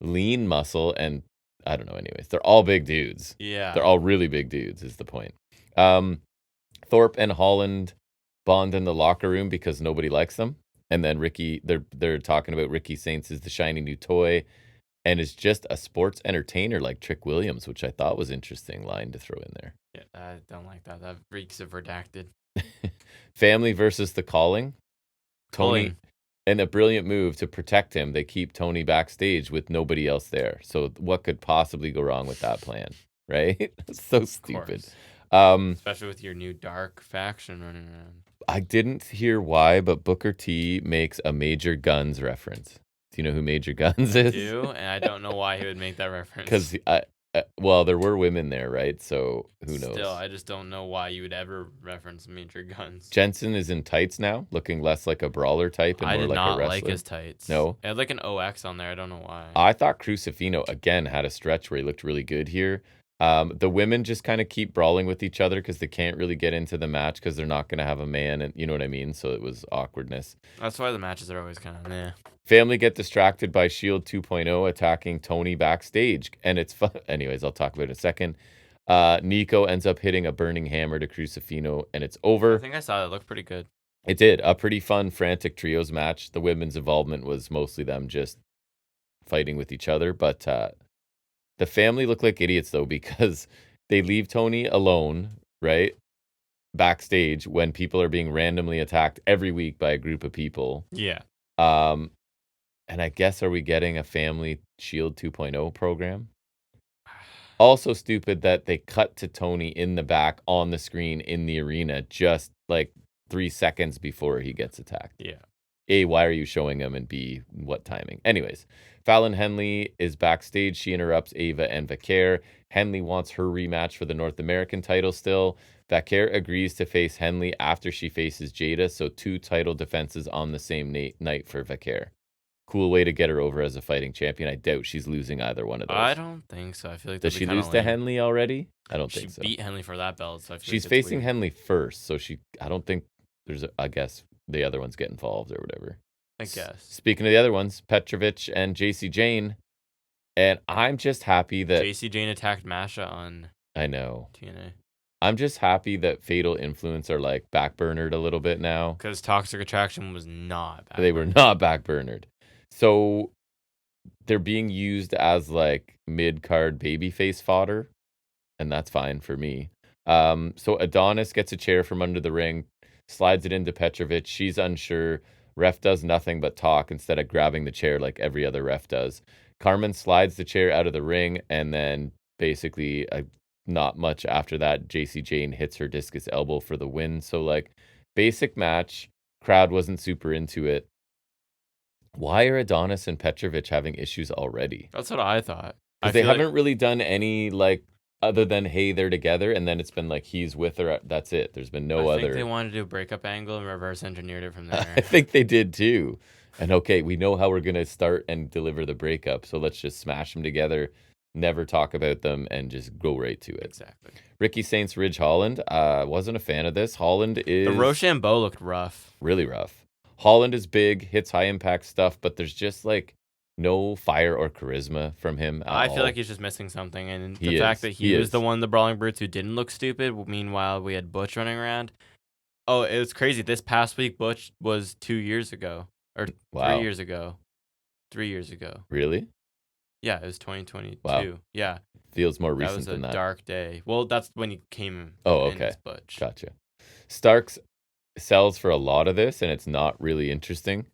lean muscle and I don't know. Anyways, they're all big dudes. Yeah. They're all really big dudes is the point. Thorpe and Holland bond in the locker room because nobody likes them. And then Ricky, they're talking about Ricky Saints is the shiny new toy and is just a sports entertainer like Trick Williams, which I thought was interesting line to throw in there. Yeah, I don't like that. That reeks of redacted. Family versus the Calling. Tony, and a brilliant move to protect him. They keep Tony backstage with nobody else there. So what could possibly go wrong with that plan, right? So stupid. Especially with your new dark faction running around. I didn't hear why, but Booker T makes a Major Guns reference. Do you know who Major Guns is? I do, and I don't know why he would make that reference. Because, well, there were women there, right? So who knows? Still, I just don't know why you would ever reference Major Guns. Jensen is in tights now, looking less like a brawler type and more like a wrestler. I did not like his tights. No? It had like an OX on there. I don't know why. I thought Crucifino, again, had a stretch where he looked really good here. The women just kind of keep brawling with each other because they can't really get into the match because they're not going to have a man, and you know what I mean? So it was awkwardness. That's why the matches are always kind of meh. Family get distracted by Shield 2.0 attacking Tony backstage, and it's fun. Anyways, I'll talk about it in a second. Nico ends up hitting a burning hammer to Crucifino, and it's over. I think I saw it. It looked pretty good. It did. A pretty fun, frantic trios match. The women's involvement was mostly them just fighting with each other, but the family look like idiots, though, because they leave Tony alone, right, backstage when people are being randomly attacked every week by a group of people. Yeah. And I guess, are we getting a Family Shield 2.0 program? Also stupid that they cut to Tony in the back on the screen in the arena just like 3 seconds before he gets attacked. Yeah. A, why are you showing him? And B, what timing? Anyways, Fallon Henley is backstage. She interrupts Ava and Vaquer. Henley wants her rematch for the North American title still. Vaquer agrees to face Henley after she faces Jada, so 2 title defenses on the same night for Vaquer. Cool way to get her over as a fighting champion. I doubt she's losing either one of those. I don't think so. I feel like does she lose to Henley already? I don't think so. She beat Henley for that belt, so I feel she's like facing weird. Henley first, so I don't think I guess the other ones get involved or whatever. I guess. Speaking of the other ones, Petrovich and JC Jane, and I'm just happy that JC Jane attacked Masha on I know TNA. I'm just happy that Fatal Influence are like backburnered a little bit now. Because Toxic Attraction was not backburnered. They were not backburnered. So they're being used as like mid-card babyface fodder, and that's fine for me. So Adonis gets a chair from under the ring, slides it into Petrovich. She's unsure. Ref does nothing but talk instead of grabbing the chair like every other ref does. Carmen slides the chair out of the ring, and then basically not much after that, JC Jane hits her discus elbow for the win. So like basic match, crowd wasn't super into it. Why are Adonis and Petrovich having issues already? That's what I thought. Because they haven't really done any like other than hey they're together, and then it's been like he's with her. That's it. There's been no other. I think they wanted to do a breakup angle and reverse engineered it from there. I think they did too. And okay, we know how we're gonna start and deliver the breakup, so let's just smash them together, never talk about them, and just go right to it. Exactly. Ricky Saints, Ridge Holland. Wasn't a fan of this. Holland is the Rochambeau looked rough. Really rough. Holland is big, hits high impact stuff, but there's just like no fire or charisma from him at I all. feel like he's just missing something, and He the fact is. that He he was is. the one, the Brawling Brutes, who didn't look stupid. Meanwhile, we had Butch running around. Oh, it was crazy. This past week, Butch was 2 years ago, or 3 Wow. years ago. 3 years ago. Really? Yeah, it was 2022. Wow. Yeah, Feels more that recent was a than that. dark day. Well, that's when he came Oh, in okay. as Butch. Gotcha. Starks sells for a lot of this, and it's not really interesting.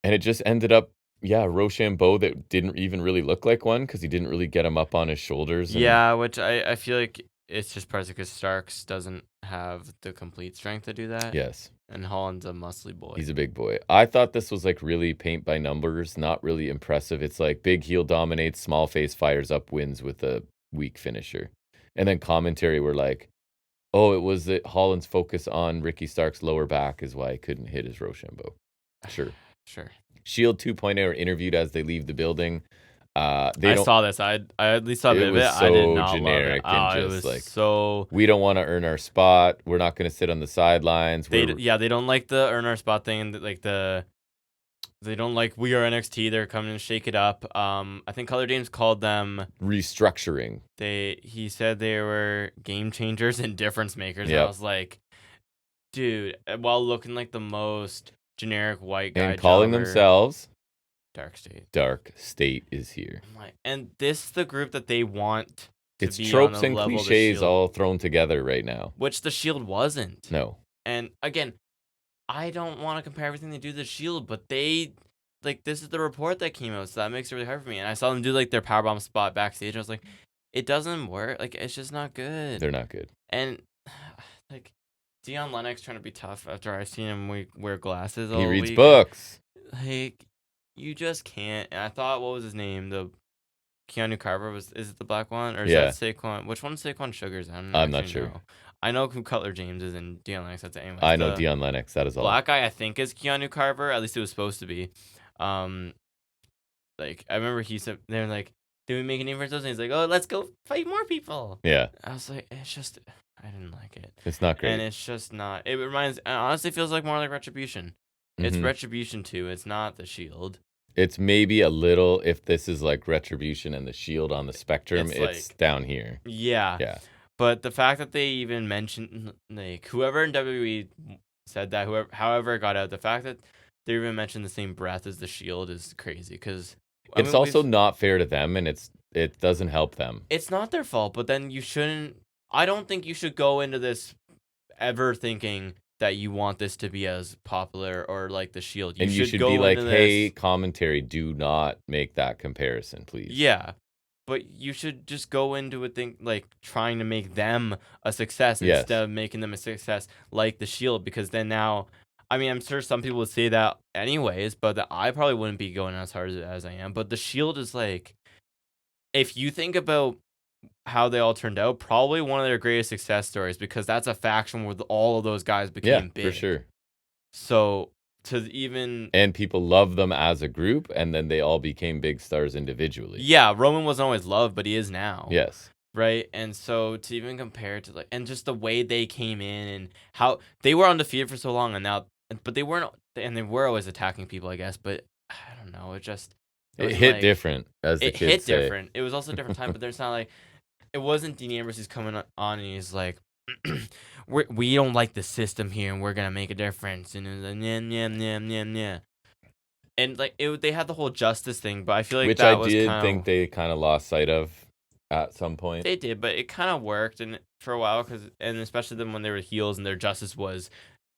And it just ended up, yeah, Rochambeau that didn't even really look like one because he didn't really get him up on his shoulders. And Yeah, which I feel like it's just partly because Starks doesn't have the complete strength to do that. yes, And Holland's a muscly boy. he's a big boy. I thought this was like really paint by numbers, not really impressive. It's like big heel dominates, small face fires up, wins with a weak finisher. And then commentary were like, oh, it was that Holland's focus on Ricky Stark's lower back is why he couldn't hit his Rochambeau. Sure. Sure. Shield 2.0 are interviewed as they leave the building. I saw this. I at least saw a bit It of was it. I did so not generic love it. and It just was like, so. we don't want to earn our spot. We're not going to sit on the sidelines. They don't like the earn our spot thing, and like they don't like we are NXT. They're coming to shake it up. I think Color James called them restructuring. He said they were game changers and difference makers. And I was like, dude, while looking like the most generic white guy and calling jobber, themselves Dark State. Dark State is here. I'm like, and this is the group that they want. It's be tropes on the and level of the cliches Shield, all thrown together right now. which the Shield wasn't. No. And again, I don't want to compare everything they do to the Shield, but they like this is the report that came out, so that makes it really hard for me. And I saw them do like their powerbomb spot backstage. I was like, it doesn't work. Like it's just not good. They're not good. And like Dion Lennox trying to be tough after I seen him wear glasses. He all reads week. books. Like you just can't. And I thought, what was his name? The Keanu Carver is it the black one or is that Saquon? Which one's Saquon Sugars? I'm not sure. Know. I know who Cutler James is and Dion Lennox. That's it. Anyways, I know Dion Lennox. That is all. Black guy I think is Keanu Carver. At least it was supposed to be. Like I remember he said they're like, "Did we make a name for ourselves?" And he's like, "Oh, let's go fight more people." Yeah. I was like, it's just I didn't like it. It's not great. And it's just not. It honestly feels like more like Retribution. It's Retribution 2. It's not the Shield. It's maybe a little, if this is like Retribution and the Shield on the spectrum, it's like, down here. Yeah. Yeah. But the fact that they even mentioned, like, whoever in WWE said that, however it got out, the fact that they even mentioned the same breath as the Shield is crazy. Because it's also not fair to them, and it doesn't help them. It's not their fault, but then you shouldn't. I don't think you should go into this ever thinking that you want this to be as popular or like the Shield. You should be like, hey, commentary, do not make that comparison, please. Yeah. But you should just go into it like trying to make them a success instead of making them a success like the Shield, because then now, I mean, I'm sure some people would say that anyways, but I probably wouldn't be going as hard as I am. But the Shield is like, if you think about how they all turned out, probably one of their greatest success stories, because that's a faction where all of those guys became big. For sure. So and people love them as a group, and then they all became big stars individually. Yeah, Roman wasn't always loved, but he is now. Yes. Right? And so to even compare to and just the way they came in and how they were undefeated for so long, and now, but they weren't, and they were always attacking people, I guess, but I don't know, it hit different, as the kids say. It hit different. It was also a different time, but there's not like, it wasn't Dean Ambrose coming on and he's like, we don't like the system here and we're gonna make a difference, and it was like, and like they had the whole justice thing, but I feel like think they kind of lost sight of at some point. They did, but it kind of worked and for a while, and especially then when they were heels and their justice was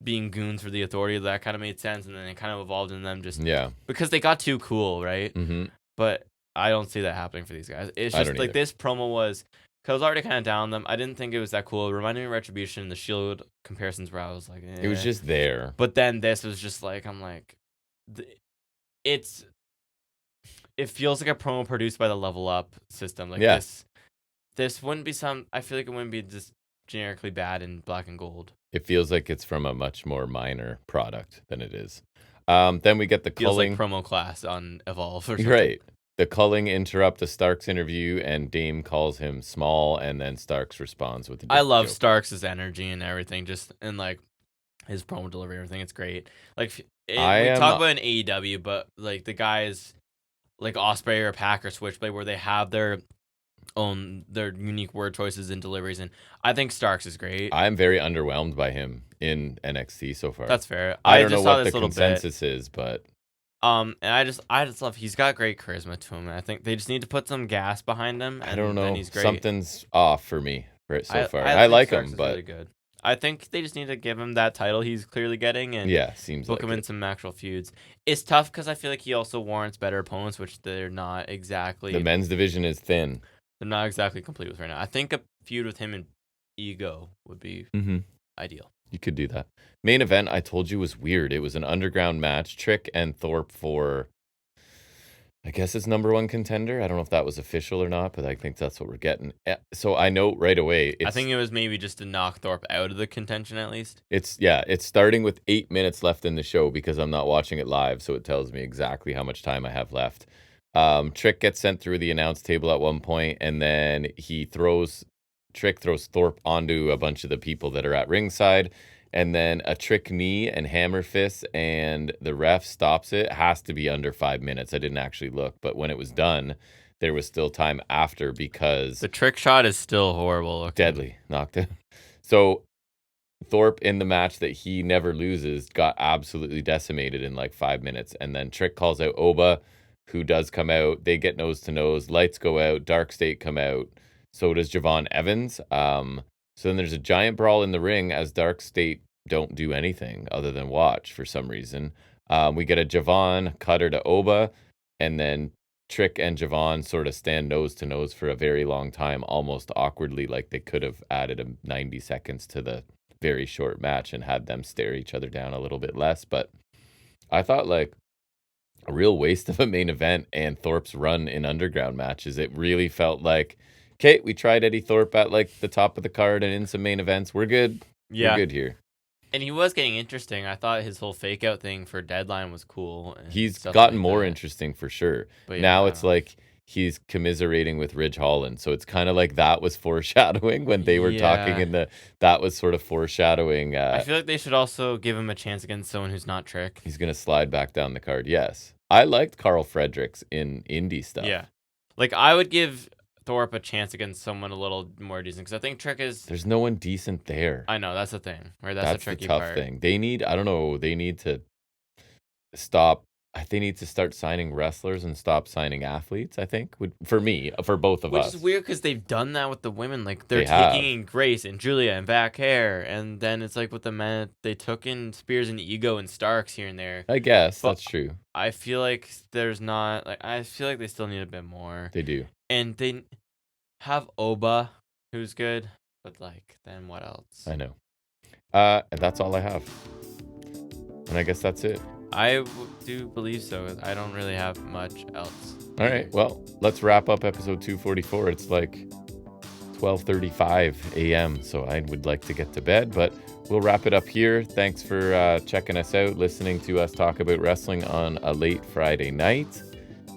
being goons for the authority, that kind of made sense, and then it kind of evolved in them because they got too cool, right? But I don't see that happening for these guys. It's just like this promo was. Because I was already kind of down them. I didn't think it was that cool. It reminded me of Retribution and the Shield comparisons where I was like, It was just there. But then this was just like, I'm like, it feels like a promo produced by the Level Up system. Like this wouldn't be I feel like it wouldn't be just generically bad in Black and Gold. It feels like it's from a much more minor product than it is. Then we get the culling. Feels like promo class on Evolve or something. Right. The culling interrupt the Starks interview, and Dame calls him small, and then Starks responds with I love Starks' energy and everything, and like his promo delivery, everything. It's great. Like we I talk am about an AEW, but like the guys like Osprey or Pac or Switchblade, where they have their unique word choices and deliveries, and I think Starks is great. I'm very underwhelmed by him in NXT so far. That's fair. I I don't know just saw what this the little bit. consensus is, but And I just love he's got great charisma to him. And I think they just need to put some gas behind him, and I don't know. then he's great. Something's off for me so far. I think like Starks him, is but really good. I think they just need to give him that title he's clearly getting, and yeah, seems book like him in it. some actual feuds. It's tough because I feel like he also warrants better opponents, which they're not exactly. The men's division is thin. They're not exactly complete with right now. I think a feud with him and Ego would be ideal. You could do that. Main event, I told you, was weird. It was an underground match. Trick and Thorpe for, I guess it's number one contender. I don't know if that was official or not, but I think that's what we're getting. So I know right away. I think it was maybe just to knock Thorpe out of the contention at least. It's starting with 8 minutes left in the show because I'm not watching it live, so it tells me exactly how much time I have left. Trick gets sent through the announce table at one point, and then Trick throws Thorpe onto a bunch of the people that are at ringside, and then a Trick knee and hammer fist, and the ref stops it. Has to be under 5 minutes. I didn't actually look, but when it was done, there was still time after because the Trick shot is still horrible looking. Deadly. Knocked him. So Thorpe in the match that he never loses got absolutely decimated in like 5 minutes, and then Trick calls out Oba, who does come out. They get nose to nose. Lights go out. Dark State come out. So does Javon Evans. So then there's a giant brawl in the ring as Dark State don't do anything other than watch for some reason. We get a Javon cutter to Oba, and then Trick and Javon sort of stand nose to nose for a very long time, almost awkwardly, like they could have added 90 seconds to the very short match and had them stare each other down a little bit less. But I thought like a real waste of a main event and Thorpe's run in underground matches. It really felt like, okay, we tried Eddie Thorpe at like the top of the card and in some main events. We're good. Yeah. We're good here. And he was getting interesting. I thought his whole fake out thing for Deadline was cool. He's gotten more interesting for sure. But yeah, now it's like he's commiserating with Ridge Holland. So it's kind of like that was foreshadowing when they were talking that was sort of foreshadowing. I feel like they should also give him a chance against someone who's not Trick. He's going to slide back down the card. Yes. I liked Carl Fredericks in indie stuff. Yeah. Like I would give Thorpe a chance against someone a little more decent because I think Trick is. There's no one decent there. I know that's the thing, right? That's the tricky the tough part. thing. They need. I don't know. They need to stop. They need to start signing wrestlers and stop signing athletes. I think for both of us. Which is weird because they've done that with the women. Like they're taking in Grace and Julia and Back Hair, and then it's like with the men they took in Spears and Ego and Starks here and there. I guess that's true. I feel like there's not like I feel like they still need a bit more. They do, and they have Oba, who's good, but like then what else? I know. And that's all I have, and I guess that's it. I do believe so. I don't really have much else. All right. Well, let's wrap up episode 244. It's like 12:35 a.m., so I would like to get to bed, but we'll wrap it up here. Thanks for checking us out, listening to us talk about wrestling on a late Friday night.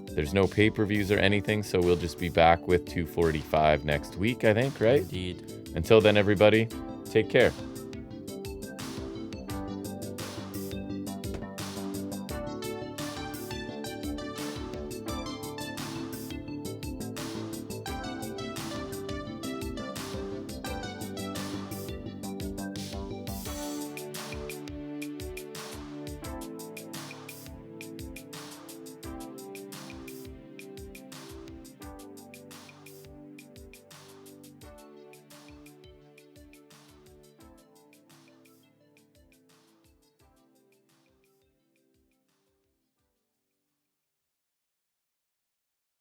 There's no pay-per-views or anything, so we'll just be back with 245 next week, I think, right? Indeed. Until then, everybody, take care.